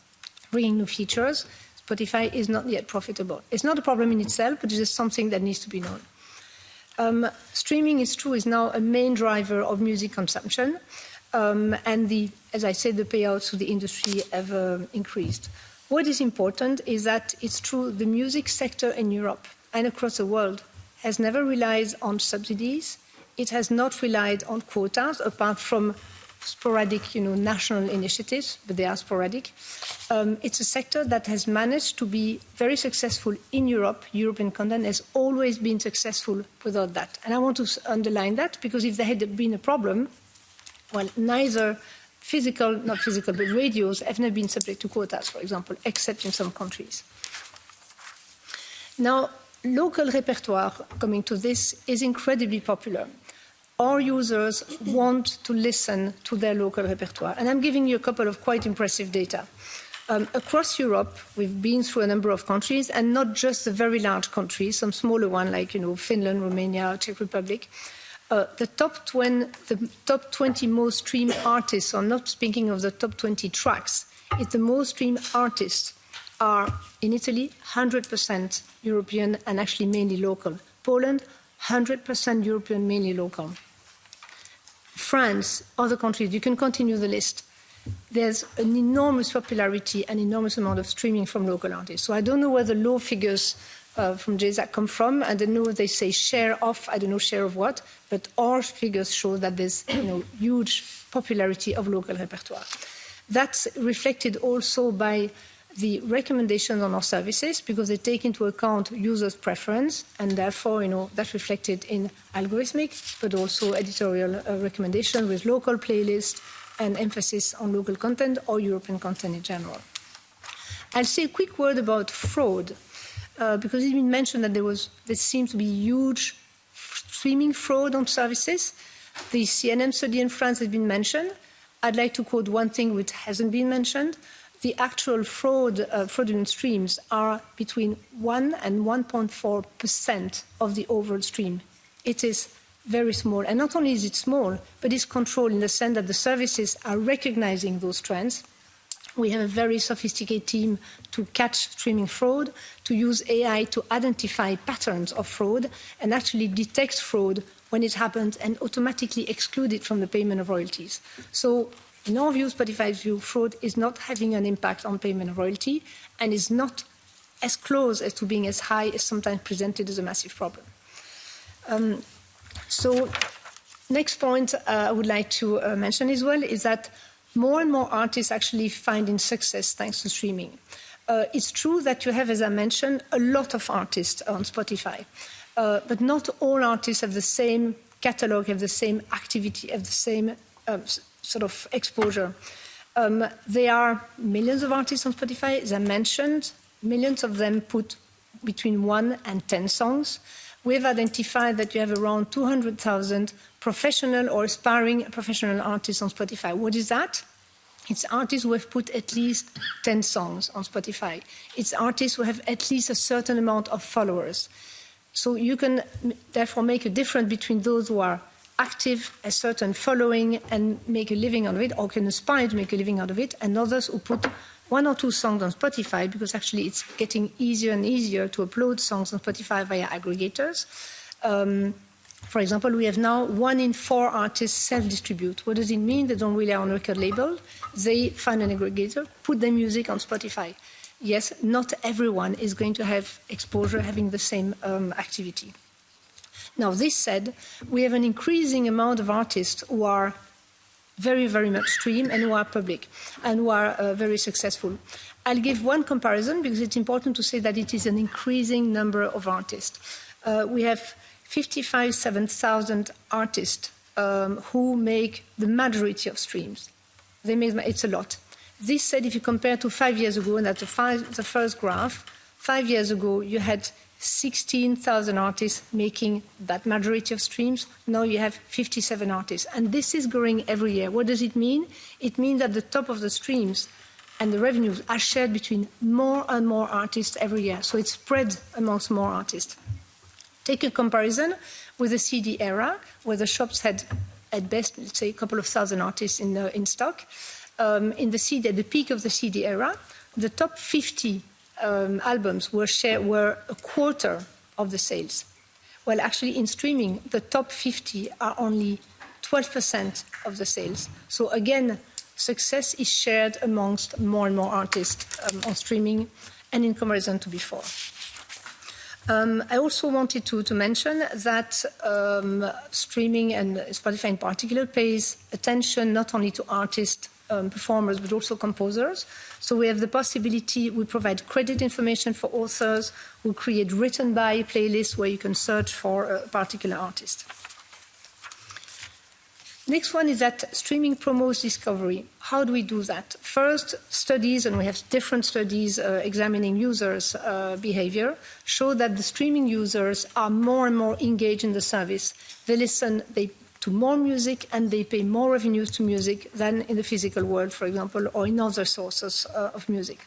bringing new features. Spotify is not yet profitable. It's not a problem in itself, but it is something that needs to be known. Streaming, it's true, is now a main driver of music consumption, and as I said, the payouts to the industry have increased. What is important is that it's true, the music sector in Europe and across the world has never relied on subsidies. It has not relied on quotas, apart from sporadic, national initiatives, but they are sporadic. It's a sector that has managed to be very successful in Europe. European content has always been successful without that. And I want to underline that, because if there had been a problem, well, neither not physical, but radios have never been subject to quotas, for example, except in some countries. Now, local repertoire, coming to this, is incredibly popular. Our users want to listen to their local repertoire. And I'm giving you a couple of quite impressive data. Across Europe, we've been through a number of countries, and not just the very large countries, some smaller ones like Finland, Romania, Czech Republic. The top 20 most streamed artists, I'm not speaking of the top 20 tracks, it's the most streamed artists are in Italy, 100% European and actually mainly local. Poland, 100% European, mainly local. France, other countries, you can continue the list. there's an enormous popularity and enormous amount of streaming from local artists. So I don't know where the low figures from JSAC come from. I don't know if they say share of, I don't know share of what, but our figures show that there's huge popularity of local repertoire. That's reflected also by the recommendations on our services, because they take into account users' preference, and therefore, that's reflected in algorithmic, but also editorial recommendations with local playlists and emphasis on local content or European content in general. I'll say a quick word about fraud, because it's been mentioned that there seems to be huge streaming fraud on services. The CNM study in France has been mentioned. I'd like to quote one thing which hasn't been mentioned. The actual fraudulent streams are between 1 and 1.4% of the overall stream. It is very small. And not only is it small, but it's controlled in the sense that the services are recognizing those trends. We have a very sophisticated team to catch streaming fraud, to use AI to identify patterns of fraud and actually detect fraud when it happens and automatically exclude it from the payment of royalties. So in our view, Spotify's view, fraud is not having an impact on payment of royalty and is not as close as to being as high as sometimes presented as a massive problem. So next point I would like to mention as well is that more and more artists actually finding success thanks to streaming. It's true that you have, as I mentioned, a lot of artists on Spotify, but not all artists have the same catalog, have the same activity, have the same sort of exposure. There are millions of artists on Spotify, as I mentioned. Millions of them put between 1 and 10 songs. We've identified that you have around 200,000 professional or aspiring professional artists on Spotify. What is that? It's artists who have put at least 10 songs on Spotify. It's artists who have at least a certain amount of followers. So you can therefore make a difference between those who are active, a certain following, and make a living out of it, or can aspire to make a living out of it, and others who put 1 or 2 songs on Spotify, because actually it's getting easier and easier to upload songs on Spotify via aggregators. For example, we have now 1 in 4 artists self-distribute. What does it mean? They don't rely on a record label. They find an aggregator, put their music on Spotify. Yes, not everyone is going to have exposure having the same activity. Now, this said, we have an increasing amount of artists who are very, very much stream and who are public and who are very successful. I'll give one comparison because it's important to say that it is an increasing number of artists. We have 57,000 artists who make the majority of streams. It's a lot. This said, if you compare to 5 years ago, and that's the first graph, 5 years ago you had 16,000 artists making that majority of streams. Now you have 57 artists. And this is growing every year. What does it mean? It means that the top of the streams and the revenues are shared between more and more artists every year. So it's spread amongst more artists. Take a comparison with the CD era, where the shops had, at best, let's say, a couple of thousand artists in stock. In the CD, at the peak of the CD era, the top 50 albums were a quarter of the sales. Well, actually, in streaming, the top 50 are only 12% of the sales. So again, success is shared amongst more and more artists on streaming and in comparison to before. I also wanted to mention that streaming, and Spotify in particular, pays attention not only to artists, performers, but also composers. So we have the possibility, we provide credit information for authors, we create written by playlists where you can search for a particular artist. Next one is that streaming promotes discovery. How do we do that? First, studies, and we have different studies examining users' behavior, show that the streaming users are more and more engaged in the service. They listen to more music and they pay more revenues to music than in the physical world, for example, or in other sources of music.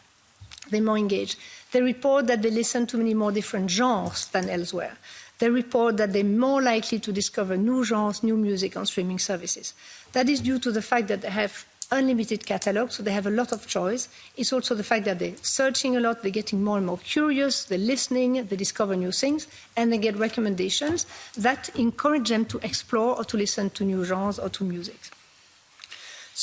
They're more engaged. They report that they listen to many more different genres than elsewhere. They report that they're more likely to discover new genres, new music on streaming services. That is due to the fact that they have unlimited catalogs, so they have a lot of choice. It's also the fact that they're searching a lot, they're getting more and more curious, they're listening, they discover new things, and they get recommendations that encourage them to explore or to listen to new genres or to music.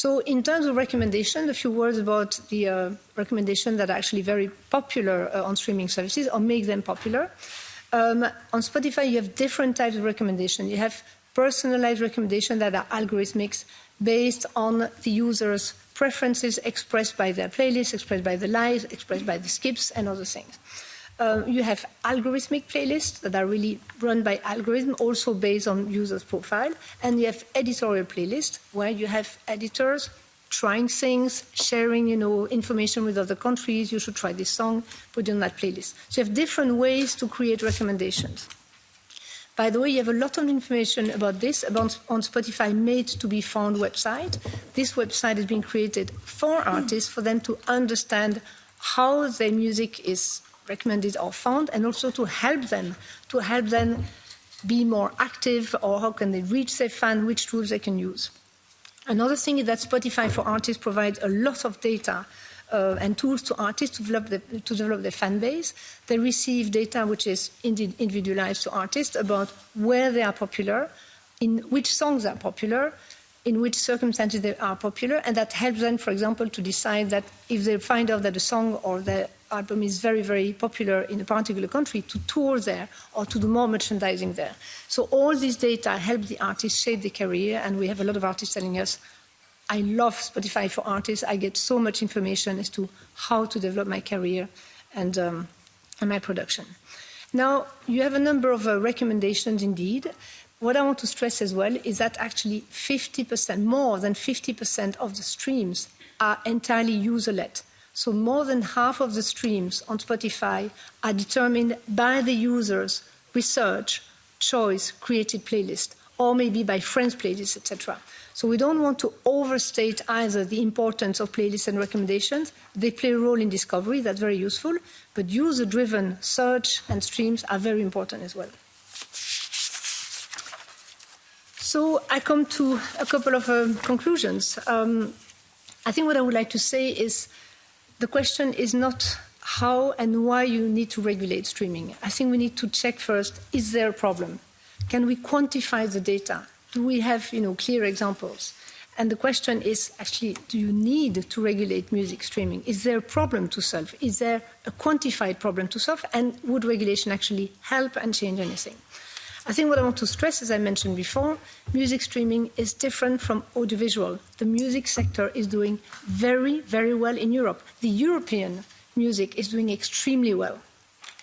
So in terms of recommendation, a few words about the recommendations that are actually very popular on streaming services or make them popular. On Spotify, you have different types of recommendations. You have personalized recommendations that are algorithmic, based on the user's preferences expressed by their playlists, expressed by the likes, expressed by the skips, and other things. You have algorithmic playlists that are really run by algorithm, also based on users' profile. And you have editorial playlists, where you have editors trying things, sharing information with other countries. You should try this song, put it on that playlist. So you have different ways to create recommendations. By the way, you have a lot of information about this on Spotify Made to Be Found website. This website has been created for artists, for them to understand how their music is recommended or found, and also to help them be more active, or how can they reach their fan, which tools they can use. Another thing is that Spotify for Artists provides a lot of data and tools to artists to develop their fan base. They receive data which is indeed individualized to artists about where they are popular, in which songs are popular, in which circumstances they are popular, and that helps them, for example, to decide that if they find out that a song or the album is very, very popular in a particular country, to tour there or to do more merchandising there. So all this data help the artists shape their career, and we have a lot of artists telling us, I love Spotify for Artists. I get so much information as to how to develop my career and my production. Now, you have a number of recommendations indeed. What I want to stress as well is that actually 50%, more than 50% of the streams are entirely user-led. So more than half of the streams on Spotify are determined by the user's research, choice, created playlist, or maybe by friends' playlists, etc. So we don't want to overstate either the importance of playlists and recommendations. They play a role in discovery, that's very useful, but user-driven search and streams are very important as well. So I come to a couple of conclusions. I think what I would like to say is the question is not how and why you need to regulate streaming. I think we need to check first, is there a problem? Can we quantify the data? Do we have clear examples? And the question is actually, do you need to regulate music streaming? Is there a problem to solve? Is there a quantified problem to solve? And would regulation actually help and change anything? I think what I want to stress, as I mentioned before, music streaming is different from audiovisual. The music sector is doing very, very well in Europe. The European music is doing extremely well.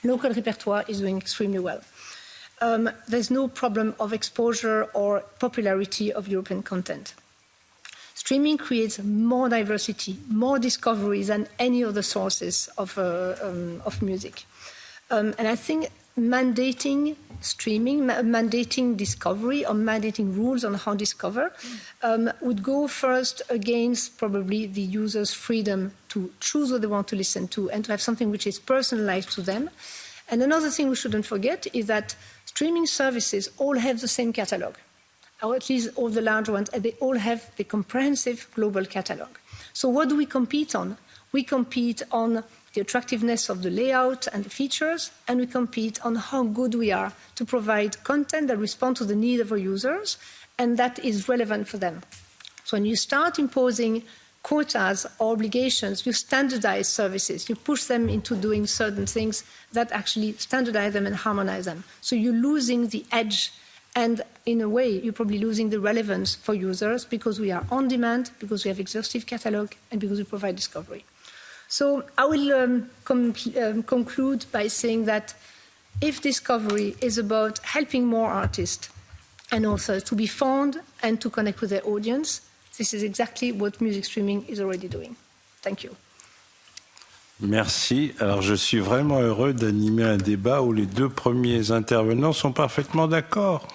Local repertoire is doing extremely well. There's no problem of exposure or popularity of European content. Streaming creates more diversity, more discovery than any other sources of music. And I think mandating streaming, mandating discovery, or mandating rules on how to discover would go first against probably the user's freedom to choose what they want to listen to and to have something which is personalized to them. And another thing we shouldn't forget is that streaming services all have the same catalog, or at least all the large ones, and they all have the comprehensive global catalog. So what do we compete on? We compete on the attractiveness of the layout and the features, and we compete on how good we are to provide content that responds to the need of our users and that is relevant for them. So when you start imposing quotas or obligations, you standardize services, you push them into doing certain things that actually standardize them and harmonize them. So you're losing the edge, and in a way, you're probably losing the relevance for users because we are on demand, because we have exhaustive catalog, and because we provide discovery. So I will conclude by saying that if discovery is about helping more artists and authors to be found and to connect with their audience, this is exactly what music streaming is already doing. Thank you. Merci. Alors, je suis vraiment heureux d'animer un débat où les deux premiers intervenants sont parfaitement d'accord.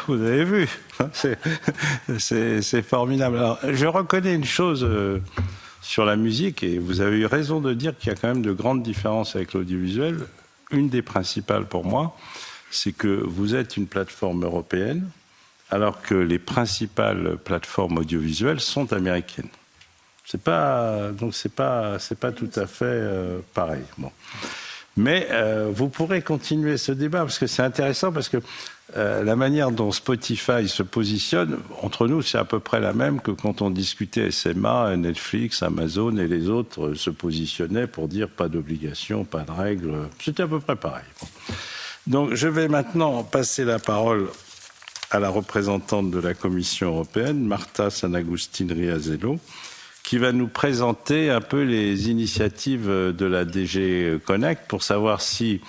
Vous avez vu, c'est formidable. Alors, je reconnais une chose sur la musique, et vous avez eu raison de dire qu'il y a quand même de grandes différences avec l'audiovisuel. Une des principales pour moi, c'est que vous êtes une plateforme européenne, alors que les principales plateformes audiovisuelles sont américaines. Donc c'est pas tout à fait pareil. Bon. Mais vous pourrez continuer ce débat parce que c'est intéressant, parce que la manière dont Spotify se positionne, entre nous, c'est à peu près la même que quand on discutait SMA, Netflix, Amazon et les autres se positionnaient pour dire pas d'obligation, pas de règles. C'était à peu près pareil. Bon. Donc je vais maintenant passer la parole à la représentante de la Commission européenne, Marta Sanagustin-Riazello, qui va nous présenter un peu les initiatives de la DG Connect pour savoir si,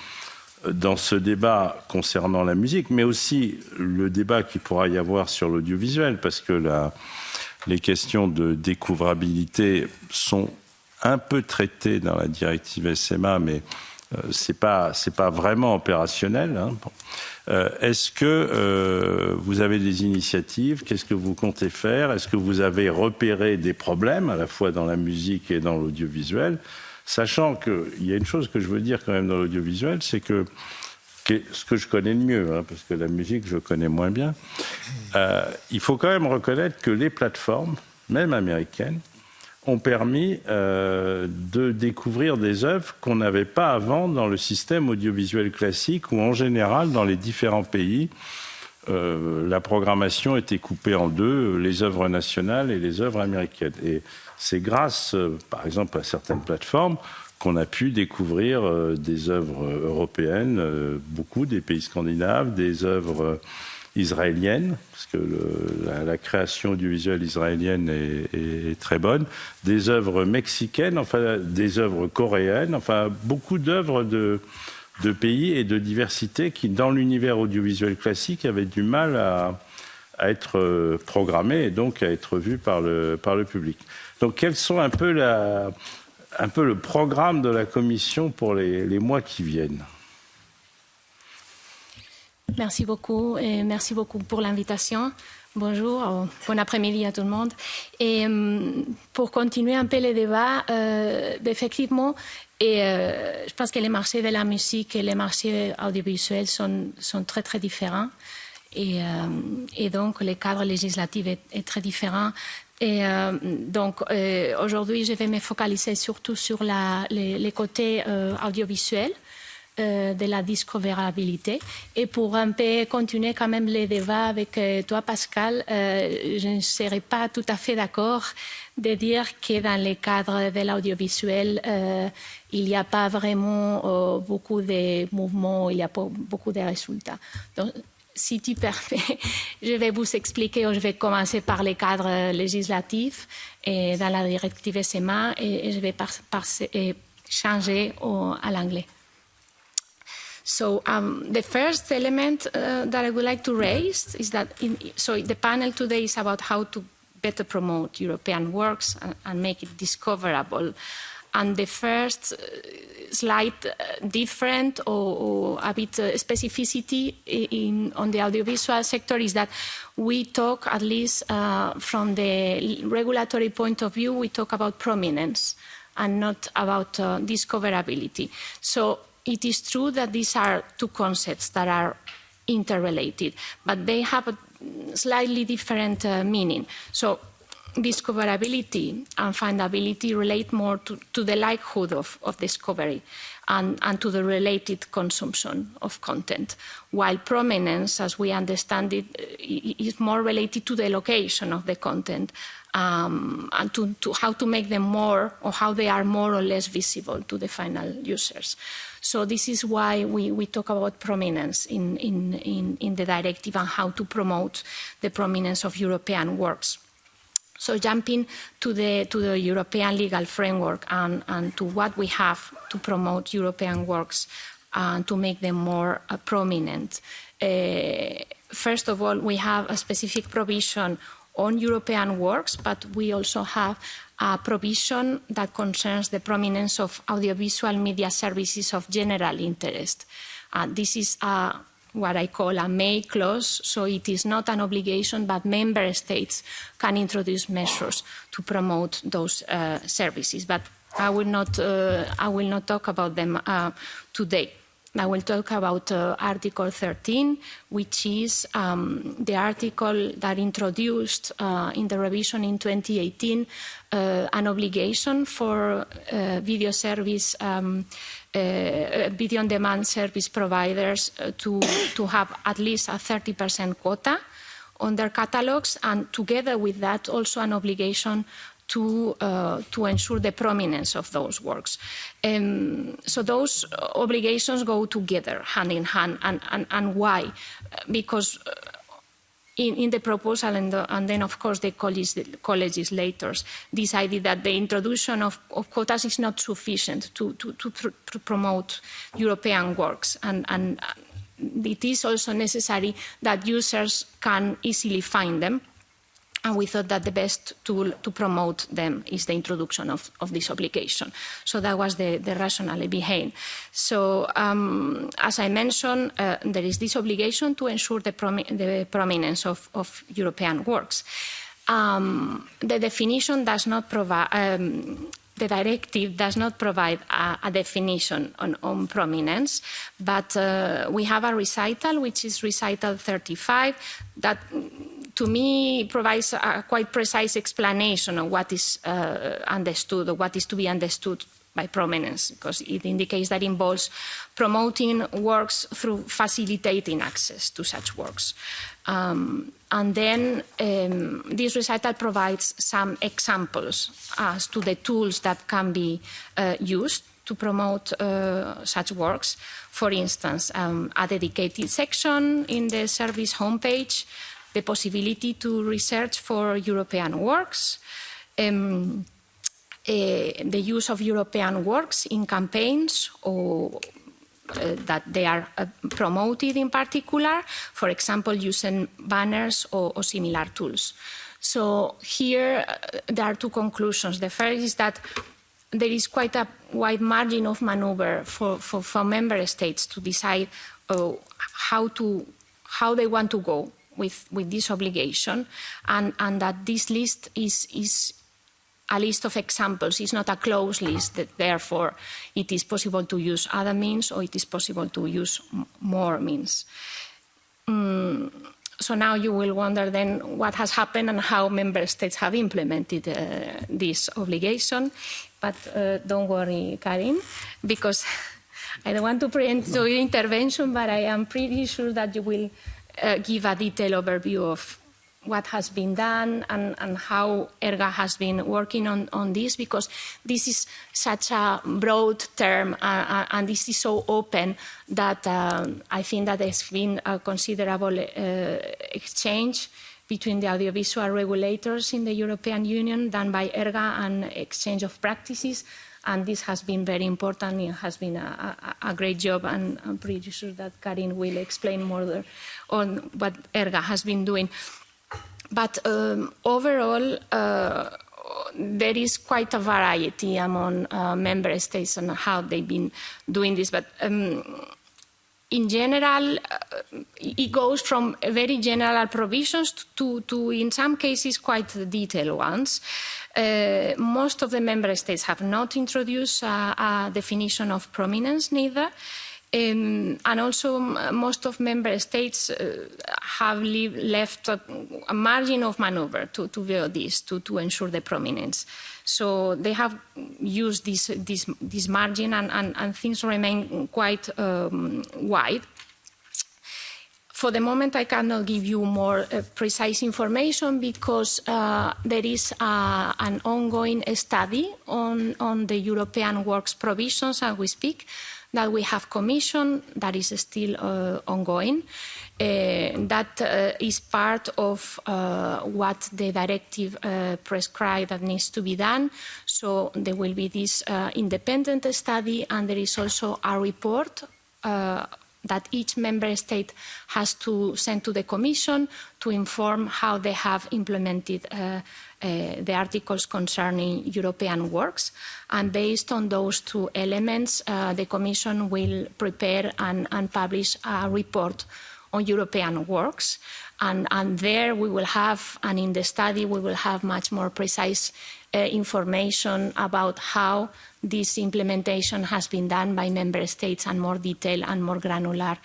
dans ce débat concernant la musique, mais aussi le débat qu'il pourra y avoir sur l'audiovisuel, parce que les questions de découvrabilité sont un peu traitées dans la directive SMA, mais c'est pas vraiment opérationnel. Hein. Est-ce que vous avez des initiatives? Qu'est-ce que vous comptez faire? Est-ce que vous avez repéré des problèmes, à la fois dans la musique et dans l'audiovisuel? Sachant qu'il y a une chose que je veux dire quand même dans l'audiovisuel, c'est que ce que je connais le mieux, hein, parce que la musique, je connais moins bien, il faut quand même reconnaître que les plateformes, même américaines, ont permis de découvrir des œuvres qu'on n'avait pas avant dans le système audiovisuel classique, où en général, dans les différents pays, la programmation était coupée en deux, les œuvres nationales et les œuvres américaines. Et c'est grâce, par exemple, à certaines plateformes qu'on a pu découvrir des œuvres européennes, beaucoup des pays scandinaves, des œuvres israéliennes, parce que la création audiovisuelle israélienne est très bonne, des œuvres mexicaines, enfin des œuvres coréennes, enfin beaucoup d'œuvres de pays et de diversité qui, dans l'univers audiovisuel classique, avaient du mal à être programmées et donc à être vues par le public. Donc, quels sont un peu le programme de la Commission pour les mois qui viennent? Merci beaucoup et merci beaucoup pour l'invitation. Bonjour, bon après-midi à tout le monde. Et pour continuer un peu le débat, effectivement, je pense que les marchés de la musique et les marchés audiovisuels sont très très différents. Et donc, le cadre législatif est très différent. Et donc, aujourd'hui, je vais me focaliser surtout sur les côtés audiovisuels de la discoverabilité. Et pour un peu continuer quand même le débat avec toi, Pascal, je ne serais pas tout à fait d'accord de dire que dans le cadre de l'audiovisuel, il n'y a pas vraiment beaucoup de mouvements, il n'y a pas beaucoup de résultats. Donc, si tu permets, je vais vous expliquer, je vais commencer par les cadres législatifs et dans la directive SMA et je vais changer à l'anglais. So the first element that I would like to raise is that, the panel today is about how to better promote European works and make it discoverable. And the first slight different or a bit specificity on the audiovisual sector is that we talk, at least from the regulatory point of view, we talk about prominence and not about discoverability. So it is true that these are two concepts that are interrelated, but they have a slightly different meaning. So discoverability and findability relate more to the likelihood of discovery and to the related consumption of content, while prominence, as we understand it, is more related to the location of the content and to how to make them more, or how they are more or less visible to the final users. So this is why we talk about prominence in the directive and how to promote the prominence of European works. So jumping to the European legal framework and to what we have to promote European works and to make them more prominent. First of all, we have a specific provision on European works, but we also have a provision that concerns the prominence of audiovisual media services of general interest. This is what I call a may clause, so it is not an obligation, but member states can introduce measures to promote those services. But I will not talk about them today. I will talk about Article 13, which is the article that introduced in the revision in 2018 an obligation for video service video on demand service providers to have at least a 30% quota on their catalogs, and together with that also an obligation to ensure the prominence of those works. So those obligations go together, hand in hand, and why? Because in the proposal and then of course the co-legislators decided that the introduction of quotas is not sufficient to promote European works, and it is also necessary that users can easily find them, and we thought that the best tool to promote them is the introduction of this obligation. So that was the rationale behind. So as I mentioned, there is this obligation to ensure the prominence of European works. The definition does not provide the directive does not provide a definition on prominence, but we have a recital, which is recital 35, that to me provides a quite precise explanation of what is understood, or what is to be understood by prominence, because it indicates that it involves promoting works through facilitating access to such works. And then this recital provides some examples as to the tools that can be used to promote such works. For instance, a dedicated section in the service homepage, the possibility to research for European works, the use of European works in campaigns or that they are promoted in particular, for example, using banners or similar tools. So here there are two conclusions. The first is that there is quite a wide margin of maneuver for member states to decide how they want to go with this obligation, and that this list is a list of examples. It's not a closed list, that therefore it is possible to use other means or it is possible to use more means. So now you will wonder then what has happened and how member states have implemented this obligation. But don't worry, Karin, because I don't want to preempt your intervention, but I am pretty sure that you will give a detailed overview of what has been done and how ERGA has been working on this, because this is such a broad term and this is so open that I think that there's been a considerable exchange between the audiovisual regulators in the European Union done by ERGA, and exchange of practices. And this has been very important. It has been a great job, and I'm pretty sure that Karin will explain more on what ERGA has been doing. But overall, there is quite a variety among member states on how they've been doing this. But in general, it goes from very general provisions to in some cases, quite detailed ones. Most of the member states have not introduced a definition of prominence neither. And also most of member states have left a margin of maneuver to view this, to ensure the prominence. So they have used this margin, and things remain quite wide. For the moment, I cannot give you more precise information because there is an ongoing study on the European works provisions as we speak, that we have commissioned, that is still ongoing. That is part of what the directive prescribes that needs to be done. So there will be this independent study, and there is also a report that each member state has to send to the Commission to inform how they have implemented the articles concerning European works. And based on those two elements, the Commission will prepare and publish a report on European works. And there we will have, and in the study, we will have much more precise information about how this implementation has been done by member states, and more detailed and more granular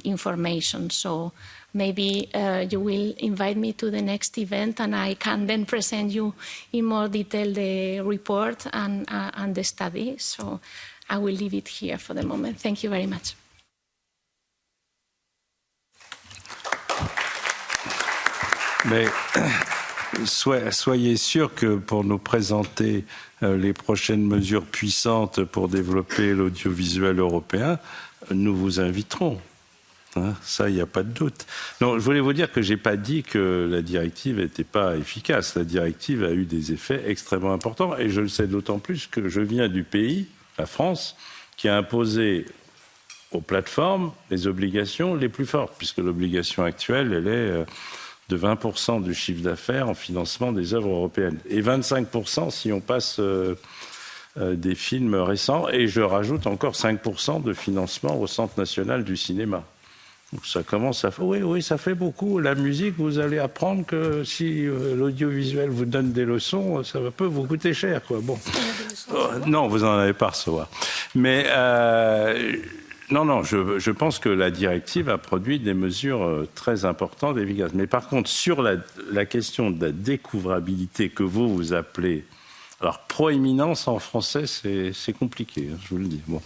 information. So maybe you will invite me to the next event, and I can then present you in more detail the report and the study. So I will leave it here for the moment. Thank you very much. Mais soyez sûr que pour nous présenter les prochaines mesures puissantes pour développer l'audiovisuel européen, nous vous inviterons. Hein, ça, il n'y a pas de doute. Non, je voulais vous dire que je n'ai pas dit que la directive n'était pas efficace. La directive a eu des effets extrêmement importants et je le sais d'autant plus que je viens du pays, la France, qui a imposé aux plateformes les obligations les plus fortes, puisque l'obligation actuelle, elle est de 20% du chiffre d'affaires en financement des œuvres européennes et 25% si on passe des films récents, et je rajoute encore 5% de financement au Centre national du cinéma. Donc ça commence à... Oui, ça fait beaucoup. La musique, vous allez apprendre que si l'audiovisuel vous donne des leçons, ça peut vous coûter cher, quoi. Bon. Non, vous n'en avez pas à recevoir. Mais... Non, je pense que la directive a produit des mesures très importantes et efficaces. Mais par contre, sur la question de la découvrabilité que vous appelez... Alors, proéminence en français, c'est compliqué, hein, je vous le dis. Bon.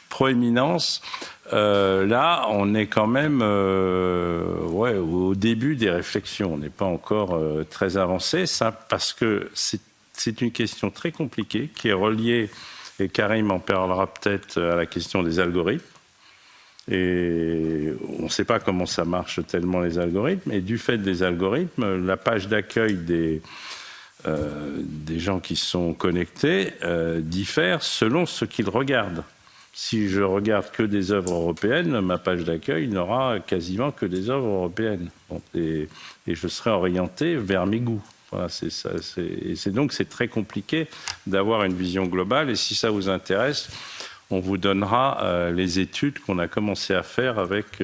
Proéminence, là, on est quand même au début des réflexions. On n'est pas encore très avancé, ça, parce que c'est une question très compliquée qui est reliée, et Karim en parlera peut-être, à la question des algorithmes. Et on ne sait pas comment ça marche tellement les algorithmes. Et du fait des algorithmes, la page d'accueil des gens qui sont connectés diffère selon ce qu'ils regardent. Si je regarde que des œuvres européennes, ma page d'accueil n'aura quasiment que des œuvres européennes. Bon, et je serai orienté vers mes goûts. Voilà, c'est ça. Donc c'est très compliqué d'avoir une vision globale. Et si ça vous intéresse, on vous donnera les études qu'on a commencé à faire avec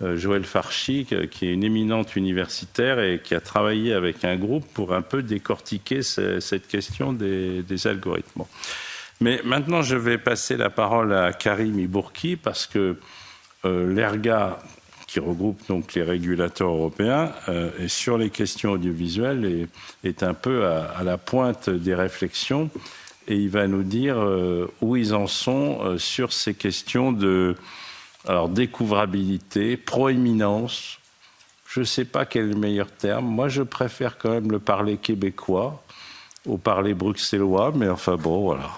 Joël Farchi, qui est une éminente universitaire et qui a travaillé avec un groupe pour un peu décortiquer cette question des algorithmes. Bon. Mais maintenant, je vais passer la parole à Karim Ibourki, parce que l'ERGA, qui regroupe donc les régulateurs européens, et sur les questions audiovisuelles, est un peu à la pointe des réflexions. Et il va nous dire où ils en sont sur ces questions de découvrabilité, proéminence. Je ne sais pas quel est le meilleur terme. Moi, je préfère quand même le parler québécois au parler bruxellois, mais enfin bon, voilà.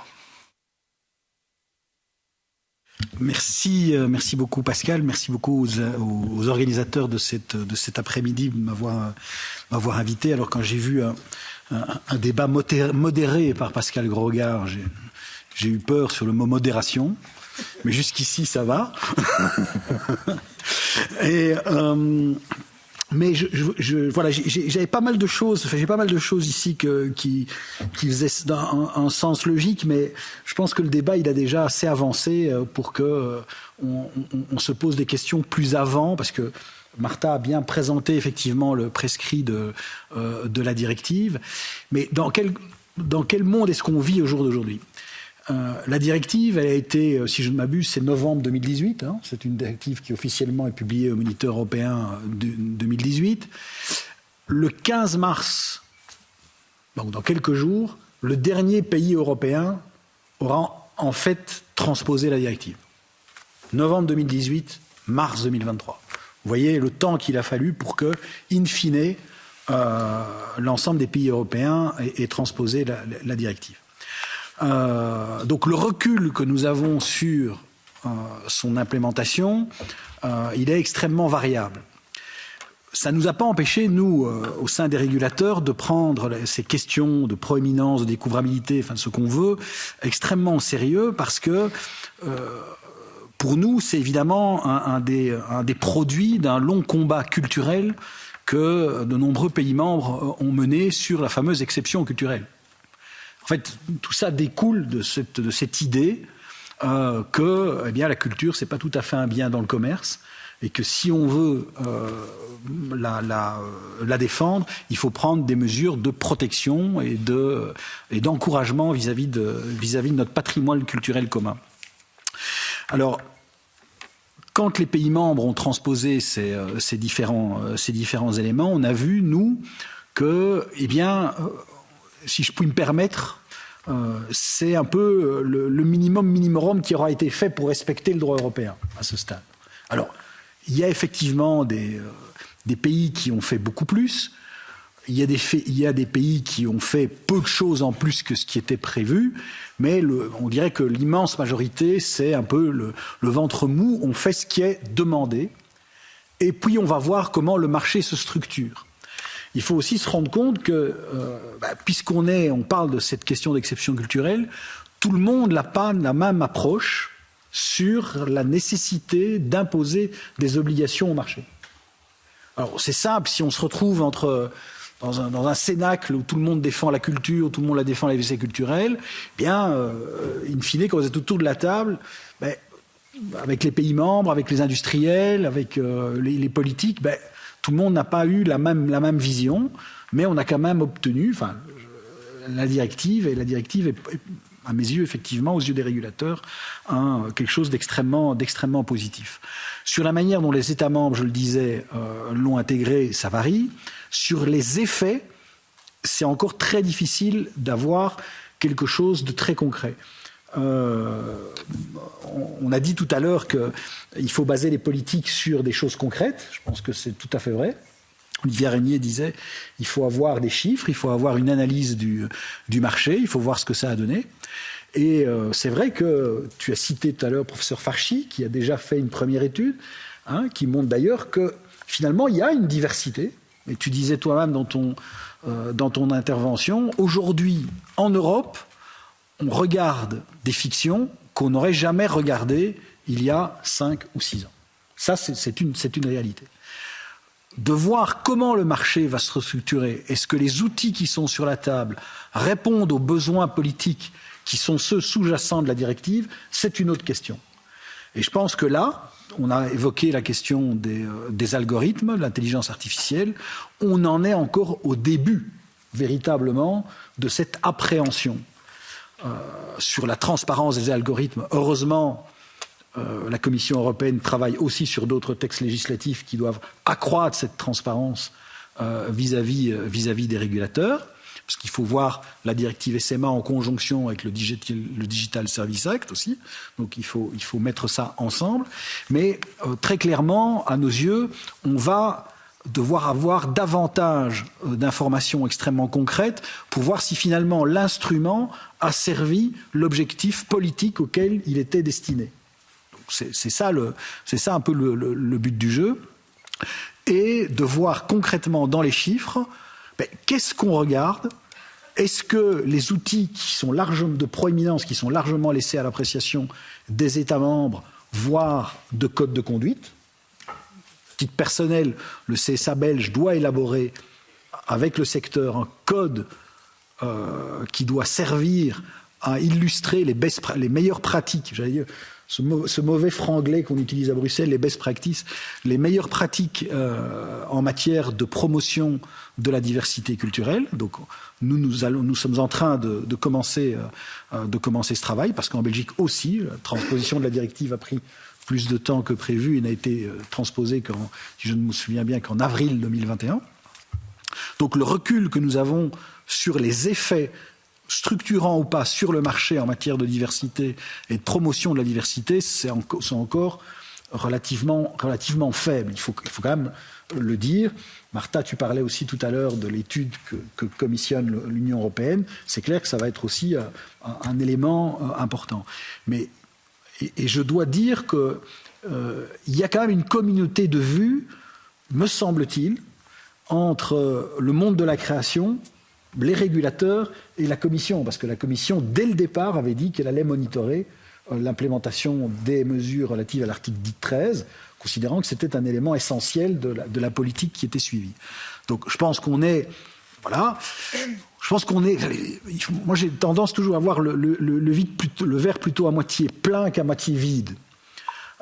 Merci beaucoup Pascal, merci beaucoup aux organisateurs de cet après-midi de m'avoir invité. Alors quand j'ai vu un débat modéré par Pascal Grogard, j'ai eu peur sur le mot modération, mais jusqu'ici ça va. Mais voilà, j'avais pas mal de choses. J'ai pas mal de choses ici qui faisaient un sens logique, mais je pense que le débat il a déjà assez avancé pour que on se pose des questions plus avant, parce que Martha a bien présenté effectivement le prescrit de la directive. Mais dans quel monde est-ce qu'on vit au jour d'aujourd'hui? La directive, elle a été, si je ne m'abuse, c'est novembre 2018. Hein, c'est une directive qui officiellement est publiée au Moniteur européen 2018. Le 15 mars, donc dans quelques jours, le dernier pays européen aura en fait transposé la directive. Novembre 2018, mars 2023. Vous voyez le temps qu'il a fallu pour que, in fine, l'ensemble des pays européens aient transposé la directive. Donc le recul que nous avons sur son implémentation, il est extrêmement variable. Ça ne nous a pas empêché, nous, au sein des régulateurs, de prendre ces questions de proéminence, de découvrabilité, enfin de ce qu'on veut, extrêmement au sérieux, parce que pour nous, c'est évidemment un des produits d'un long combat culturel que de nombreux pays membres ont mené sur la fameuse exception culturelle. En fait, tout ça découle de cette idée que la culture, c'est pas tout à fait un bien dans le commerce, et que si on veut la défendre, il faut prendre des mesures de protection et d'encouragement vis-à-vis de notre patrimoine culturel commun. Alors, quand les pays membres ont transposé ces différents éléments, on a vu, nous, que, si je puis me permettre, c'est un peu le minimum qui aura été fait pour respecter le droit européen à ce stade. Alors, il y a effectivement des pays qui ont fait beaucoup plus. Il y a des pays qui ont fait peu de choses en plus que ce qui était prévu, mais on dirait que l'immense majorité, c'est un peu le ventre mou, on fait ce qui est demandé, et puis on va voir comment le marché se structure. Il faut aussi se rendre compte que, puisqu'on parle de cette question d'exception culturelle, tout le monde n'a pas la même approche sur la nécessité d'imposer des obligations au marché. Alors c'est simple, si on se retrouve dans un cénacle où tout le monde défend la culture, où tout le monde défend la diversité culturelle, bien, in fine, quand vous êtes autour de la table, avec les pays membres, avec les industriels, avec les politiques, tout le monde n'a pas eu la même vision, mais on a quand même obtenu la directive, et la directive est, à mes yeux, effectivement, aux yeux des régulateurs, quelque chose d'extrêmement positif. Sur la manière dont les États membres, je le disais, l'ont intégré, ça varie. Sur les effets, c'est encore très difficile d'avoir quelque chose de très concret. On a dit tout à l'heure qu'il faut baser les politiques sur des choses concrètes. Je pense que c'est tout à fait vrai. Olivier Régnier disait il faut avoir des chiffres, il faut avoir une analyse du marché, il faut voir ce que ça a donné. Et c'est vrai que tu as cité tout à l'heure le professeur Farchi, qui a déjà fait une première étude, qui montre d'ailleurs que finalement il y a une diversité. Et tu disais toi-même dans ton intervention, aujourd'hui en Europe, on regarde des fictions qu'on n'aurait jamais regardées il y a 5 ou 6 ans. Ça, c'est une réalité. De voir comment le marché va se restructurer, est-ce que les outils qui sont sur la table répondent aux besoins politiques qui sont ceux sous-jacents de la directive, c'est une autre question. Et je pense que là, on a évoqué la question des algorithmes, de l'intelligence artificielle, on en est encore au début, véritablement, de cette appréhension. Sur la transparence des algorithmes, heureusement, la Commission européenne travaille aussi sur d'autres textes législatifs qui doivent accroître cette transparence vis-à-vis des régulateurs, parce qu'il faut voir la directive SMA en conjonction avec le Digital Service Act aussi, donc il faut mettre ça ensemble. Mais très clairement, à nos yeux, on va devoir avoir davantage d'informations extrêmement concrètes pour voir si finalement l'instrument a servi l'objectif politique auquel il était destiné. C'est ça un peu le but du jeu, et de voir concrètement dans les chiffres qu'est-ce qu'on regarde. Est-ce que les outils qui sont de proéminence, qui sont largement laissés à l'appréciation des États membres, voire de code de conduite, titre personnel, le CSA belge doit élaborer avec le secteur un code qui doit servir à illustrer les meilleures pratiques, j'allais dire, ce mauvais franglais qu'on utilise à Bruxelles, les best practices, les meilleures pratiques en matière de promotion de la diversité culturelle. Donc nous sommes en train de commencer ce travail, parce qu'en Belgique aussi, la transposition de la directive a pris plus de temps que prévu et n'a été transposée si je ne me souviens bien, qu'en avril 2021. Donc le recul que nous avons sur les effets structurants ou pas sur le marché en matière de diversité et de promotion de la diversité, c'est encore relativement faible. Il faut quand même le dire. Martha, tu parlais aussi tout à l'heure de l'étude que commissionne l'Union européenne. C'est clair que ça va être aussi un élément important. Et je dois dire qu'il y a quand même une communauté de vues, me semble-t-il, entre le monde de la création, les régulateurs et la Commission, parce que la Commission, dès le départ, avait dit qu'elle allait monitorer l'implémentation des mesures relatives à l'article 13, considérant que c'était un élément essentiel de la politique qui était suivie. Donc je pense qu'on est... Voilà. Je pense qu'on est... Moi, j'ai tendance toujours à voir le verre plutôt à moitié plein qu'à moitié vide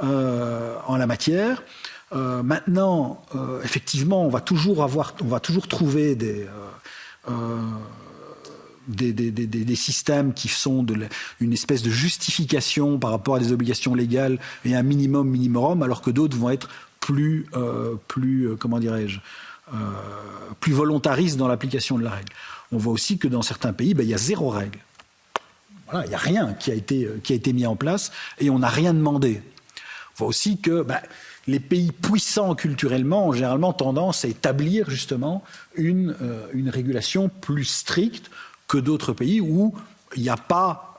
en la matière. Maintenant, effectivement, on va toujours trouver des systèmes qui sont une espèce de justification par rapport à des obligations légales et un minimum, alors que d'autres vont être plus volontaristes dans l'application de la règle. On voit aussi que dans certains pays, il y a 0 règle. Voilà, il n'y a rien qui a été mis en place et on n'a rien demandé. On voit aussi que les pays puissants culturellement ont généralement tendance à établir justement une régulation plus stricte que d'autres pays où il n'y a pas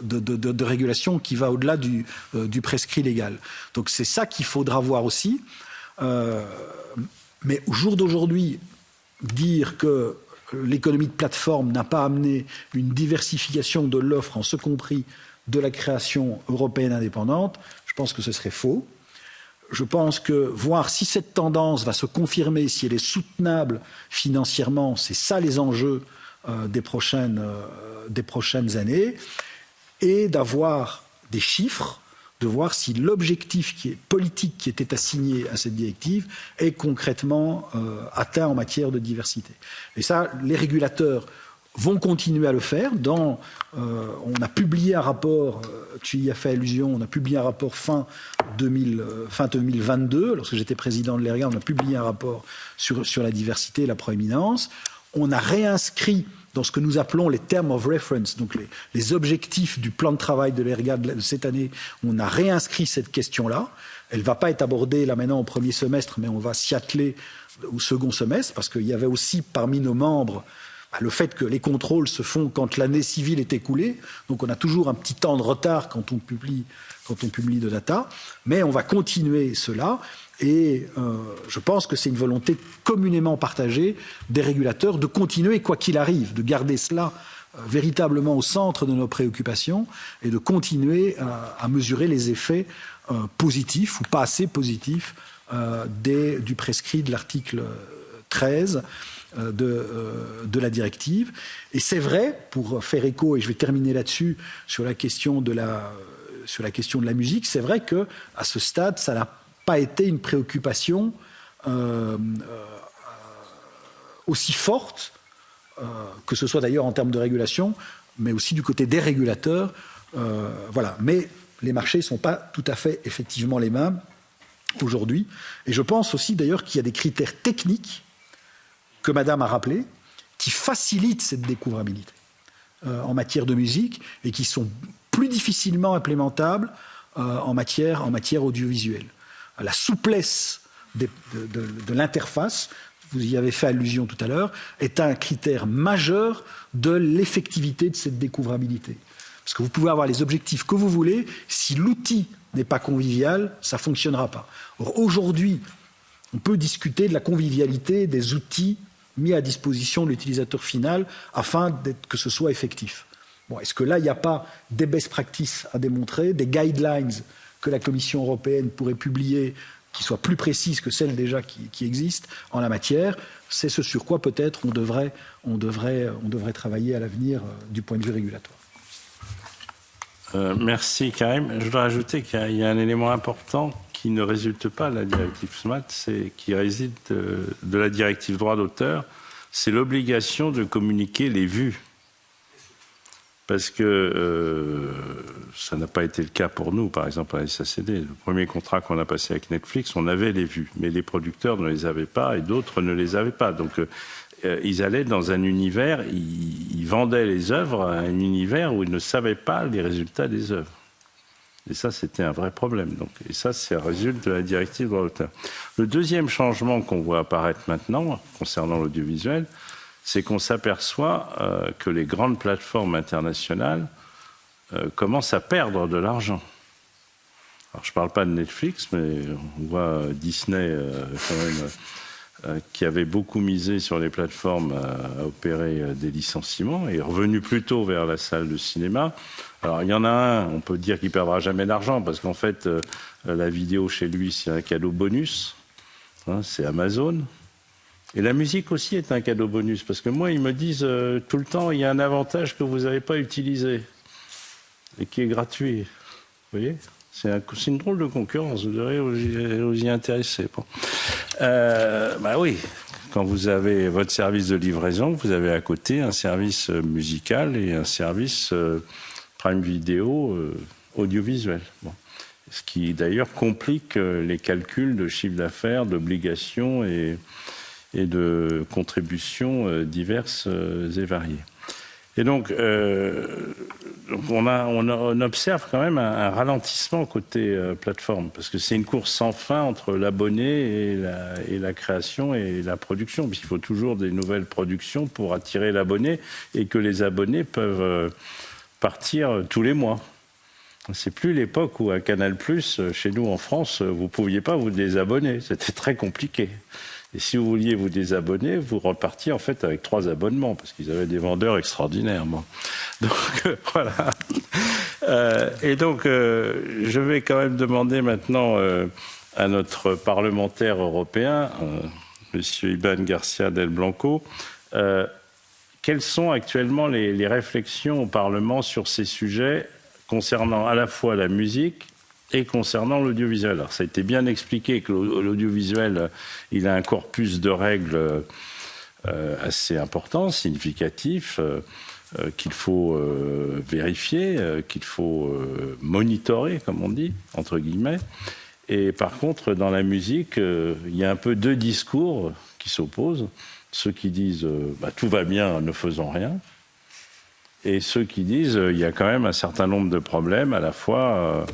de régulation qui va au-delà du prescrit légal. Donc c'est ça qu'il faudra voir aussi. Mais au jour d'aujourd'hui, dire que l'économie de plateforme n'a pas amené une diversification de l'offre, en ce compris de la création européenne indépendante, je pense que ce serait faux. Je pense que voir si cette tendance va se confirmer, si elle est soutenable financièrement, c'est ça les enjeux des prochaines années, et d'avoir des chiffres, de voir si l'objectif politique qui était assigné à cette directive est concrètement atteint en matière de diversité. Et ça, les régulateurs vont continuer à le faire. On a publié un rapport, tu y as fait allusion, on a publié un rapport fin 2022, lorsque j'étais président de l'ERGA, on a publié un rapport sur la diversité et la proéminence. On a réinscrit dans ce que nous appelons les terms of reference, donc les objectifs du plan de travail de l'ERGA de cette année, on a réinscrit cette question-là. Elle ne va pas être abordée là maintenant au premier semestre, mais on va s'y atteler au second semestre, parce qu'il y avait aussi parmi nos membres le fait que les contrôles se font quand l'année civile est écoulée, donc on a toujours un petit temps de retard quand on publie de data, mais on va continuer cela. Et je pense que c'est une volonté communément partagée des régulateurs de continuer, quoi qu'il arrive, de garder cela véritablement au centre de nos préoccupations et de continuer à mesurer les effets positifs ou pas assez positifs du prescrit de l'article 13 de la directive. Et c'est vrai, pour faire écho, et je vais terminer là-dessus, sur la question de la musique, c'est vrai qu'à ce stade, ça n'a pas été une préoccupation aussi forte, que ce soit d'ailleurs en termes de régulation, mais aussi du côté des régulateurs. Voilà. Mais les marchés ne sont pas tout à fait effectivement les mêmes aujourd'hui. Et je pense aussi d'ailleurs qu'il y a des critères techniques que Madame a rappelés, qui facilitent cette découvrabilité en matière de musique et qui sont plus difficilement implémentables en matière audiovisuelle. La souplesse de l'interface, vous y avez fait allusion tout à l'heure, est un critère majeur de l'effectivité de cette découvrabilité. Parce que vous pouvez avoir les objectifs que vous voulez, si l'outil n'est pas convivial, ça ne fonctionnera pas. Or, aujourd'hui, on peut discuter de la convivialité des outils mis à disposition de l'utilisateur final afin que ce soit effectif. Bon, est-ce que là, il n'y a pas des best practices à démontrer, des guidelines que la Commission européenne pourrait publier qui soient plus précises que celles déjà qui existent en la matière? C'est ce sur quoi peut-être on devrait travailler à l'avenir du point de vue régulatoire. Merci Karim. Je dois ajouter qu'il y a un élément important qui ne résulte pas de la directive SMAT, qui réside de la directive droit d'auteur, c'est l'obligation de communiquer les vues. Parce que ça n'a pas été le cas pour nous, par exemple à ECCD. Le premier contrat qu'on a passé avec Netflix, on avait les vues, mais les producteurs ne les avaient pas et d'autres ne les avaient pas. Donc ils allaient dans un univers, ils vendaient les œuvres à un univers où ils ne savaient pas les résultats des œuvres. Et ça, c'était un vrai problème. Donc, et ça, c'est un résultat de la directive droit d'auteur. Le deuxième changement qu'on voit apparaître maintenant, concernant l'audiovisuel, c'est qu'on s'aperçoit que les grandes plateformes internationales commencent à perdre de l'argent. Alors, je ne parle pas de Netflix, mais on voit Disney quand même, qui avait beaucoup misé sur les plateformes à opérer des licenciements et est revenu plutôt vers la salle de cinéma. Alors, il y en a un, on peut dire qu'il ne perdra jamais d'argent, parce qu'en fait, la vidéo chez lui, c'est un cadeau bonus, hein, c'est Amazon. Et la musique aussi est un cadeau bonus, parce que moi, ils me disent tout le temps, il y a un avantage que vous n'avez pas utilisé, et qui est gratuit. Vous voyez ? C'est une drôle de concurrence, vous devriez vous y intéresser. Bon. Bah oui, quand vous avez votre service de livraison, vous avez à côté un service musical et un service Prime Vidéo audiovisuel. Bon. Ce qui d'ailleurs complique les calculs de chiffre d'affaires, d'obligations et de contributions diverses et variées. Et donc, on observe quand même un ralentissement côté plateforme, parce que c'est une course sans fin entre l'abonné et la création et la production, puisqu'il faut toujours des nouvelles productions pour attirer l'abonné, et que les abonnés peuvent partir tous les mois. C'est plus l'époque où à Canal+, chez nous en France, vous pouviez pas vous désabonner, c'était très compliqué. Et si vous vouliez vous désabonner, vous repartiez en fait avec 3 abonnements, parce qu'ils avaient des vendeurs extraordinaires. Bon. Donc voilà. Et donc je vais quand même demander maintenant à notre parlementaire européen, Monsieur Ibán García del Blanco, quelles sont actuellement les réflexions au Parlement sur ces sujets concernant à la fois la musique et concernant l'audiovisuel. Alors, ça a été bien expliqué que l'audiovisuel, il a un corpus de règles assez important, significatif, qu'il faut vérifier, qu'il faut monitorer, comme on dit, entre guillemets. Et par contre, dans la musique, il y a un peu 2 discours qui s'opposent. Ceux qui disent tout va bien, ne faisons rien. Et ceux qui disent il y a quand même un certain nombre de problèmes, à la fois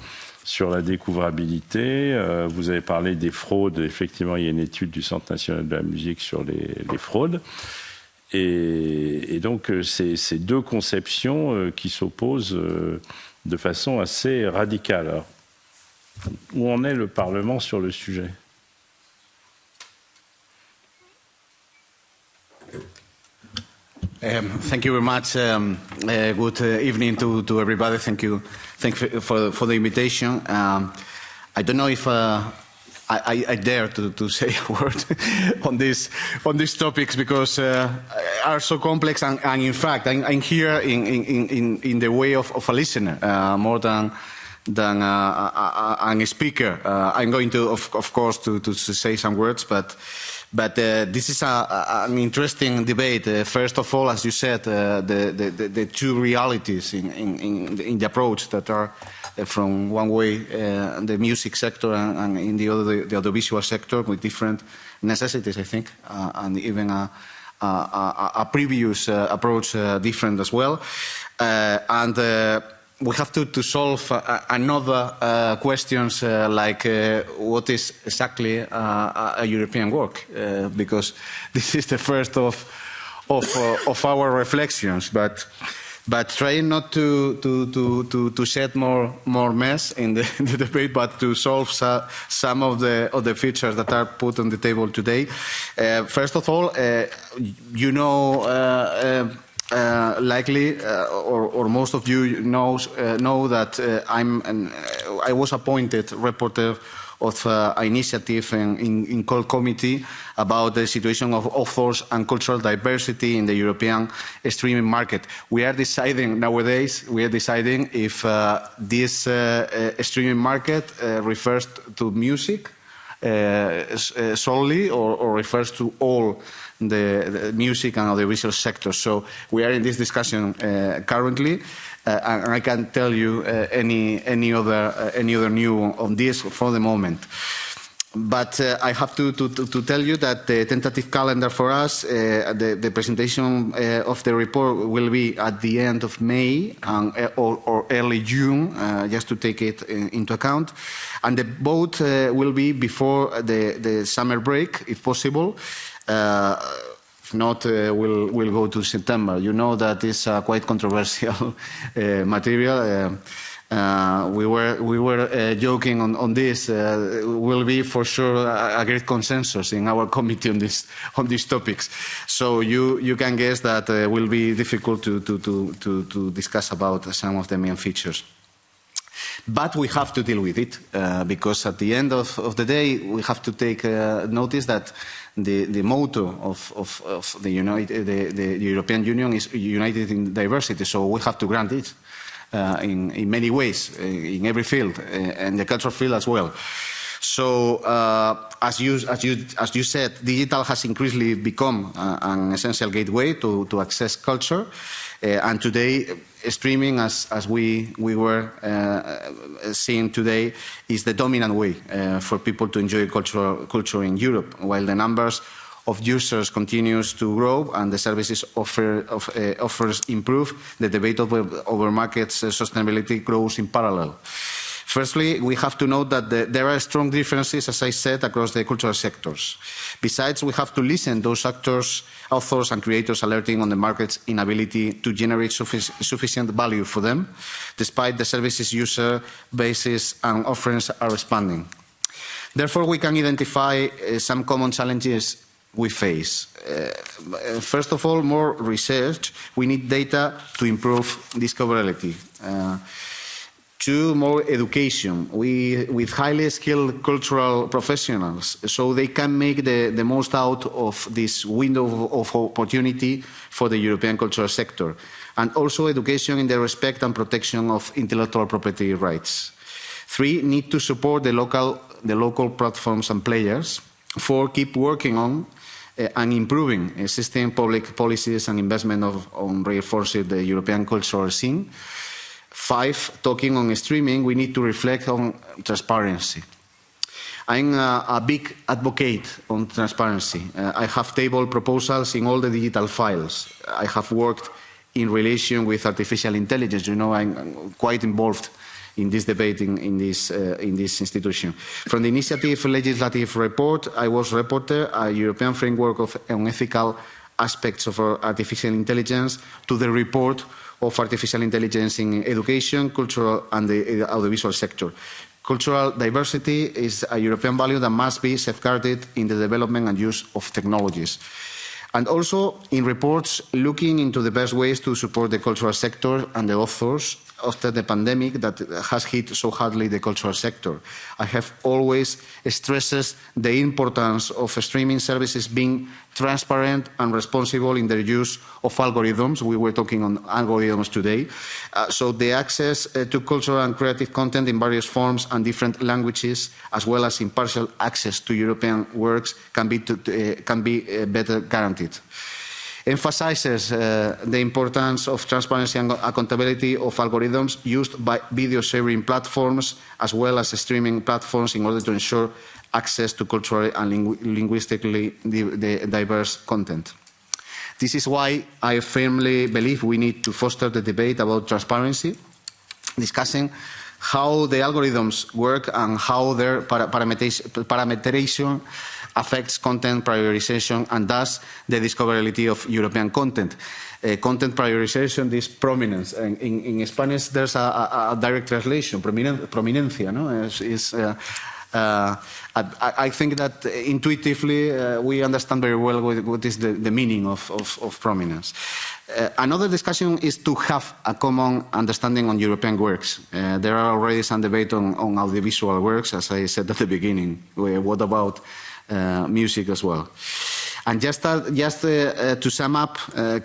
sur la découvrabilité. Vous avez parlé des fraudes. Effectivement, il y a une étude du Centre national de la musique sur les fraudes. Et donc, c'est ces 2 conceptions qui s'opposent de façon assez radicale. Alors, où en est le Parlement sur le sujet ? Thank you very much. Good evening to everybody. Thank you for the invitation. I don't know if I dare to say a word on these topics because are so complex and in fact I'm here in the way of a listener more than a speaker. I'm going to of course to say some words, but this is an interesting debate. First of all, as you said, the 2 realities in the approach that are from one way the music sector and in the other the audiovisual sector with different necessities, I think, and even a previous approach different as well. We have to solve another questions like what is exactly a European work, because this is the first of our reflections. But trying not to shed more mess in the debate, but to solve some of the features that are put on the table today. First of all, you know. Likely, or most of you know that I was appointed rapporteur of an initiative in Call Committee about the situation of authors and cultural diversity in the European streaming market. We are deciding nowadays. We are deciding if this streaming market refers to music solely or refers to all the music and audiovisual sector. So we are in this discussion currently, and I can't tell you any other new on this for the moment. But I have to tell you that the tentative calendar for us, the presentation of the report will be at the end of May or early June, just to take it into account. And the vote will be before the summer break, if possible. If not, we'll go to September. You know that is quite controversial material. We were joking on this. Will be for sure a great consensus in our committee on these topics. So you can guess that it will be difficult to discuss about some of the main features. But we have to deal with it because at the end of the day we have to take notice that the motto of the European Union is united in diversity. So we have to grant it. In many ways, in every field, and the cultural field as well. So, as you said, digital has increasingly become an essential gateway to access culture, and today, streaming, as we were seeing today, is the dominant way for people to enjoy culture in Europe. While the numbers of users continues to grow and the services offers improve, the debate over markets sustainability grows in parallel. Firstly, we have to note that there are strong differences, as I said, across the cultural sectors. Besides, we have to listen to those actors, authors and creators alerting on the market's inability to generate sufficient value for them, despite the services user bases and offerings are expanding. Therefore, we can identify some common challenges we face. First of all, more research. We need data to improve discoverability. Two, more education with highly skilled cultural professionals so they can make the most out of this window of opportunity for the European cultural sector. And also education in the respect and protection of intellectual property rights. Three, need to support the local platforms and players. Four, keep working on and improving existing public policies and investment on reinforcing the European cultural scene. Five, talking on streaming, we need to reflect on transparency. I'm a big advocate on transparency. I have tabled proposals in all the digital files. I have worked in relation with artificial intelligence. You know, I'm quite involved in this debate in this institution. From the initiative legislative report, I was rapporteur, a European framework on ethical aspects of artificial intelligence, to the report of artificial intelligence in education, cultural and the audiovisual sector. Cultural diversity is a European value that must be safeguarded in the development and use of technologies. And also in reports looking into the best ways to support the cultural sector and the authors after the pandemic that has hit so hardly the cultural sector. I have always stressed the importance of streaming services being transparent and responsible in their use of algorithms. We were talking on algorithms today. So the access to cultural and creative content in various forms and different languages, as well as impartial access to European works, can be better guaranteed. Emphasises the importance of transparency and accountability of algorithms used by video sharing platforms as well as streaming platforms in order to ensure access to culturally and linguistically diverse content. This is why I firmly believe we need to foster the debate about transparency, discussing how the algorithms work and how their parameterization affects content prioritization and thus the discoverability of European content. Content prioritization, this prominence. In Spanish, there's a direct translation, prominencia, no? I think that intuitively we understand very well what is the meaning of prominence. Another discussion is to have a common understanding on European works. There are already some debate on audiovisual works, as I said at the beginning. What about music as well? And just to sum up,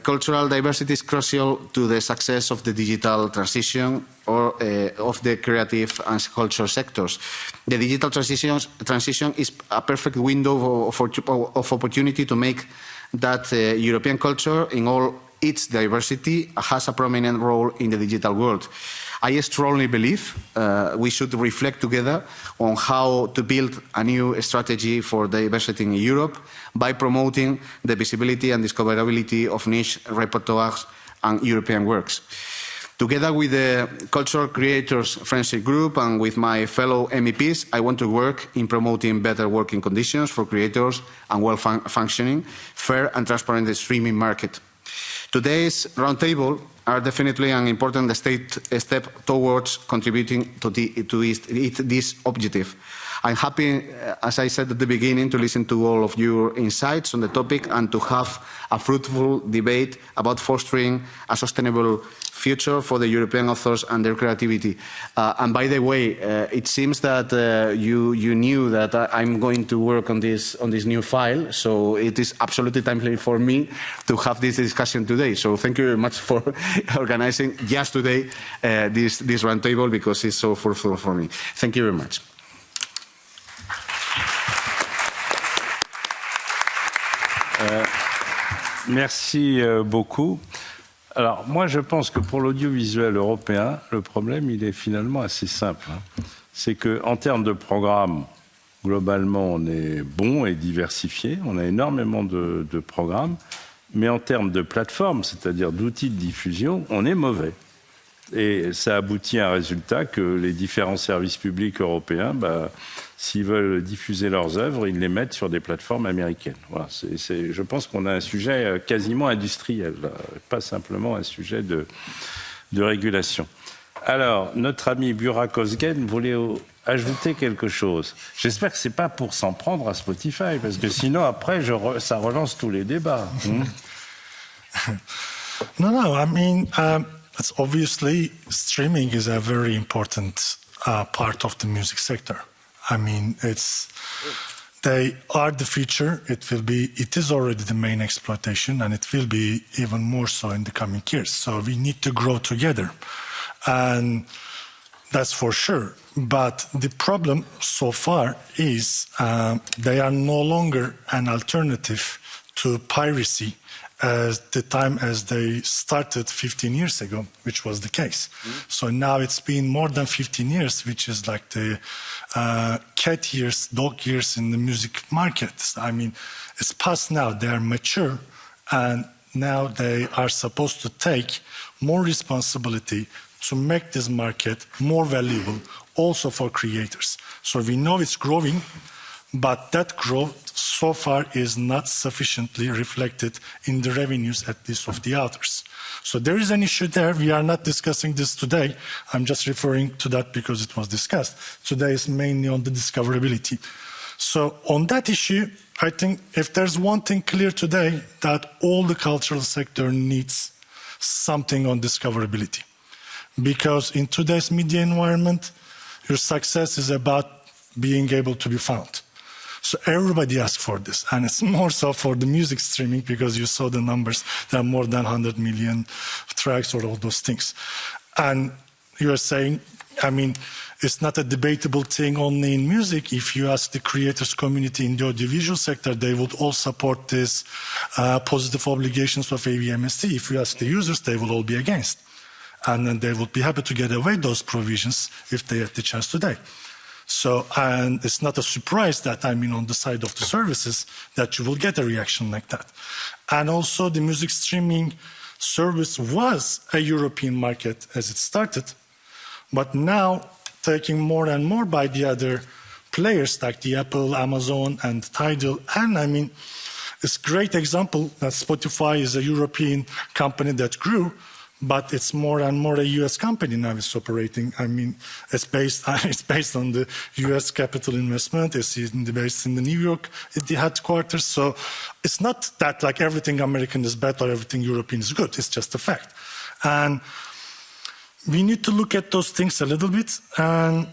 cultural diversity is crucial to the success of the digital transition or of the creative and cultural sectors. The digital transition is a perfect window of opportunity to make that European culture in all its diversity has a prominent role in the digital world. I strongly believe we should reflect together on how to build a new strategy for diversity in Europe by promoting the visibility and discoverability of niche repertoires and European works. Together with the Cultural Creators Friendship Group and with my fellow MEPs, I want to work in promoting better working conditions for creators and well-functioning, fair and transparent streaming market. Today's roundtable are definitely an important step towards contributing to this objective. I'm happy, as I said at the beginning, to listen to all of your insights on the topic and to have a fruitful debate about fostering a sustainable future for the European authors and their creativity. And by the way, it seems that you knew that I'm going to work on this new file, so it is absolutely timely for me to have this discussion today. So thank you very much for organizing just today this roundtable, because it's so fruitful for me. Thank you very much. Merci beaucoup. Alors, moi, je pense que pour l'audiovisuel européen, le problème, il est finalement assez simple. C'est qu'en termes de programme, Globalement, on est bon et diversifié, on a énormément de programmes, mais en termes de plateforme, c'est-à-dire d'outils de diffusion, on est mauvais. Et ça aboutit à un résultat que les différents services publics européens, s'ils veulent diffuser leurs œuvres, ils les mettent sur des plateformes américaines. Voilà, je pense qu'on a un sujet quasiment industriel, pas simplement un sujet de régulation. Alors, notre ami Burak Özgen voulait ajouter quelque chose. J'espère que ce n'est pas pour s'en prendre à Spotify, parce que sinon, après, ça relance tous les débats. No, I mean, it's obviously streaming is a very important part of the music sector. I mean, they are the future. It is already the main exploitation, and it will be even more so in the coming years. So we need to grow together, and that's for sure. But the problem so far is they are no longer an alternative to piracy as the time as they started 15 years ago, which was the case. So now it's been more than 15 years, which is like the cat years, dog years in the music market. I mean, it's past now. They are mature, and now they are supposed to take more responsibility to make this market more valuable also for creators. So we know it's growing, but that growth so far is not sufficiently reflected in the revenues, at least of the authors. So there is an issue there. We are not discussing this today. I'm just referring to that because it was discussed. Today is mainly on the discoverability. So on that issue, I think if there's one thing clear today, that all the cultural sector needs something on discoverability. Because in today's media environment, your success is about being able to be found. So everybody asks for this, and it's more so for the music streaming because you saw the numbers. There are more than 100 million tracks or all those things. And you're saying, I mean, it's not a debatable thing only in music. If you ask the creators community in the audiovisual sector, they would all support this positive obligations of AVMST. If you ask the users, they will all be against. And then they would be happy to get away those provisions if they had the chance today. So, and it's not a surprise that, I mean, on the side of the services, that you will get a reaction like that. And also the music streaming service was a European market as it started, but now taking more and more by the other players like the Apple, Amazon, and Tidal. And I mean, it's a great example that Spotify is a European company that grew, but it's more and more a US company now it's operating. I mean, it's based on the US capital investment. It's based in the New York, at the headquarters. So it's not that like everything American is bad or everything European is good. It's just a fact. And we need to look at those things a little bit, and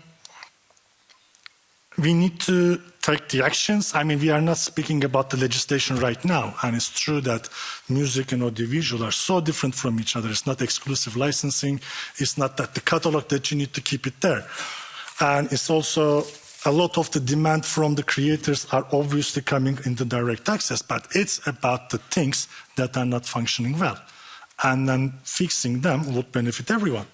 we need to take the actions. I mean, we are not speaking about the legislation right now, and it's true that music and audiovisual are so different from each other. It's not exclusive licensing. It's not that the catalog that you need to keep it there. And it's also a lot of the demand from the creators are obviously coming into direct access, but it's about the things that are not functioning well. And then fixing them would benefit everyone.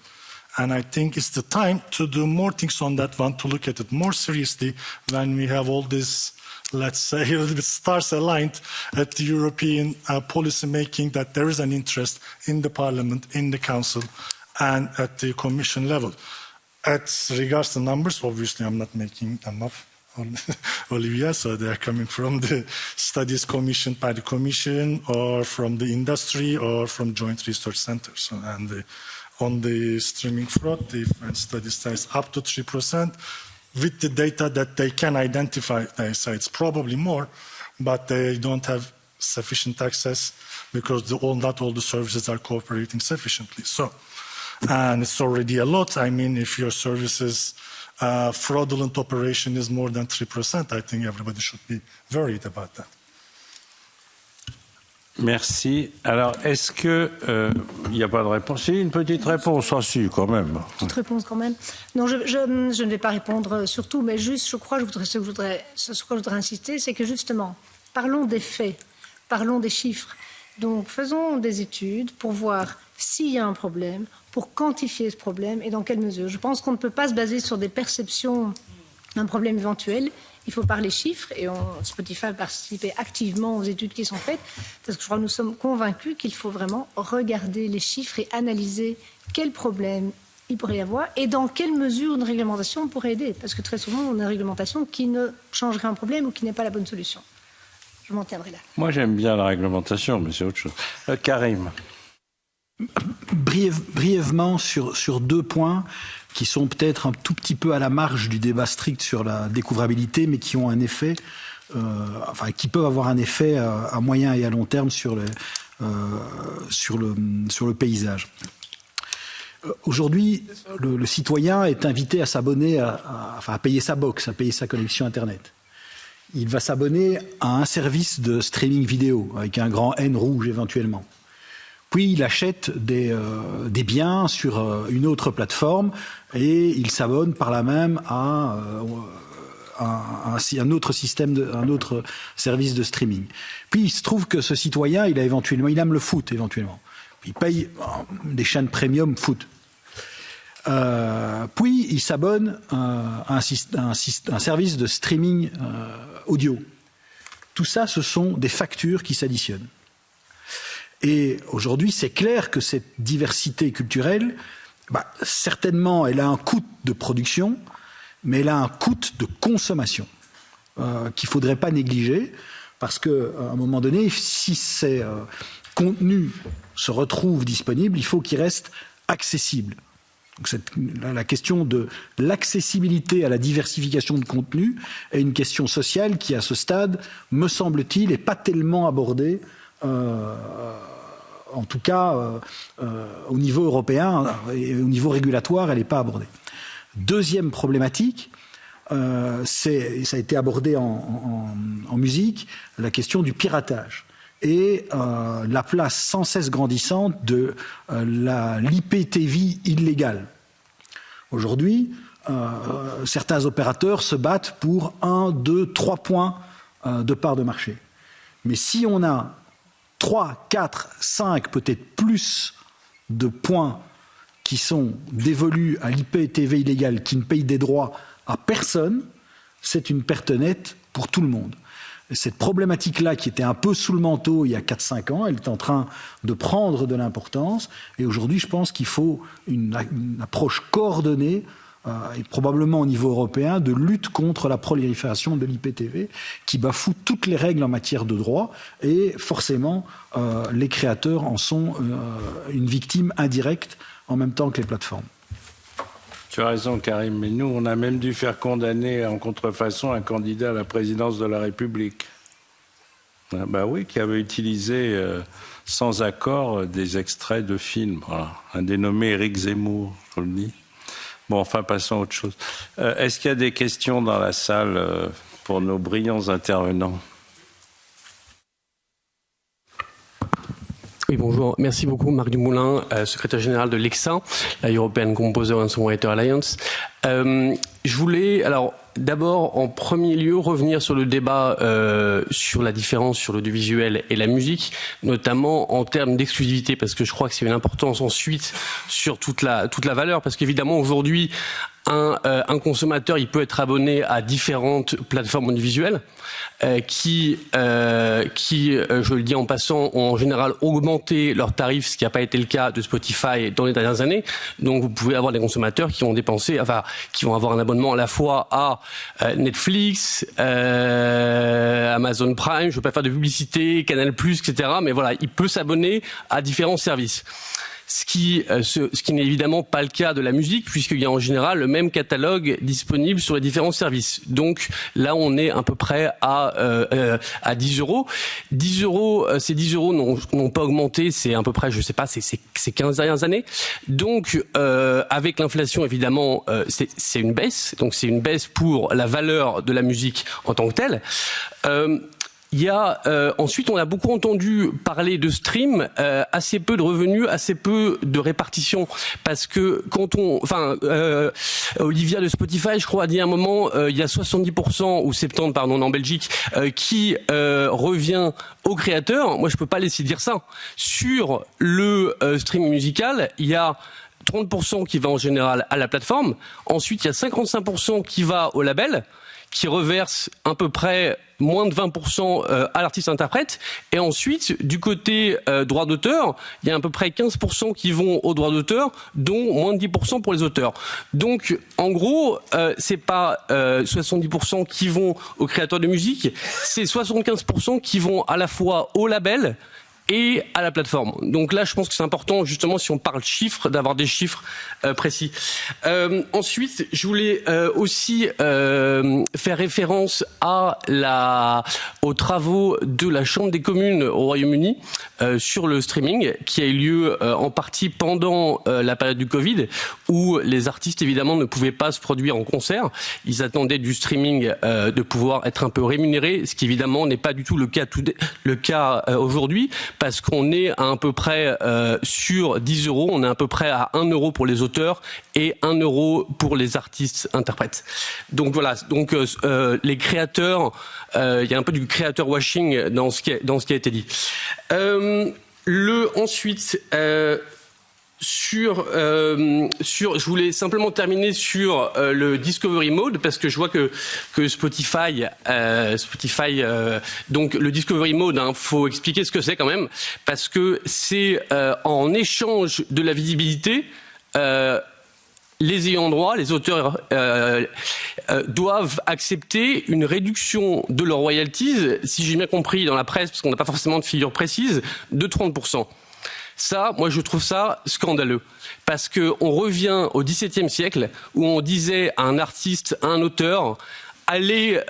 And I think it's the time to do more things on that one, to look at it more seriously when we have all this, let's say, a little bit stars aligned at the European policy making, that there is an interest in the Parliament, in the Council, and at the Commission level. As regards to numbers, obviously I'm not making them up, Olivia, so they are coming from the studies commissioned by the Commission or from the industry or from joint research centers. And on the streaming fraud, the French study says up to 3%. With the data that they can identify, they say it's probably more, but they don't have sufficient access because not all the services are cooperating sufficiently. So, and it's already a lot. I mean, if your services fraudulent operation is more than 3%, I think everybody should be worried about that. Merci. Alors, est-ce que n'y a pas de réponse? Si, une petite réponse aussi, quand même. Petite réponse quand même. Non, je ne vais pas répondre sur tout, mais juste, je crois, sur ce que je voudrais insister, c'est que justement, parlons des faits, parlons des chiffres. Donc, faisons des études pour voir s'il y a un problème, pour quantifier ce problème et dans quelle mesure. Je pense qu'on ne peut pas se baser sur des perceptions un problème éventuel, il faut parler chiffres, et Spotify a participé activement aux études qui sont faites, parce que je crois que nous sommes convaincus qu'il faut vraiment regarder les chiffres et analyser quels problèmes il pourrait y avoir et dans quelle mesure une réglementation pourrait aider, parce que très souvent on a une réglementation qui ne changerait un problème ou qui n'est pas la bonne solution. Je m'en tiendrai là. Moi j'aime bien la réglementation, mais c'est autre chose. Karim. Brièvement sur 2 points qui sont peut-être un tout petit peu à la marge du débat strict sur la découvrabilité, mais qui ont un effet, qui peuvent avoir un effet à moyen et à long terme sur le paysage. Aujourd'hui, le citoyen est invité à s'abonner, à payer sa box, à payer sa connexion Internet. Il va s'abonner à un service de streaming vidéo, avec un grand N rouge éventuellement. Puis il achète des biens sur une autre plateforme et il s'abonne par là même à un autre système, un autre service de streaming. Puis il se trouve que ce citoyen, il aime le foot éventuellement. Il paye des chaînes premium foot. Puis il s'abonne à un service de streaming audio. Tout ça, ce sont des factures qui s'additionnent. Et aujourd'hui, c'est clair que cette diversité culturelle, certainement, elle a un coût de production, mais elle a un coût de consommation qu'il ne faudrait pas négliger, parce qu'à un moment donné, si ces contenus se retrouvent disponibles, il faut qu'ils restent accessibles. Donc la question de l'accessibilité à la diversification de contenus est une question sociale qui, à ce stade, me semble-t-il, n'est pas tellement abordée en tout cas au niveau européen et au niveau régulatoire, elle n'est pas abordée. Deuxième problématique, ça a été abordé en musique, la question du piratage et la place sans cesse grandissante de l'IPTV illégale. Aujourd'hui, certains opérateurs se battent pour 1, 2, 3 points de part de marché. Mais si on a 3, 4, 5, peut-être plus de points qui sont dévolus à l'IPTV illégal, qui ne payent des droits à personne, c'est une perte nette pour tout le monde. Et cette problématique-là, qui était un peu sous le manteau il y a 4-5 ans, elle est en train de prendre de l'importance. Et aujourd'hui, je pense qu'il faut une approche coordonnée, et probablement au niveau européen, de lutte contre la prolifération de l'IPTV, qui bafoue toutes les règles en matière de droit, et forcément, les créateurs en sont une victime indirecte en même temps que les plateformes. Tu as raison, Karim, mais nous, on a même dû faire condamner en contrefaçon un candidat à la présidence de la République. Oui, qui avait utilisé sans accord des extraits de films. Voilà. Un dénommé Éric Zemmour, je le dis. Bon, enfin, passons à autre chose. Est-ce qu'il y a des questions dans la salle pour nos brillants intervenants ? Oui, bonjour. Merci beaucoup, Marc Dumoulin, secrétaire général de l'EXA, la European Composer and Songwriter Alliance. Je voulais, alors, d'abord, en premier lieu, revenir sur le débat sur la différence sur l'audiovisuel et la musique, notamment en termes d'exclusivité, parce que je crois que c'est une importance ensuite sur toute la valeur, parce qu'évidemment, aujourd'hui, un consommateur, il peut être abonné à différentes plateformes audiovisuelles qui, je le dis en passant, ont en général augmenté leurs tarifs, ce qui n'a pas été le cas de Spotify dans les dernières années. Donc vous pouvez avoir des consommateurs qui vont dépenser, qui vont avoir un abonnement à la fois à Netflix, Amazon Prime, je ne veux pas faire de publicité, Canal+, etc. Mais voilà, il peut s'abonner à différents services. Ce qui n'est évidemment pas le cas de la musique, puisqu'il y a en général le même catalogue disponible sur les différents services. Donc là, on est à peu près à 10 €. 10 €, ces 10 € n'ont pas augmenté, c'est à peu près, je sais pas, c'est 15 dernières années. Donc avec l'inflation, évidemment, c'est une baisse. Donc c'est une baisse pour la valeur de la musique en tant que telle. Il y a ensuite, on a beaucoup entendu parler de stream, assez peu de revenus, assez peu de répartition, parce que quand Olivia de Spotify, je crois, a dit à un moment, il y a 70% ou 70%, pardon, en Belgique, qui revient aux créateurs. Moi, je peux pas laisser dire ça. Sur le stream musical, il y a 30% qui va en général à la plateforme. Ensuite, il y a 55% qui va au label, qui reverse à peu près moins de 20% à l'artiste-interprète. Et ensuite, du côté droit d'auteur, il y a à peu près 15% qui vont au droit d'auteur, dont moins de 10% pour les auteurs. Donc, en gros, c'est pas 70% qui vont aux créateurs de musique, c'est 75% qui vont à la fois au label et à la plateforme. Donc là, je pense que c'est important, justement, si on parle chiffres, d'avoir des chiffres précis. Ensuite, je voulais aussi faire référence aux travaux de la Chambre des communes au Royaume-Uni sur le streaming, qui a eu lieu en partie pendant la période du Covid, où les artistes, évidemment, ne pouvaient pas se produire en concert. Ils attendaient du streaming de pouvoir être un peu rémunérés, ce qui, évidemment, n'est pas du tout le cas aujourd'hui, parce qu'on est à peu près sur 10 €, on est à peu près à 1 € pour les auteurs et 1 € pour les artistes interprètes. Donc voilà, donc les créateurs, il y a un peu du creator washing dans ce qui a été dit. Ensuite, je voulais simplement terminer sur le Discovery Mode, parce que je vois que Spotify, donc le Discovery Mode, faut expliquer ce que c'est quand même, parce que c'est en échange de la visibilité, les ayants droit, les auteurs doivent accepter une réduction de leurs royalties, si j'ai bien compris dans la presse, parce qu'on n'a pas forcément de figure précise, de 30%. Ça, moi, je trouve ça scandaleux. Parce qu'on revient au XVIIe siècle, où on disait à un artiste, à un auteur, allez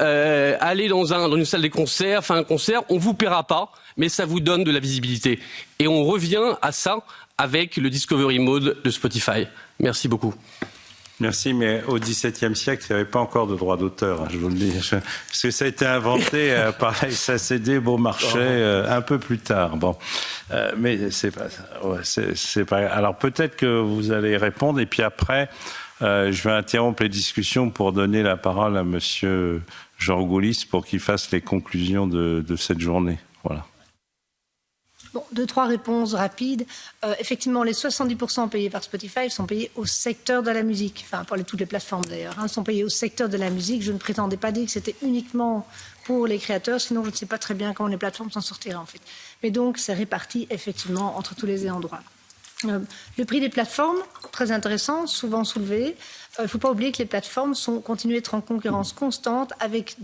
dans une salle des concerts, faire un concert, on vous paiera pas, mais ça vous donne de la visibilité. Et on revient à ça avec le Discovery Mode de Spotify. Merci beaucoup. Merci, mais au XVIIe siècle, il n'y avait pas encore de droit d'auteur, je vous le dis. Parce que ça a été inventé par la SACD, Beaumarchais, un peu plus tard. Bon, mais c'est pas ça. Ouais, c'est pas. Alors peut-être que vous allez répondre, et puis après, je vais interrompre les discussions pour donner la parole à Monsieur Georgoulis pour qu'il fasse les conclusions de cette journée. Voilà. Bon, 2-3 réponses rapides. Effectivement, les 70% payés par Spotify sont payés au secteur de la musique. Enfin, pour toutes les plateformes d'ailleurs, sont payés au secteur de la musique. Je ne prétendais pas dire que c'était uniquement pour les créateurs, sinon je ne sais pas très bien comment les plateformes s'en sortiraient en fait. Mais donc, c'est réparti effectivement entre tous les ayants droit. Le prix des plateformes, très intéressant, souvent soulevé. Il ne faut pas oublier que les plateformes continuent d'être en concurrence constante avec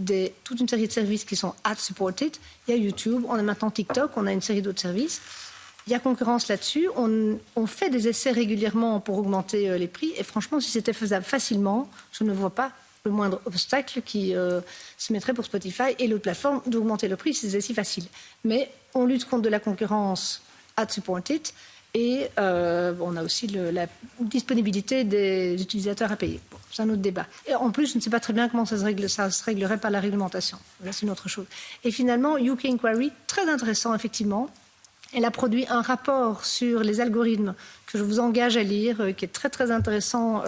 toute une série de services qui sont ad-supported. Il y a YouTube, on a maintenant TikTok, on a une série d'autres services. Il y a concurrence là-dessus. On fait des essais régulièrement pour augmenter les prix. Et franchement, si c'était faisable facilement, je ne vois pas le moindre obstacle qui se mettrait pour Spotify et l'autre plateforme d'augmenter le prix si c'était si facile. Mais on lutte contre de la concurrence ad-supported. Et on a aussi la disponibilité des utilisateurs à payer. Bon, c'est un autre débat. Et en plus, je ne sais pas très bien comment ça se réglerait par la réglementation. Là, c'est une autre chose. Et finalement, UK Inquiry, très intéressant, effectivement. Elle a produit un rapport sur les algorithmes que je vous engage à lire, qui est très, très intéressant.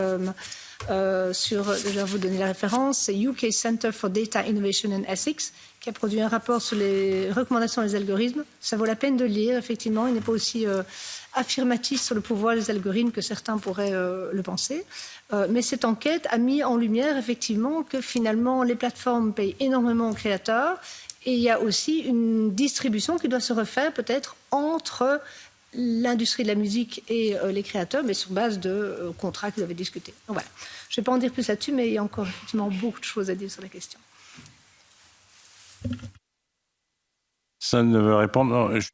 Je vais vous donner la référence. C'est UK Center for Data Innovation and Ethics, qui a produit un rapport sur les recommandations des algorithmes. Ça vaut la peine de le lire, effectivement. Il n'est pas aussi affirmatif sur le pouvoir des algorithmes que certains pourraient le penser. Mais cette enquête a mis en lumière, effectivement, que finalement, les plateformes payent énormément aux créateurs. Et il y a aussi une distribution qui doit se refaire, peut-être, entre l'industrie de la musique et les créateurs, mais sur base de contrats qu'ils avaient discutés. Donc voilà. Je ne vais pas en dire plus là-dessus, mais il y a encore effectivement beaucoup de choses à dire sur la question. Ça ne veut répondre. Non, je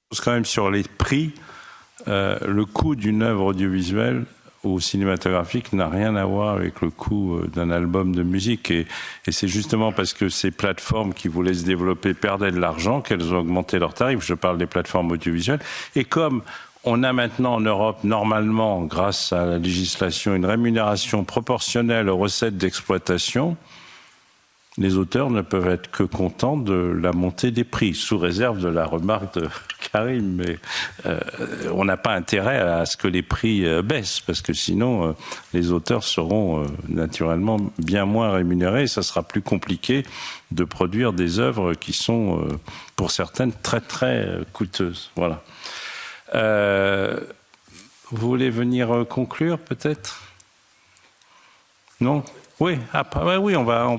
pose quand même sur les prix. Le coût d'une œuvre audiovisuelle ou cinématographique n'a rien à voir avec le coût d'un album de musique. Et c'est justement parce que ces plateformes qui voulaient se développer perdaient de l'argent qu'elles ont augmenté leurs tarifs. Je parle des plateformes audiovisuelles. Et comme on a maintenant en Europe, normalement, grâce à la législation, une rémunération proportionnelle aux recettes d'exploitation, les auteurs ne peuvent être que contents de la montée des prix, sous réserve de la remarque de Karim. Mais on n'a pas intérêt à ce que les prix baissent, parce que sinon, les auteurs seront naturellement bien moins rémunérés et ça sera plus compliqué de produire des œuvres qui sont, pour certaines, très très coûteuses. Voilà. vous voulez venir conclure peut-être? Non? Oui, après, oui, on va...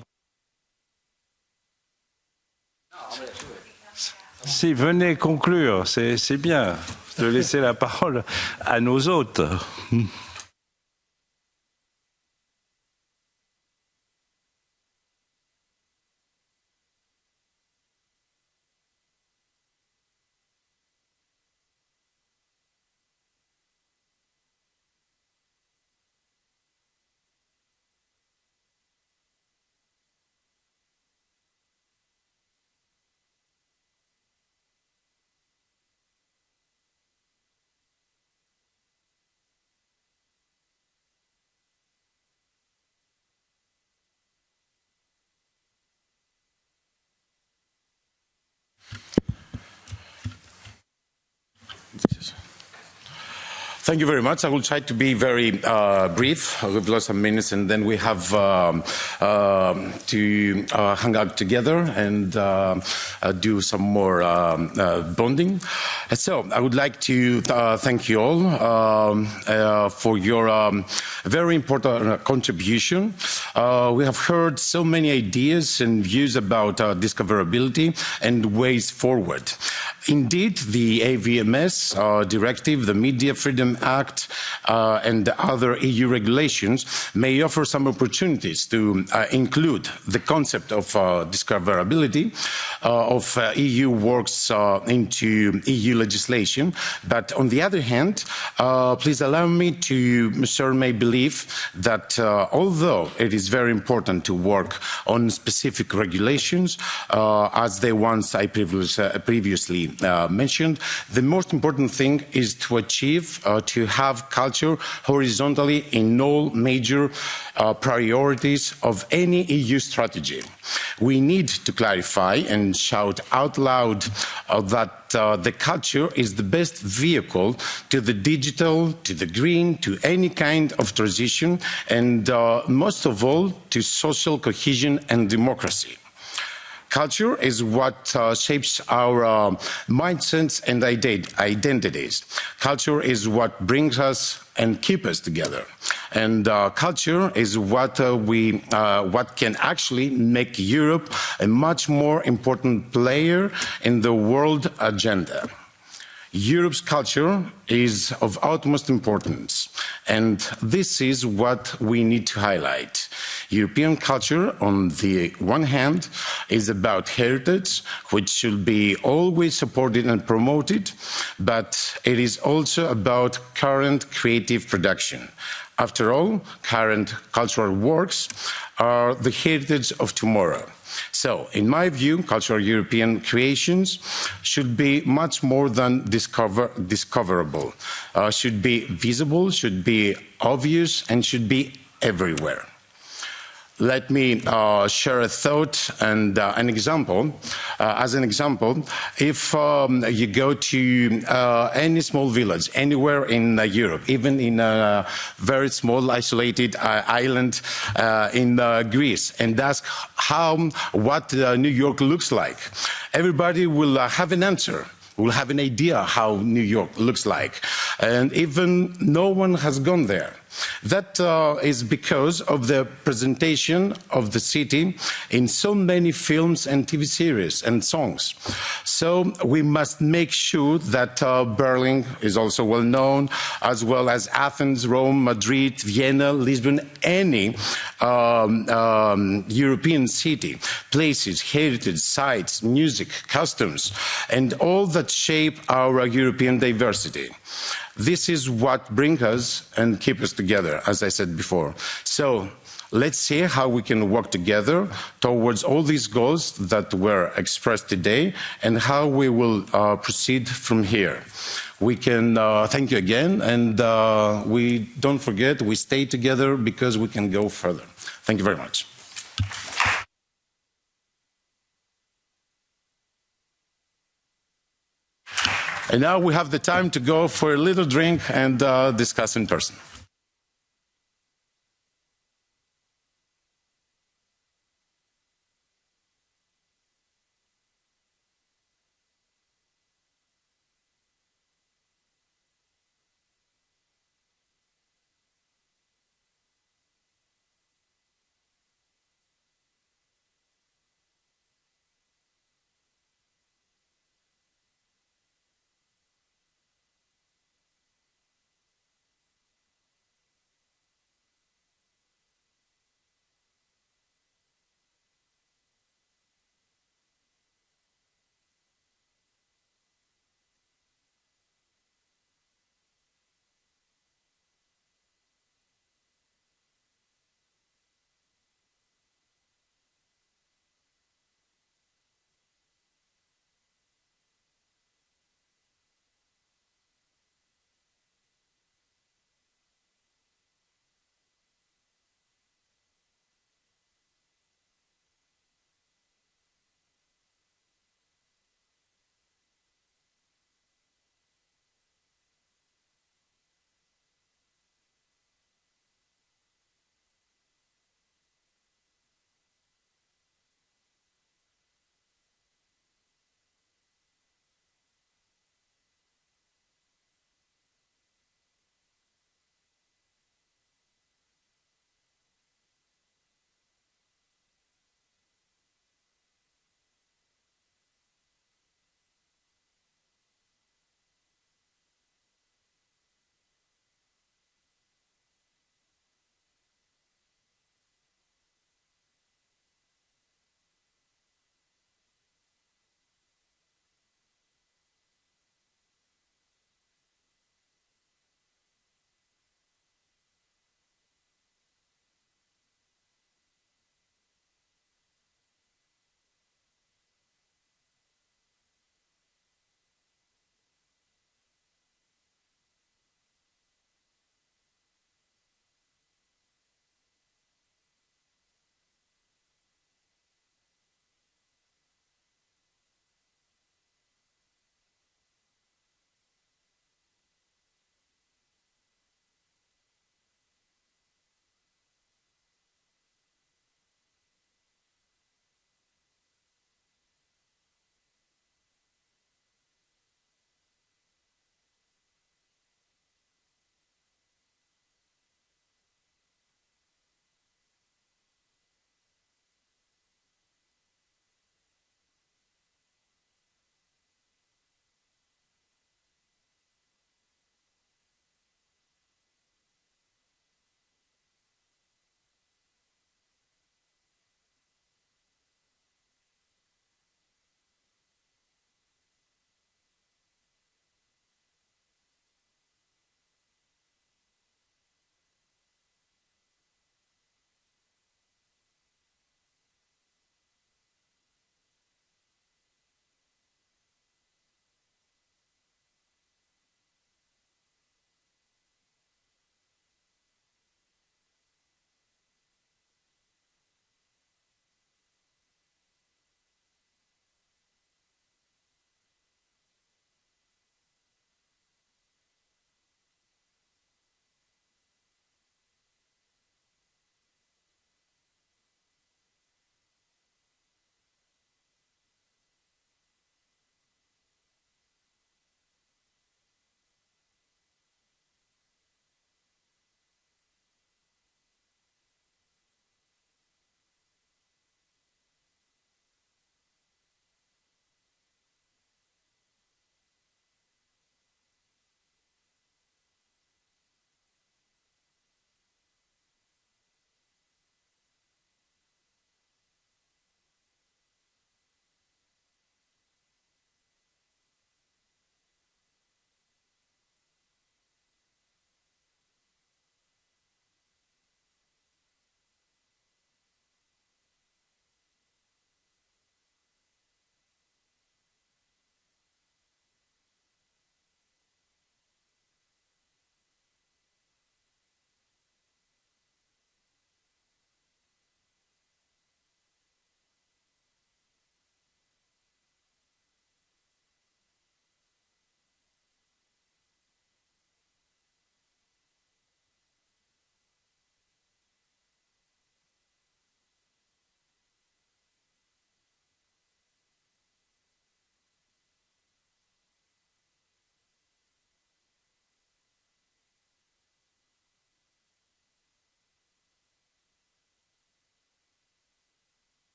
Si, venez conclure, c'est bien de laisser la parole à nos hôtes. Thank you very much. I will try to be very brief. We've lost some minutes, and then we have to hang out together and do some more bonding. So I would like to thank you all for your very important contribution. We have heard so many ideas and views about discoverability and ways forward. Indeed, the AVMS directive, the Media Freedom Act, and the other EU regulations may offer some opportunities to include the concept of discoverability of EU works into EU legislation. But on the other hand, please allow me to share my belief that although it is very important to work on specific regulations, as the ones I previously mentioned, the most important thing is to achieve, to have culture horizontally in all major priorities of any EU strategy. We need to clarify and shout out loud that the culture is the best vehicle to the digital, to the green, to any kind of transition, and most of all, to social cohesion and democracy. Culture is what shapes our mindsets and identities. Culture is what brings us and keeps us together. And culture is what can actually make Europe a much more important player in the world agenda. Europe's culture is of utmost importance, and this is what we need to highlight. European culture, on the one hand, is about heritage, which should be always supported and promoted, but it is also about current creative production. After all, current cultural works are the heritage of tomorrow. So, in my view, cultural European creations should be much more than discoverable, should be visible, should be obvious, and should be everywhere. Let me share a thought and an example. As an example, if you go to any small village, anywhere in Europe, even in a very small isolated island in Greece, and ask what New York looks like, everybody will have an answer. Will have an idea how New York looks like, and even no one has gone there. That is because of the presentation of the city in so many films and TV series and songs. So we must make sure that Berlin is also well known, as well as Athens, Rome, Madrid, Vienna, Lisbon, any European city, places, heritage, sites, music, customs, and all that shape our European diversity. This is what brings us and keeps us together, as I said before. So let's see how we can work together towards all these goals that were expressed today and how we will proceed from here. We can thank you again, and we don't forget, we stay together because we can go further. Thank you very much. And now we have the time to go for a little drink and discuss in person.